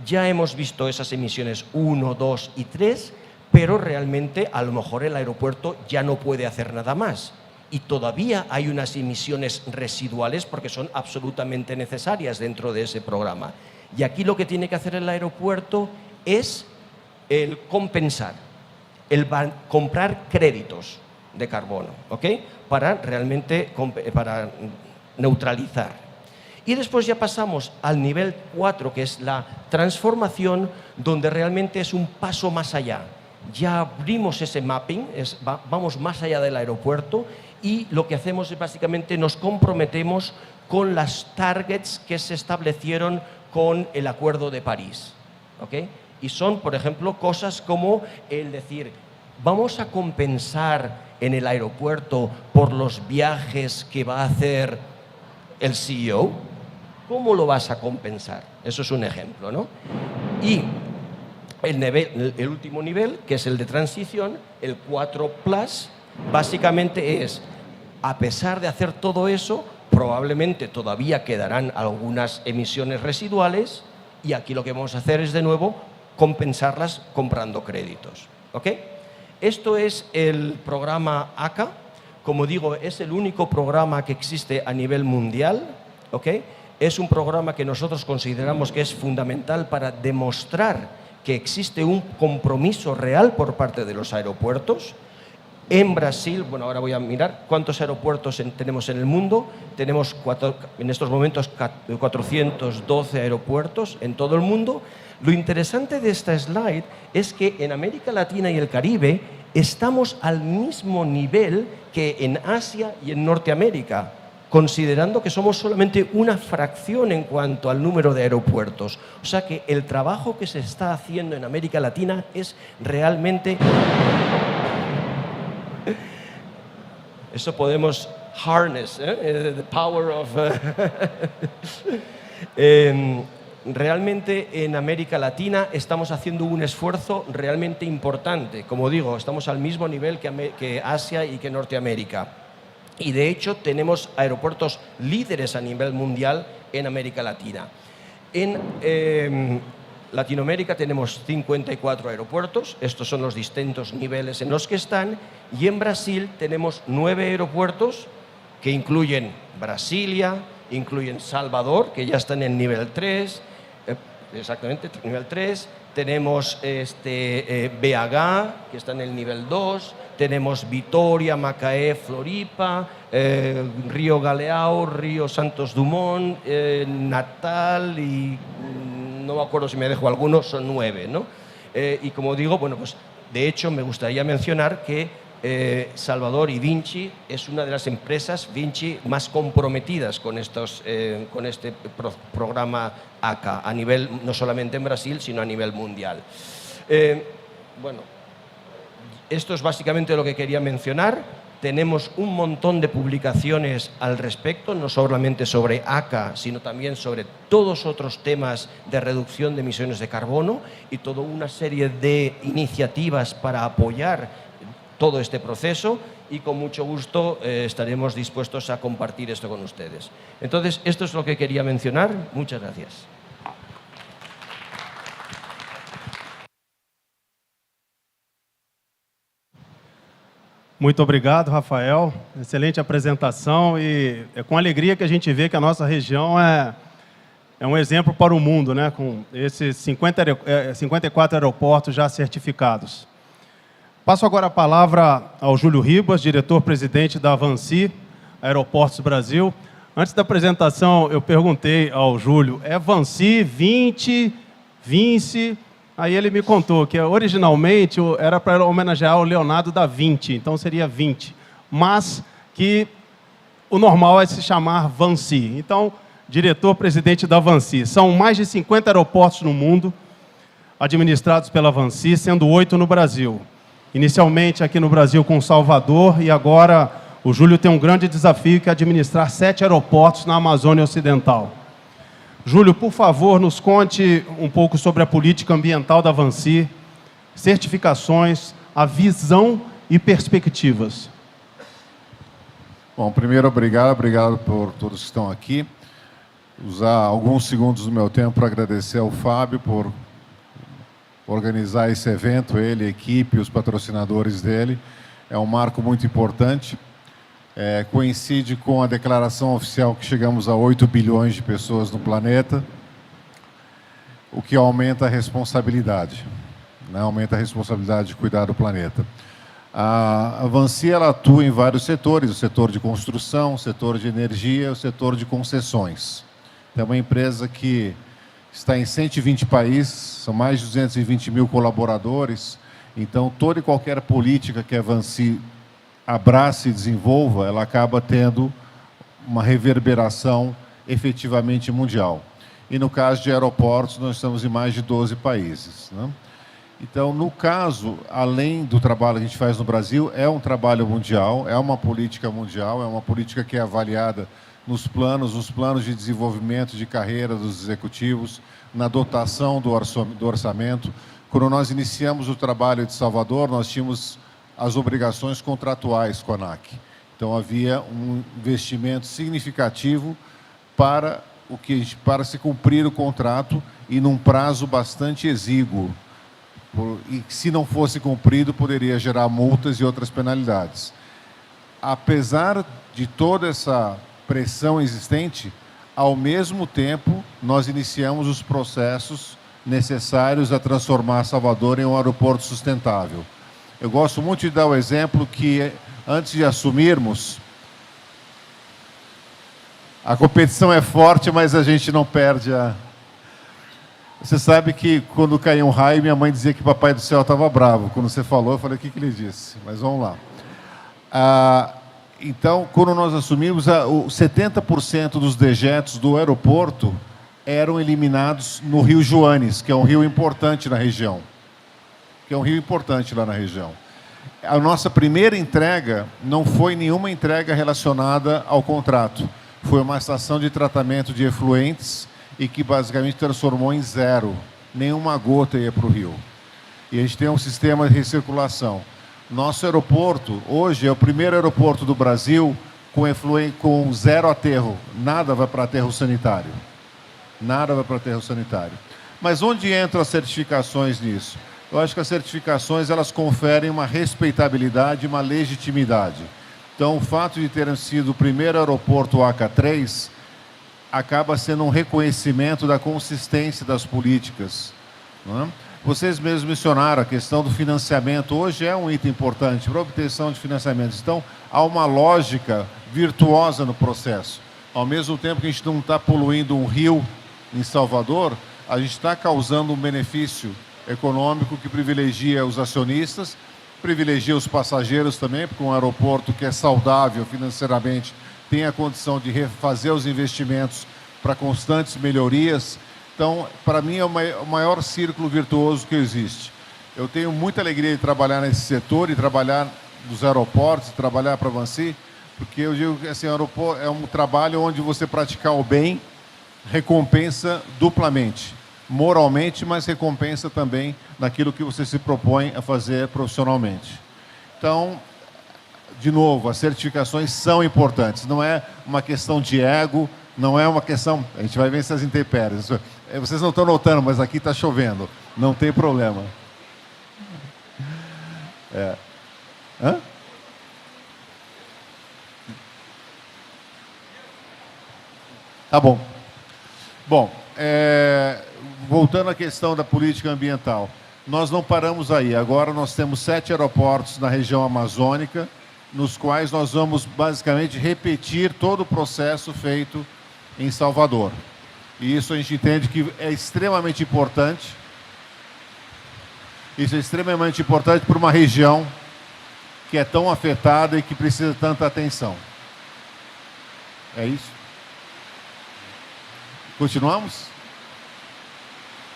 ya hemos visto esas emisiones 1, 2 y 3, pero realmente a lo mejor el aeropuerto ya no puede hacer nada más. Y todavía hay unas emisiones residuales porque son absolutamente necesarias dentro de ese programa. Y aquí lo que tiene que hacer el aeropuerto es el compensar, el comprar créditos de carbono, ¿ok? Para realmente para neutralizar. Y después ya pasamos al nivel 4, que es la transformación, donde realmente es un paso más allá. Ya abrimos ese mapping, vamos más allá del aeropuerto y lo que hacemos es básicamente nos comprometemos con las targets que se establecieron con el Acuerdo de París. ¿Ok? Y son, por ejemplo, cosas como el decir, vamos a compensar en el aeropuerto por los viajes que va a hacer el CEO. ¿Cómo lo vas a compensar? Eso es un ejemplo, ¿no? Y el último nivel, que es el de transición, el 4+, básicamente es, a pesar de hacer todo eso, probablemente todavía quedarán algunas emisiones residuales y aquí lo que vamos a hacer es, de nuevo, compensarlas comprando créditos. ¿Ok? Esto es el programa ACA. Como digo, es el único programa que existe a nivel mundial. ¿Ok? Es un programa que nosotros consideramos que es fundamental para demostrar que existe un compromiso real por parte de los aeropuertos. En Brasil, bueno, ahora voy a mirar cuántos aeropuertos tenemos en el mundo. Tenemos en estos momentos 412 aeropuertos en todo el mundo. Lo interesante de esta slide es que en América Latina y el Caribe estamos al mismo nivel que en Asia y en Norteamérica, considerando que somos solamente una fracción en cuanto al número de aeropuertos. O sea que el trabajo que se está haciendo en América Latina es realmente... Eso podemos harness, the power of... Realmente en América Latina estamos haciendo un esfuerzo realmente importante. Como digo, estamos al mismo nivel que Asia y que Norteamérica. Y de hecho tenemos aeropuertos líderes a nivel mundial en América Latina. En Latinoamérica tenemos 54 aeropuertos, estos son los distintos niveles en los que están, y en Brasil tenemos 9 aeropuertos que incluyen Brasilia, incluyen Salvador, que ya está en el nivel 3, exactamente, nivel 3, tenemos BH, que está en el nivel 2, tenemos Vitória, Macaé, Floripa, Río Galeão, Río Santos Dumont, Natal y no me acuerdo si me dejo alguno, son 9, ¿no? Y como digo, bueno, pues de hecho me gustaría mencionar que Salvador y Vinci es una de las empresas Vinci más comprometidas con este programa ACA, a nivel no solamente en Brasil, sino a nivel mundial. Bueno, esto es básicamente lo que quería mencionar. Tenemos un montón de publicaciones al respecto, no solamente sobre ACA, sino también sobre todos otros temas de reducción de emisiones de carbono y toda una serie de iniciativas para apoyar todo este proceso, y con mucho gusto estaremos dispuestos a compartir esto con ustedes. Entonces, esto es lo que quería mencionar. Muchas gracias. Muito obrigado, Rafael. Excelente apresentação, e é com alegria que a gente vê que a nossa região é um exemplo para o mundo, né? Com esses 54 aeroportos já certificados. Passo agora a palavra ao Júlio Ribas, diretor-presidente da Vansi Aeroportos Brasil. Antes da apresentação, eu perguntei ao Júlio, é Vansi, 20, Vinci? Aí ele me contou que originalmente era para homenagear o Leonardo da Vinci, então seria 20, mas que o normal é se chamar Vansi. Então, diretor-presidente da Vansi. São mais de 50 aeroportos no mundo administrados pela Vansi, sendo 8 no Brasil. Inicialmente aqui no Brasil com Salvador, e agora o Júlio tem um grande desafio, que é administrar 7 aeroportos na Amazônia Ocidental. Júlio, por favor, nos conte um pouco sobre a política ambiental da Vansi, certificações, a visão e perspectivas. Bom, primeiro, obrigado por todos que estão aqui. Usar alguns segundos do meu tempo para agradecer ao Fábio por organizar esse evento, ele, a equipe, os patrocinadores dele. É um marco muito importante. Coincide com a declaração oficial que chegamos a 8 bilhões de pessoas no planeta, o que aumenta a responsabilidade, né? Aumenta a responsabilidade de cuidar do planeta. A Vansi, ela atua em vários setores, o setor de construção, o setor de energia, o setor de concessões. É uma empresa que está em 120 países, são mais de 220 mil colaboradores, então toda e qualquer política que a Vansi abrace e desenvolva, ela acaba tendo uma reverberação efetivamente mundial. E no caso de aeroportos, nós estamos em mais de 12 países, né? Então, no caso, além do trabalho que a gente faz no Brasil, é um trabalho mundial, é uma política mundial, é uma política que é avaliada nos planos de desenvolvimento de carreira dos executivos, na dotação do orçamento. Quando nós iniciamos o trabalho de Salvador, nós tínhamos as obrigações contratuais com a ANAC. Então, havia um investimento significativo para se cumprir o contrato e num prazo bastante exíguo. E se não fosse cumprido, poderia gerar multas e outras penalidades. Apesar de toda essa pressão existente, ao mesmo tempo, nós iniciamos os processos necessários a transformar Salvador em um aeroporto sustentável. Eu gosto muito de dar o exemplo que, antes de assumirmos, a competição é forte, mas a gente não perde a... Você sabe que, quando caiu um raio, minha mãe dizia que o Papai do Céu estava bravo. Quando você falou, eu falei, o que ele disse? Mas vamos lá. Então, quando nós assumimos, 70% dos dejetos do aeroporto eram eliminados no Rio Joanes, que é um rio importante na região. Lá na região. A nossa primeira entrega não foi nenhuma entrega relacionada ao contrato. Foi uma estação de tratamento de efluentes e que basicamente transformou em zero. Nenhuma gota ia para o rio. E a gente tem um sistema de recirculação. Nosso aeroporto, hoje, é o primeiro aeroporto do Brasil com zero aterro. Nada vai para aterro sanitário. Nada vai para aterro sanitário. Mas onde entram as certificações nisso? Eu acho que as certificações, elas conferem uma respeitabilidade, uma legitimidade. Então, o fato de terem sido o primeiro aeroporto ACA3 acaba sendo um reconhecimento da consistência das políticas, né? Vocês mesmos mencionaram a questão do financiamento. Hoje é um item importante para a obtenção de financiamentos. Então, há uma lógica virtuosa no processo. Ao mesmo tempo que a gente não está poluindo um rio em Salvador, a gente está causando um benefício econômico que privilegia os acionistas, privilegia os passageiros também, porque um aeroporto que é saudável financeiramente tem a condição de refazer os investimentos para constantes melhorias. Então, para mim, é o maior círculo virtuoso que existe. Eu tenho muita alegria de trabalhar nesse setor e trabalhar nos aeroportos, trabalhar para a Vinci, porque eu digo que assim, aeroporto é um trabalho onde você praticar o bem recompensa duplamente, moralmente, mas recompensa também naquilo que você se propõe a fazer profissionalmente. Então, de novo, as certificações são importantes, não é uma questão de ego, não é uma questão... A gente vai ver essas intempéries. Vocês não estão notando, mas aqui está chovendo, não tem problema. Hã? Tá bom. Bom, voltando à questão da política ambiental, nós não paramos aí. Agora nós temos 7 aeroportos na região amazônica, nos quais nós vamos basicamente repetir todo o processo feito em Salvador. E isso a gente entende que é extremamente importante. Isso é extremamente importante para uma região que é tão afetada e que precisa de tanta atenção. É isso? Continuamos?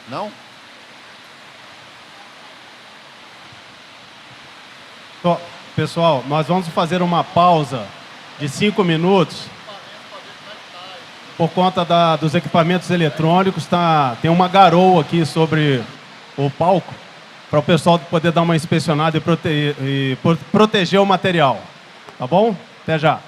Não? Pessoal, nós vamos fazer uma pausa de 5 minutos por conta dos equipamentos eletrônicos. Tem uma garoa aqui sobre o palco para o pessoal poder dar uma inspecionada e proteger o material. Tá bom? Até já.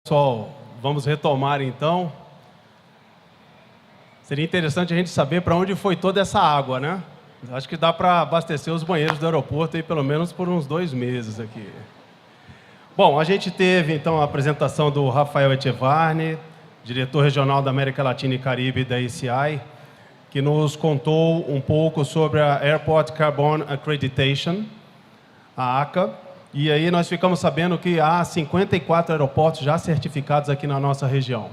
Pessoal, vamos retomar então. Seria interessante a gente saber para onde foi toda essa água, né? Acho que dá para abastecer os banheiros do aeroporto aí pelo menos por uns 2 meses aqui. Bom, a gente teve então a apresentação do Rafael Echevarne, diretor regional da América Latina e Caribe da ACI, que nos contou um pouco sobre a Airport Carbon Accreditation, a ACA, e aí nós ficamos sabendo que há 54 aeroportos já certificados aqui na nossa região.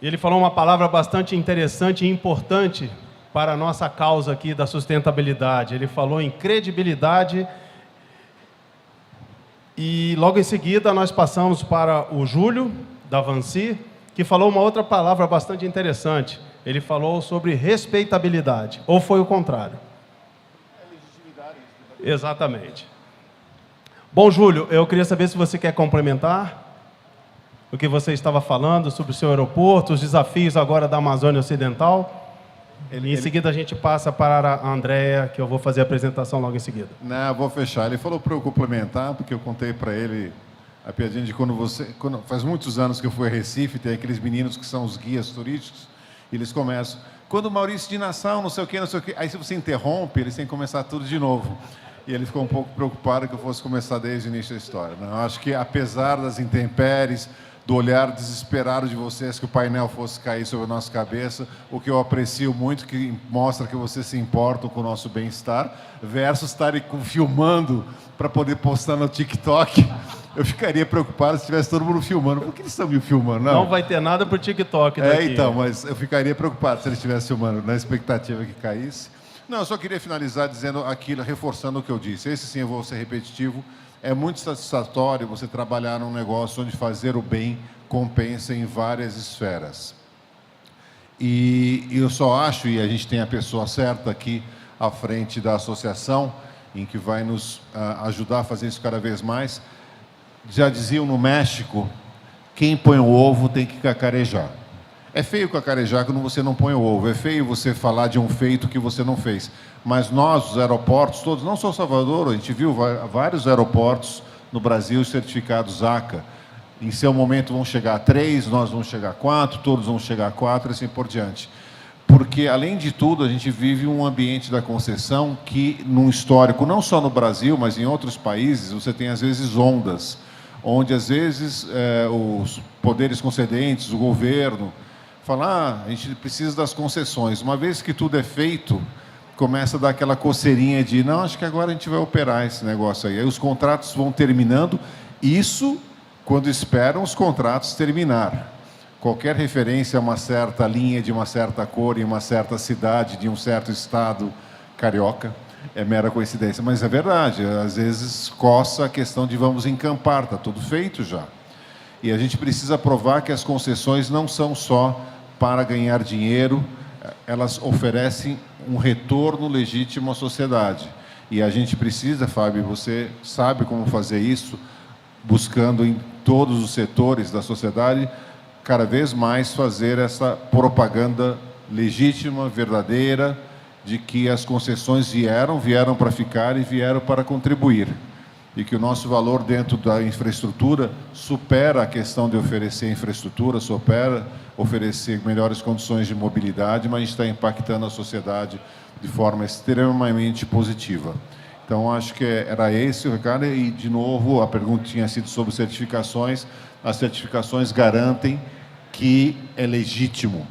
Ele falou uma palavra bastante interessante e importante para a nossa causa aqui da sustentabilidade. Ele falou em credibilidade e logo em seguida nós passamos para o Júlio, da Vansi, que falou uma outra palavra bastante interessante. Ele falou sobre respeitabilidade, ou foi o contrário? Exatamente. Bom, Júlio, eu queria saber se você quer complementar o que você estava falando sobre o seu aeroporto, os desafios agora da Amazônia Ocidental. Em seguida a gente passa para a Andréa, que eu vou fazer a apresentação logo em seguida. Não, vou fechar. Ele falou para eu complementar, porque eu contei para ele a piadinha de quando faz muitos anos que eu fui a Recife, tem aqueles meninos que são os guias turísticos, e eles começam, quando o Maurício de Nassau, não sei o quê, aí se você interrompe, eles têm que começar tudo de novo. E ele ficou um pouco preocupado que eu fosse começar desde o início da história. Não, eu acho que, apesar das intempéries, do olhar desesperado de vocês que o painel fosse cair sobre a nossa cabeça, o que eu aprecio muito, que mostra que vocês se importam com o nosso bem-estar, versus estarem filmando para poder postar no TikTok. Eu ficaria preocupado se tivesse todo mundo filmando. Por que eles estão me filmando? Não vai ter nada para o TikTok daqui. Então, mas eu ficaria preocupado se eles estivessem filmando, na expectativa que caísse. Não, eu só queria finalizar dizendo aquilo, reforçando o que eu disse. Esse sim eu vou ser repetitivo. É muito satisfatório você trabalhar num negócio onde fazer o bem compensa em várias esferas. E eu só acho, e a gente tem a pessoa certa aqui à frente da associação, em que vai nos ajudar a fazer isso cada vez mais. Já diziam no México, quem põe o ovo tem que cacarejar. É feio cacarejar quando você não põe o ovo, é feio você falar de um feito que você não fez. Mas nós, os aeroportos todos, não só Salvador, a gente viu vários aeroportos no Brasil certificados ACA. Em seu momento vão chegar a 3, nós vamos chegar a 4, todos vão chegar a 4 e assim por diante. Porque, além de tudo, a gente vive um ambiente da concessão que, num histórico, não só no Brasil, mas em outros países, você tem, às vezes, ondas, onde, às vezes, os poderes concedentes, o governo, falam, a gente precisa das concessões. Uma vez que tudo é feito, começa a dar aquela coceirinha de, não, acho que agora a gente vai operar esse negócio aí. Aí os contratos vão terminando, isso quando esperam os contratos terminar. Qualquer referência a uma certa linha de uma certa cor em uma certa cidade de um certo estado carioca é mera coincidência, mas é verdade, às vezes coça a questão de vamos encampar, está tudo feito já. E a gente precisa provar que as concessões não são só para ganhar dinheiro, elas oferecem um retorno legítimo à sociedade. E a gente precisa, Fábio, você sabe como fazer isso, buscando em todos os setores da sociedade, cada vez mais fazer essa propaganda legítima, verdadeira, de que as concessões vieram para ficar e vieram para contribuir. E que o nosso valor dentro da infraestrutura supera a questão de oferecer infraestrutura, supera oferecer melhores condições de mobilidade, mas a gente está impactando a sociedade de forma extremamente positiva. Então, acho que era esse o recado. E, de novo, a pergunta tinha sido sobre certificações. As certificações garantem que é legítimo,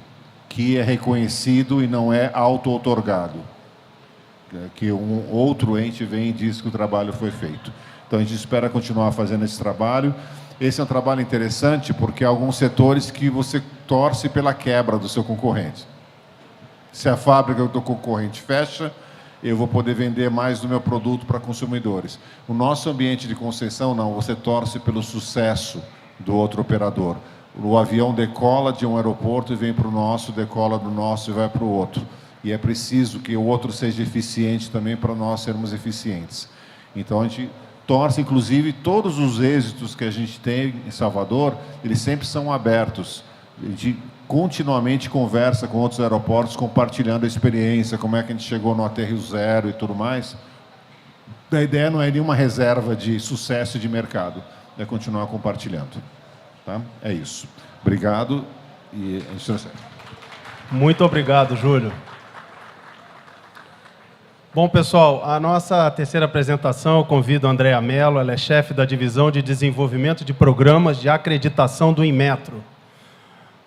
que é reconhecido e não é auto-outorgado. Que um outro ente vem e diz que o trabalho foi feito. Então, a gente espera continuar fazendo esse trabalho. Esse é um trabalho interessante porque há alguns setores que você torce pela quebra do seu concorrente. Se a fábrica do concorrente fecha, eu vou poder vender mais do meu produto para consumidores. O nosso ambiente de concessão, não, você torce pelo sucesso do outro operador. O avião decola de um aeroporto e vem para o nosso, decola do nosso e vai para o outro. E é preciso que o outro seja eficiente também para nós sermos eficientes. Então, a gente torce, inclusive, todos os êxitos que a gente tem em Salvador, eles sempre são abertos. A gente continuamente conversa com outros aeroportos, compartilhando a experiência, como é que a gente chegou no aterro zero e tudo mais. A ideia não é nenhuma reserva de sucesso de mercado, é continuar compartilhando. Tá? É isso. Obrigado e a gente recebe. Muito obrigado, Júlio. Bom, pessoal, a nossa terceira apresentação, eu convido a Andréa Mello, ela é chefe da Divisão de Desenvolvimento de Programas de Acreditação do Inmetro.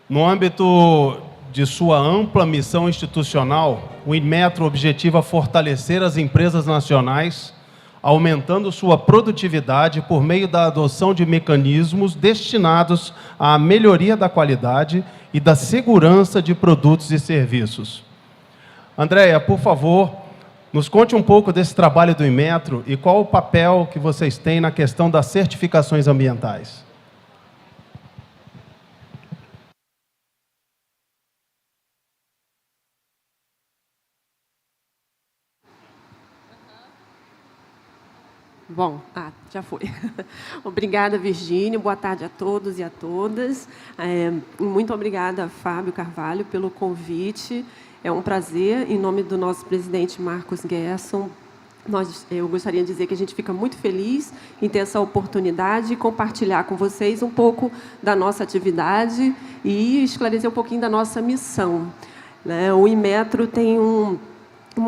No âmbito de sua ampla missão institucional, o Inmetro objetiva fortalecer as empresas nacionais, aumentando sua produtividade por meio da adoção de mecanismos destinados à melhoria da qualidade e da segurança de produtos e serviços. Andréa, por favor, nos conte um pouco desse trabalho do Inmetro e qual o papel que vocês têm na questão das certificações ambientais. Bom, já foi. Obrigada, Virgínio. Boa tarde a todos e a todas. Muito obrigada, Fábio Carvalho, pelo convite. É um prazer, em nome do nosso presidente Marcos Gerson. Eu gostaria de dizer que a gente fica muito feliz em ter essa oportunidade de compartilhar com vocês um pouco da nossa atividade e esclarecer um pouquinho da nossa missão. O Inmetro tem um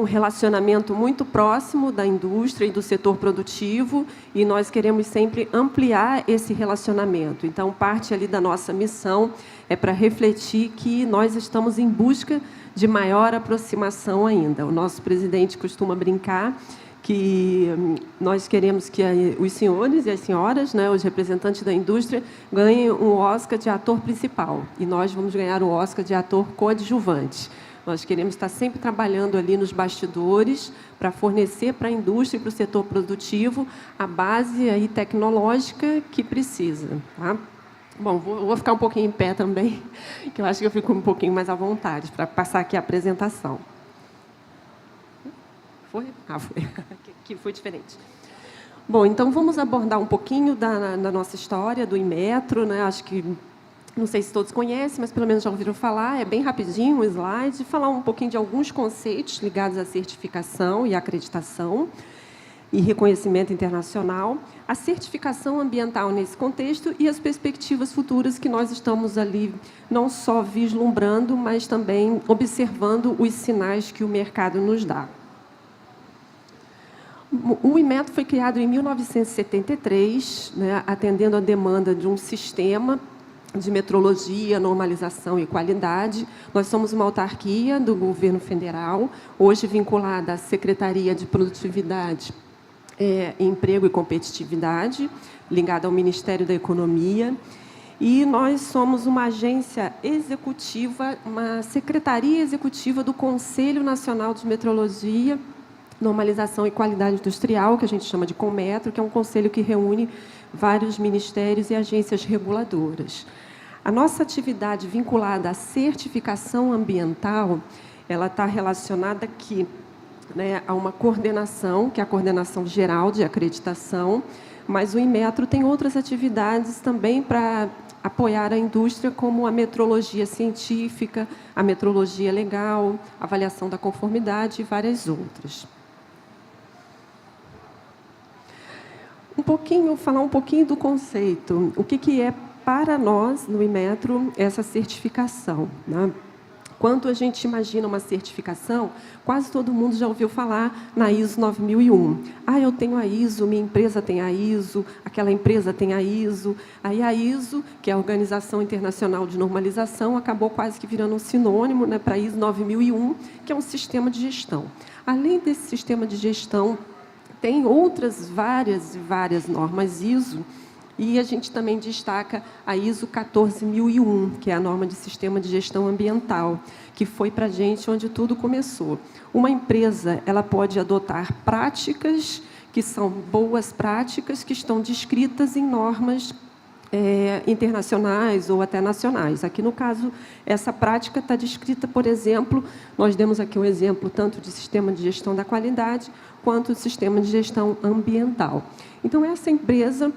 relacionamento muito próximo da indústria e do setor produtivo e nós queremos sempre ampliar esse relacionamento. Então, parte ali da nossa missão é para refletir que nós estamos em busca de maior aproximação ainda. O nosso presidente costuma brincar que nós queremos que os senhores e as senhoras, os representantes da indústria, ganhem um Oscar de ator principal e nós vamos ganhar o Oscar de ator coadjuvante. Nós queremos estar sempre trabalhando ali nos bastidores para fornecer para a indústria e para o setor produtivo a base aí tecnológica que precisa. Tá? Bom, vou ficar um pouquinho em pé também, que eu acho que eu fico um pouquinho mais à vontade para passar aqui a apresentação. Foi? Foi. Que foi diferente. Bom, então vamos abordar um pouquinho da nossa história, do Inmetro, Acho que não sei se todos conhecem, mas pelo menos já ouviram falar. É bem rapidinho o slide. Falar um pouquinho de alguns conceitos ligados à certificação e acreditação e reconhecimento internacional. A certificação ambiental nesse contexto e as perspectivas futuras que nós estamos ali não só vislumbrando, mas também observando os sinais que o mercado nos dá. O Inmetro foi criado em 1973, atendendo à demanda de um sistema de metrologia, normalização e qualidade. Nós somos uma autarquia do governo federal, hoje vinculada à Secretaria de Produtividade, Emprego e Competitividade, ligada ao Ministério da Economia. E nós somos uma agência executiva, uma secretaria executiva do Conselho Nacional de Metrologia, Normalização e Qualidade Industrial, que a gente chama de Conmetro, que é um conselho que reúne vários ministérios e agências reguladoras. A nossa atividade vinculada à certificação ambiental, ela está relacionada aqui, a uma coordenação, que é a coordenação geral de acreditação, mas o Inmetro tem outras atividades também para apoiar a indústria, como a metrologia científica, a metrologia legal, avaliação da conformidade e várias outras. Falar um pouquinho do conceito. O que é para nós, no Inmetro, essa certificação? Quando a gente imagina uma certificação, quase todo mundo já ouviu falar na ISO 9001. Eu tenho a ISO, minha empresa tem a ISO, aquela empresa tem a ISO. Aí a ISO, que é a Organização Internacional de Normalização, acabou quase que virando um sinônimo para a ISO 9001, que é um sistema de gestão. Além desse sistema de gestão, tem outras várias normas ISO, e a gente também destaca a ISO 14001, que é a norma de sistema de gestão ambiental, que foi para a gente onde tudo começou. Uma empresa ela pode adotar práticas que são boas práticas, que estão descritas em normas internacionais ou até nacionais. Aqui, no caso, essa prática está descrita, por exemplo, nós demos aqui um exemplo tanto de sistema de gestão da qualidade quanto de sistema de gestão ambiental. Então, essa empresa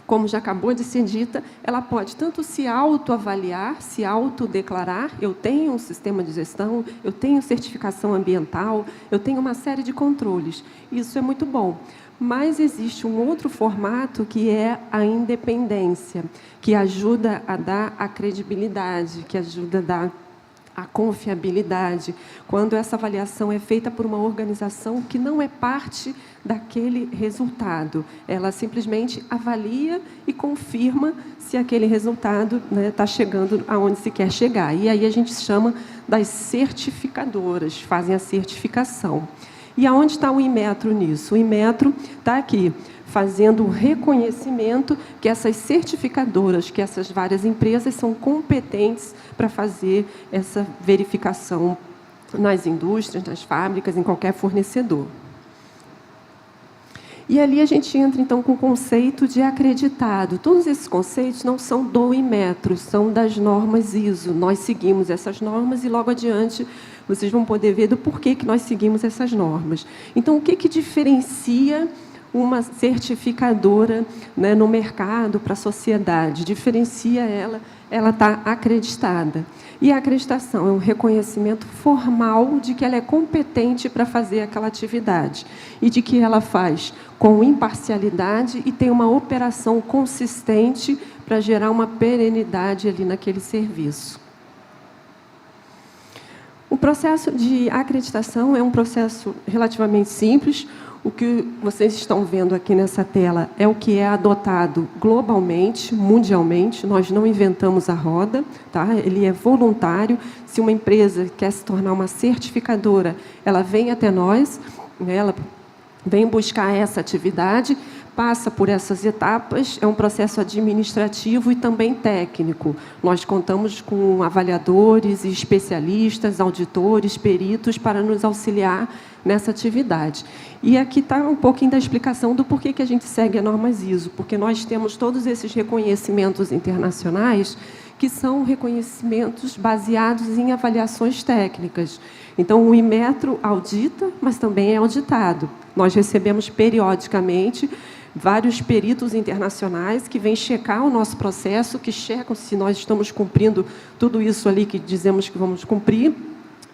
como já acabou de ser dita, ela pode tanto se autoavaliar, se autodeclarar, eu tenho um sistema de gestão, eu tenho certificação ambiental, eu tenho uma série de controles. Isso é muito bom. Mas existe um outro formato que é a independência, que ajuda a dar a credibilidade, que ajuda a dar a confiabilidade, quando essa avaliação é feita por uma organização que não é parte daquele resultado. Ela simplesmente avalia e confirma se aquele resultado está chegando aonde se quer chegar. E aí a gente chama das certificadoras, fazem a certificação. E aonde está o Inmetro nisso? O Inmetro está aqui, fazendo o reconhecimento que essas certificadoras, que essas várias empresas são competentes para fazer essa verificação nas indústrias, nas fábricas, em qualquer fornecedor. E ali a gente entra, então, com o conceito de acreditado. Todos esses conceitos não são do Inmetro, são das normas ISO. Nós seguimos essas normas e, logo adiante, vocês vão poder ver do porquê que nós seguimos essas normas. Então, o que diferencia uma certificadora, né, no mercado, para a sociedade? Diferencia ela está acreditada. E a acreditação é um reconhecimento formal de que ela é competente para fazer aquela atividade e de que ela faz com imparcialidade e tem uma operação consistente para gerar uma perenidade ali naquele serviço. O processo de acreditação é um processo relativamente simples. O que vocês estão vendo aqui nessa tela é o que é adotado globalmente, mundialmente. Nós não inventamos a roda, tá? Ele é voluntário. Se uma empresa quer se tornar uma certificadora, ela vem até nós, né? Ela vem buscar essa atividade, passa por essas etapas, é um processo administrativo e também técnico. Nós contamos com avaliadores, especialistas, auditores, peritos para nos auxiliar nessa atividade. E aqui está um pouquinho da explicação do porquê que a gente segue a normas ISO, porque nós temos todos esses reconhecimentos internacionais que são reconhecimentos baseados em avaliações técnicas. Então, o Inmetro audita, mas também é auditado. Nós recebemos periodicamente vários peritos internacionais que vêm checar o nosso processo, que checam se nós estamos cumprindo tudo isso ali que dizemos que vamos cumprir.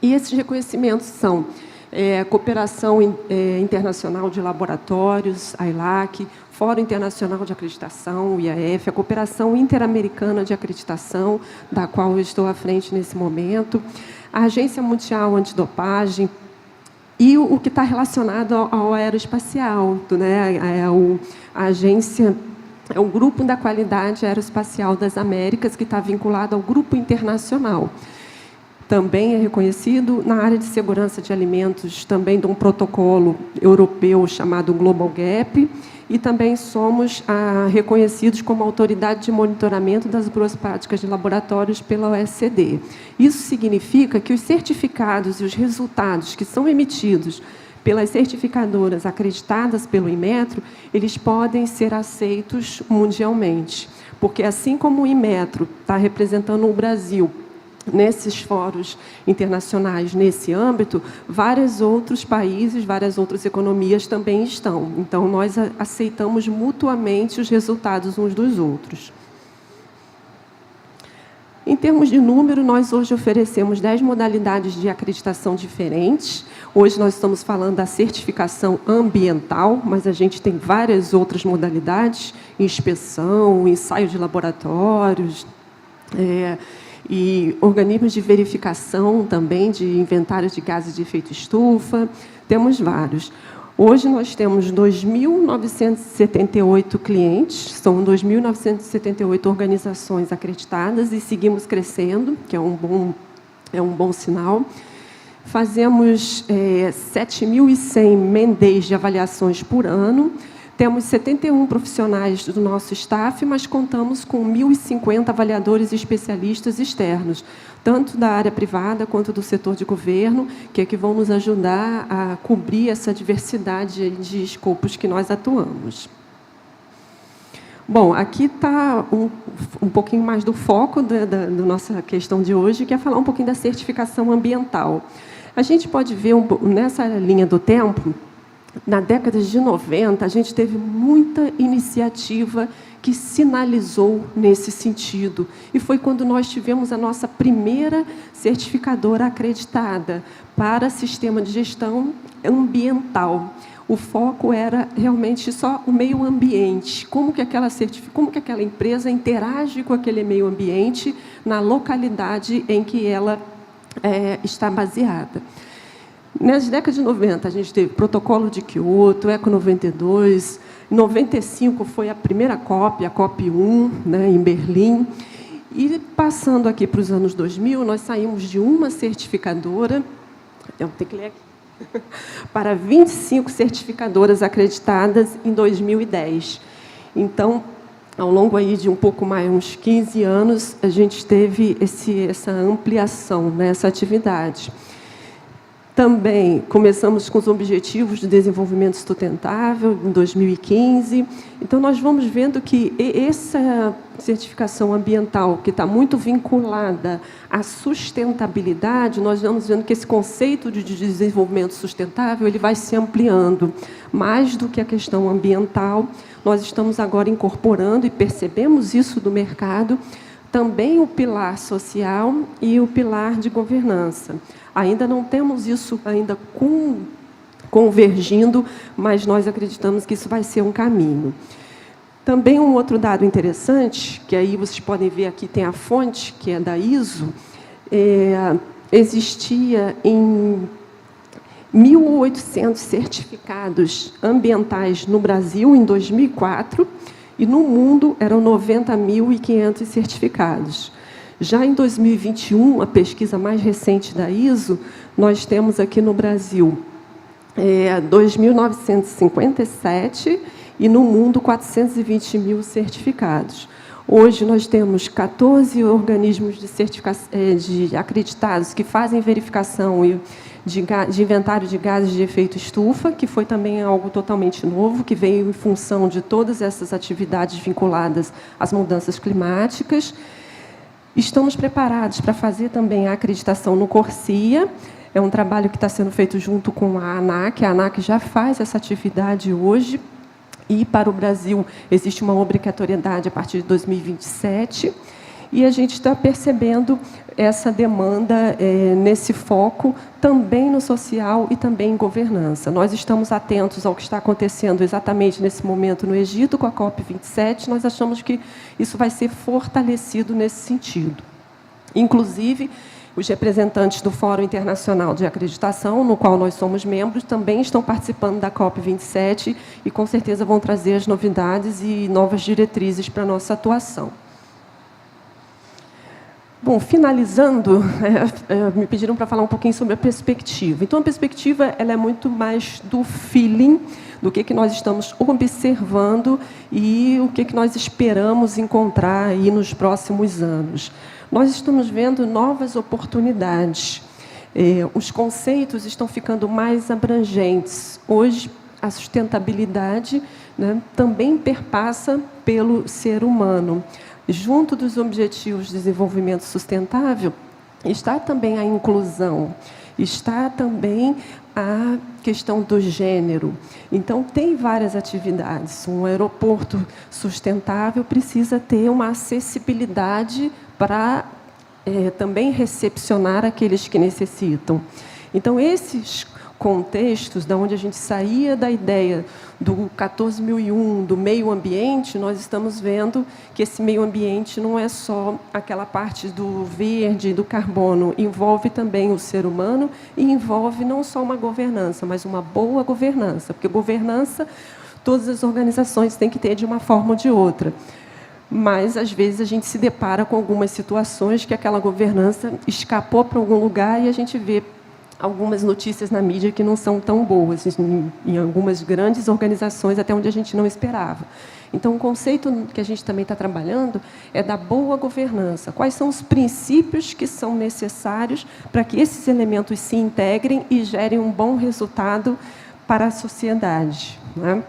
E esses reconhecimentos são Cooperação Internacional de Laboratórios, a ILAC, Fórum Internacional de Acreditação, o IAF, a Cooperação Interamericana de Acreditação, da qual eu estou à frente nesse momento, a Agência Mundial Antidopagem, e o que está relacionado ao aeroespacial, né? A agência é o Grupo da Qualidade Aeroespacial das Américas, que está vinculado ao Grupo Internacional. Também é reconhecido na área de segurança de alimentos, também de um protocolo europeu chamado Global Gap, e também somos reconhecidos como autoridade de monitoramento das boas práticas de laboratórios pela OECD. Isso significa que os certificados e os resultados que são emitidos pelas certificadoras acreditadas pelo Inmetro, eles podem ser aceitos mundialmente, porque assim como o Inmetro está representando o Brasil nesses fóruns internacionais, nesse âmbito, vários outros países, várias outras economias também estão. Então, nós aceitamos mutuamente os resultados uns dos outros. Em termos de número, nós hoje oferecemos 10 modalidades de acreditação diferentes. Hoje nós estamos falando da certificação ambiental, mas a gente tem várias outras modalidades, inspeção, ensaio de laboratórios, e organismos de verificação também de inventários de gases de efeito estufa, temos vários. Hoje nós temos 2.978 clientes, são 2.978 organizações acreditadas e seguimos crescendo, que é um bom sinal. Fazemos 7.100 man-days de avaliações por ano. Temos 71 profissionais do nosso staff, mas contamos com 1.050 avaliadores e especialistas externos, tanto da área privada quanto do setor de governo, que vão nos ajudar a cobrir essa diversidade de escopos que nós atuamos. Bom, aqui está um pouquinho mais do foco da nossa questão de hoje, que é falar um pouquinho da certificação ambiental. A gente pode ver nessa linha do tempo. Na década de 90, a gente teve muita iniciativa que sinalizou nesse sentido. E foi quando nós tivemos a nossa primeira certificadora acreditada para sistema de gestão ambiental. O foco era realmente só o meio ambiente, como que aquela empresa interage com aquele meio ambiente na localidade em que ela está baseada. Nas décadas de 90, a gente teve Protocolo de Kyoto, Eco 92, 95 foi a primeira COP, a COP 1, né, em Berlim. E passando aqui para os anos 2000, nós saímos de uma certificadora, eu tenho que ler aqui, para 25 certificadoras acreditadas em 2010. Então, ao longo aí de um pouco mais, uns 15 anos, a gente teve essa ampliação, né, essa atividade. Também começamos com os Objetivos de Desenvolvimento Sustentável, em 2015. Então, nós vamos vendo que essa certificação ambiental, que está muito vinculada à sustentabilidade, nós vamos vendo que esse conceito de desenvolvimento sustentável ele vai se ampliando. Mais do que a questão ambiental, nós estamos agora incorporando, e percebemos isso do mercado, também o pilar social e o pilar de governança. Ainda não temos isso ainda convergindo, mas nós acreditamos que isso vai ser um caminho. Também um outro dado interessante, que aí vocês podem ver aqui, tem a fonte, que é da ISO, existia em 1.800 certificados ambientais no Brasil, em 2004, e no mundo eram 90.500 certificados. Já em 2021, a pesquisa mais recente da ISO, nós temos aqui no Brasil 2.957 e no mundo 420 mil certificados. Hoje nós temos 14 organismos de acreditados que fazem verificação de inventário de gases de efeito estufa, que foi também algo totalmente novo, que veio em função de todas essas atividades vinculadas às mudanças climáticas. Estamos preparados para fazer também a acreditação no CORSIA. É um trabalho que está sendo feito junto com a ANAC. A ANAC já faz essa atividade hoje. E, para o Brasil, existe uma obrigatoriedade a partir de 2027. E a gente está percebendo essa demanda nesse foco, também no social e também em governança. Nós estamos atentos ao que está acontecendo exatamente nesse momento no Egito, com a COP27. Nós achamos que isso vai ser fortalecido nesse sentido. Inclusive, os representantes do Fórum Internacional de Acreditação, no qual nós somos membros, também estão participando da COP27 e, com certeza, vão trazer as novidades e novas diretrizes para a nossa atuação. Bom, finalizando, me pediram para falar um pouquinho sobre a perspectiva. Então, a perspectiva ela é muito mais do feeling, do que nós estamos observando e o que nós esperamos encontrar aí nos próximos anos. Nós estamos vendo novas oportunidades. Os conceitos estão ficando mais abrangentes. Hoje, a sustentabilidade, né, também perpassa pelo ser humano. Junto dos Objetivos de Desenvolvimento Sustentável, está também a inclusão, está também a questão do gênero. Então, tem várias atividades. Um aeroporto sustentável precisa ter uma acessibilidade para também recepcionar aqueles que necessitam. Então, esses contextos, da onde a gente saía da ideia do 14.001, do meio ambiente, nós estamos vendo que esse meio ambiente não é só aquela parte do verde, do carbono, envolve também o ser humano e envolve não só uma governança, mas uma boa governança, porque governança todas as organizações têm que ter de uma forma ou de outra. Mas, às vezes, a gente se depara com algumas situações que aquela governança escapou para algum lugar e a gente vê algumas notícias na mídia que não são tão boas, em algumas grandes organizações, até onde a gente não esperava. Então, o conceito que a gente também está trabalhando é da boa governança. Quais são os princípios que são necessários para que esses elementos se integrem e gerem um bom resultado para a sociedade, né?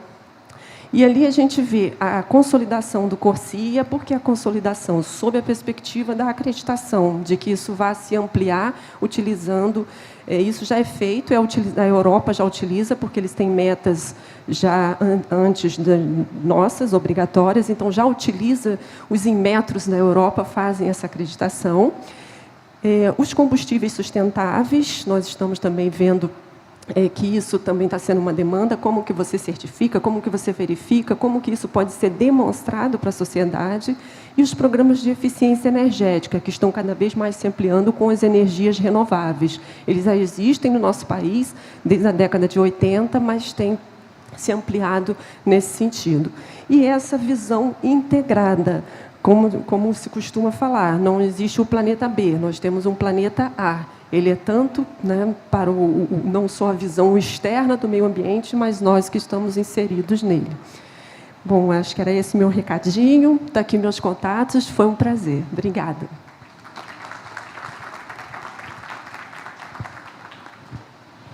E ali a gente vê a consolidação do CORSIA, porque a consolidação sob a perspectiva da acreditação, de que isso vai se ampliar utilizando, isso já é feito, a Europa já utiliza, porque eles têm metas já antes nossas, obrigatórias, então já utiliza, os Inmetros da Europa fazem essa acreditação. Os combustíveis sustentáveis, nós estamos também vendo que isso também está sendo uma demanda, como que você certifica, como que você verifica, como que isso pode ser demonstrado para a sociedade, e os programas de eficiência energética, que estão cada vez mais se ampliando com as energias renováveis. Eles já existem no nosso país desde a década de 80, mas têm se ampliado nesse sentido. E essa visão integrada, como se costuma falar, não existe o planeta B, nós temos um planeta A. Ele é tanto, né, para não só a visão externa do meio ambiente, mas nós que estamos inseridos nele. Bom, acho que era esse meu recadinho. Está aqui meus contatos. Foi um prazer. Obrigada.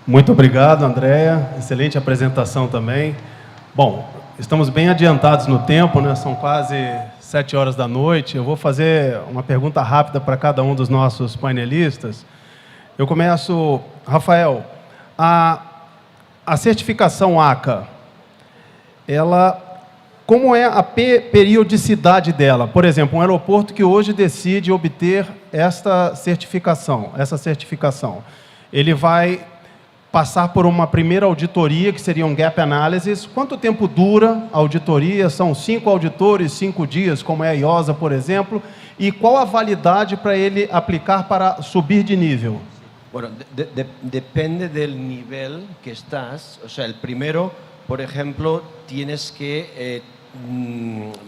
Muito obrigado, Andréa. Excelente apresentação também. Bom, estamos bem adiantados no tempo, né? São quase 7 horas da noite. Eu vou fazer uma pergunta rápida para cada um dos nossos painelistas. Eu começo, Rafael, a certificação ACA, como é a periodicidade dela? Por exemplo, um aeroporto que hoje decide obter essa certificação, ele vai passar por uma primeira auditoria, que seria um gap analysis. Quanto tempo dura a auditoria? São 5 auditores, 5 dias, como é a IOSA, por exemplo, e qual a validade para ele aplicar para subir de nível? Bueno, depende del nivel que estás. O sea, el primero, por ejemplo, tienes que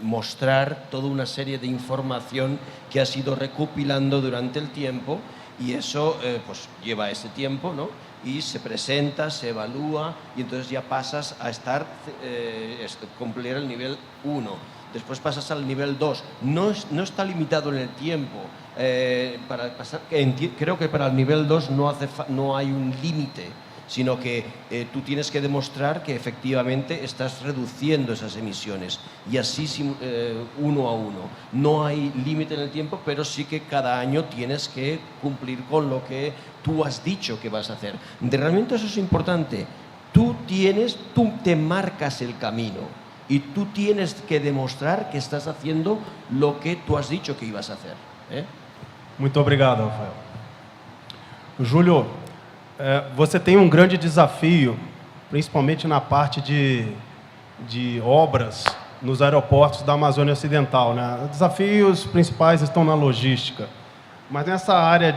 mostrar toda una serie de información que has ido recopilando durante el tiempo, y eso pues lleva ese tiempo, ¿no? Y se presenta, se evalúa, y entonces ya pasas a cumplir el nivel 1. Después pasas al nivel 2. No está limitado en el tiempo. Para pasar, creo que para el nivel 2 no hay un límite, sino que tú tienes que demostrar que efectivamente estás reduciendo esas emisiones, y así uno a uno. No hay límite en el tiempo, pero sí que cada año tienes que cumplir con lo que tú has dicho que vas a hacer. Realmente eso es importante. Tú te marcas el camino, y tú tienes que demostrar que estás haciendo lo que tú has dicho que ibas a hacer. Muito obrigado, Rafael. Júlio, você tem um grande desafio, principalmente na parte de obras nos aeroportos da Amazônia Ocidental, né? Os desafios principais estão na logística. Mas nessa área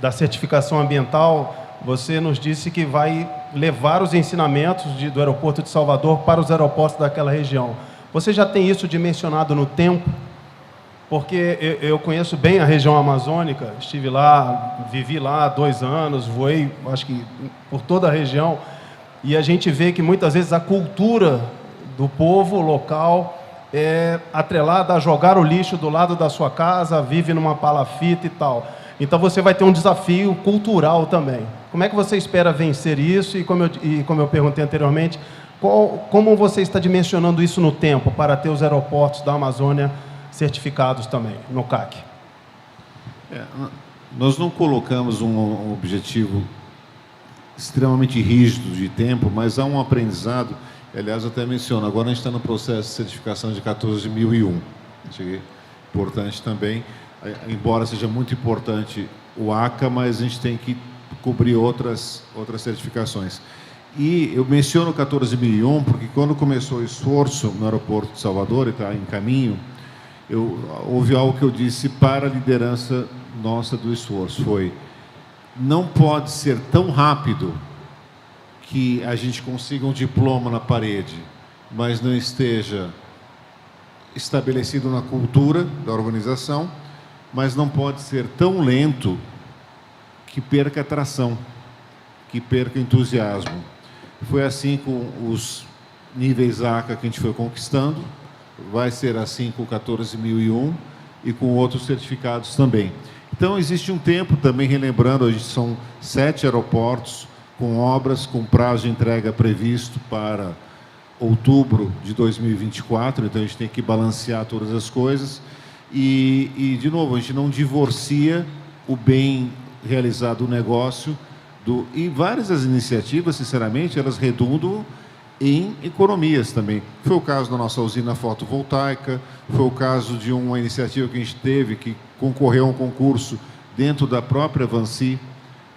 da certificação ambiental, você nos disse que vai levar os ensinamentos do aeroporto de Salvador para os aeroportos daquela região. Você já tem isso dimensionado no tempo? Porque eu conheço bem a região amazônica, estive lá, vivi lá há 2 anos, voei, acho que por toda a região, e a gente vê que muitas vezes a cultura do povo local é atrelada a jogar o lixo do lado da sua casa, vive numa palafita e tal. Então você vai ter um desafio cultural também. Como é que você espera vencer isso? E como eu perguntei anteriormente, como você está dimensionando isso no tempo para ter os aeroportos da Amazônia certificados também, no CAC? Nós não colocamos um objetivo extremamente rígido de tempo, mas há um aprendizado. Aliás, eu até menciono, agora a gente está no processo de certificação de 14.001. É importante também, embora seja muito importante o ACA, mas a gente tem que cobrir outras certificações. E eu menciono 14.001 porque quando começou o esforço no aeroporto de Salvador, e está em caminho, houve algo que eu disse para a liderança nossa do esforço, não pode ser tão rápido que a gente consiga um diploma na parede, mas não esteja estabelecido na cultura da organização, mas não pode ser tão lento que perca atração, que perca entusiasmo. Foi assim com os níveis ACA que a gente foi conquistando, vai ser assim com 14.001 e com outros certificados também. Então, existe um tempo também, relembrando, hoje são 7 aeroportos com obras, com prazo de entrega previsto para outubro de 2024, então a gente tem que balancear todas as coisas. E de novo, a gente não divorcia o bem realizado, o negócio, e várias das iniciativas, sinceramente, elas redundam em economias também. Foi o caso da nossa usina fotovoltaica, foi o caso de uma iniciativa que a gente teve, que concorreu a um concurso dentro da própria Vansi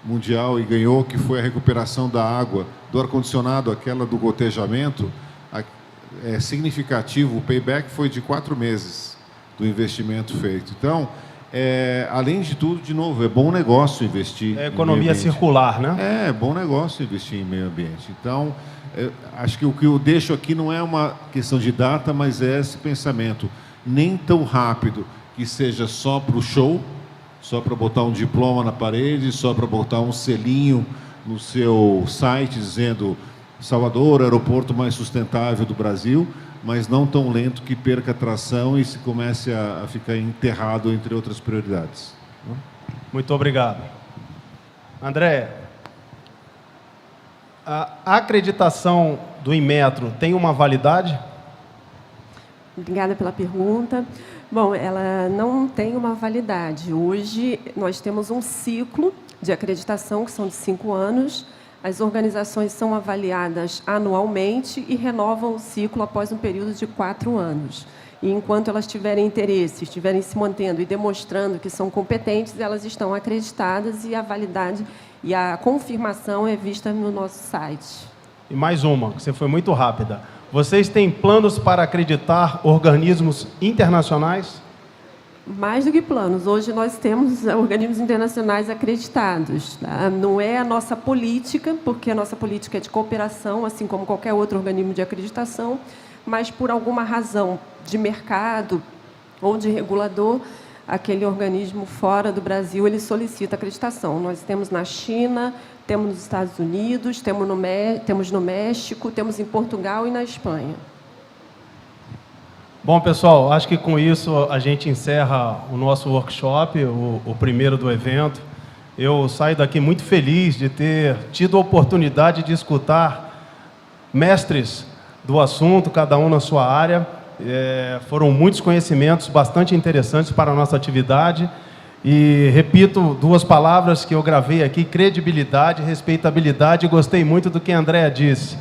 Mundial e ganhou, que foi a recuperação da água, do ar-condicionado, aquela do gotejamento. É significativo, o payback foi de 4 meses do investimento feito. Então, além de tudo, de novo, é bom negócio investir em economia circular, né? É bom negócio investir em meio ambiente. Então, acho que o que eu deixo aqui não é uma questão de data, mas é esse pensamento. Nem tão rápido que seja só para o show, só para botar um diploma na parede, só para botar um selinho no seu site dizendo Salvador, aeroporto mais sustentável do Brasil, mas não tão lento que perca tração e se comece a ficar enterrado entre outras prioridades. Muito obrigado. André, a acreditação do Inmetro tem uma validade? Obrigada pela pergunta. Bom, ela não tem uma validade. Hoje, nós temos um ciclo de acreditação, que são de 5 anos. As organizações são avaliadas anualmente e renovam o ciclo após um período de 4 anos. E enquanto elas tiverem interesse, estiverem se mantendo e demonstrando que são competentes, elas estão acreditadas e a validade e a confirmação é vista no nosso site. E mais uma, que você foi muito rápida. Vocês têm planos para acreditar organismos internacionais? Mais do que planos. Hoje nós temos organismos internacionais acreditados. Tá? Não é a nossa política, porque a nossa política é de cooperação, assim como qualquer outro organismo de acreditação, mas por alguma razão de mercado ou de regulador, aquele organismo fora do Brasil, ele solicita acreditação. Nós temos na China, temos nos Estados Unidos, temos no México, temos em Portugal e na Espanha. Bom, pessoal, acho que com isso a gente encerra o nosso workshop, o primeiro do evento. Eu saio daqui muito feliz de ter tido a oportunidade de escutar mestres do assunto, cada um na sua área. Foram muitos conhecimentos bastante interessantes para a nossa atividade. E repito 2 palavras que eu gravei aqui: credibilidade, respeitabilidade. Gostei muito do que a Andrea disse.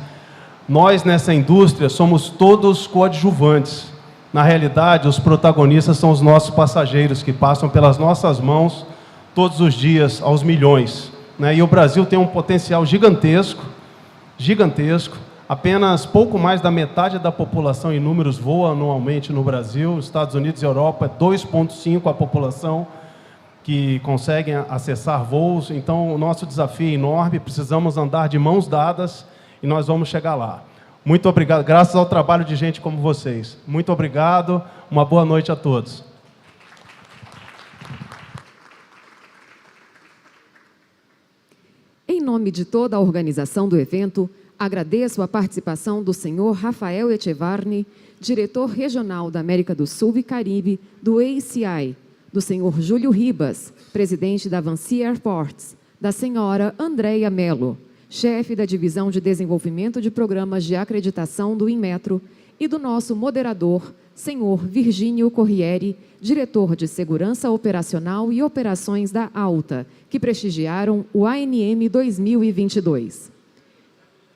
Nós, nessa indústria, somos todos coadjuvantes. Na realidade, os protagonistas são os nossos passageiros, que passam pelas nossas mãos todos os dias, aos milhões, né? E o Brasil tem um potencial gigantesco, gigantesco. Apenas pouco mais da metade da população em números voa anualmente no Brasil. Nos Estados Unidos e Europa, é 2,5 a população que conseguem acessar voos. Então, o nosso desafio é enorme, precisamos andar de mãos dadas e nós vamos chegar lá. Muito obrigado, graças ao trabalho de gente como vocês. Muito obrigado, uma boa noite a todos. Em nome de toda a organização do evento, agradeço a participação do senhor Rafael Echevarne, diretor regional da América do Sul e Caribe do ACI, do senhor Júlio Ribas, presidente da Vansi Airports, da senhora Andréia Mello, chefe da Divisão de Desenvolvimento de Programas de Acreditação do Inmetro, e do nosso moderador, senhor Virgínio Corrieri, diretor de Segurança Operacional e Operações da Alta, que prestigiaram o ANM 2022.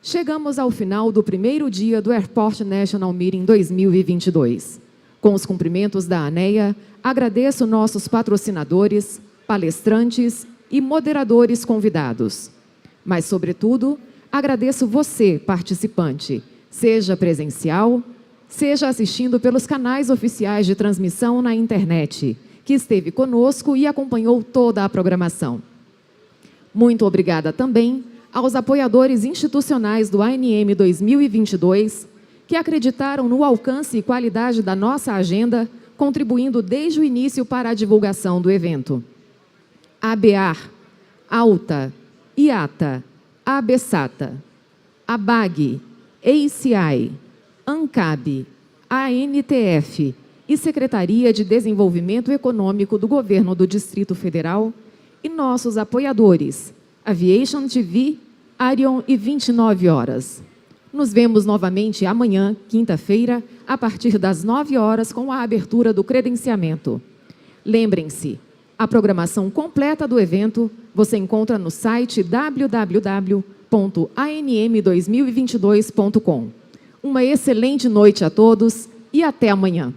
Chegamos ao final do primeiro dia do Airport National Meeting 2022. Com os cumprimentos da ANEA, agradeço nossos patrocinadores, palestrantes e moderadores convidados. Mas, sobretudo, agradeço você, participante, seja presencial, seja assistindo pelos canais oficiais de transmissão na internet, que esteve conosco e acompanhou toda a programação. Muito obrigada também aos apoiadores institucionais do ANM 2022, que acreditaram no alcance e qualidade da nossa agenda, contribuindo desde o início para a divulgação do evento. ABAR, Alta, IATA, ABSATA, ABAG, ACI, ANCAB, ANTF e Secretaria de Desenvolvimento Econômico do Governo do Distrito Federal e nossos apoiadores, Aviation TV, Arion e 29 Horas. Nos vemos novamente amanhã, quinta-feira, a partir das 9 horas, com a abertura do credenciamento. Lembrem-se, a programação completa do evento você encontra no site www.anm2022.com. Uma excelente noite a todos e até amanhã.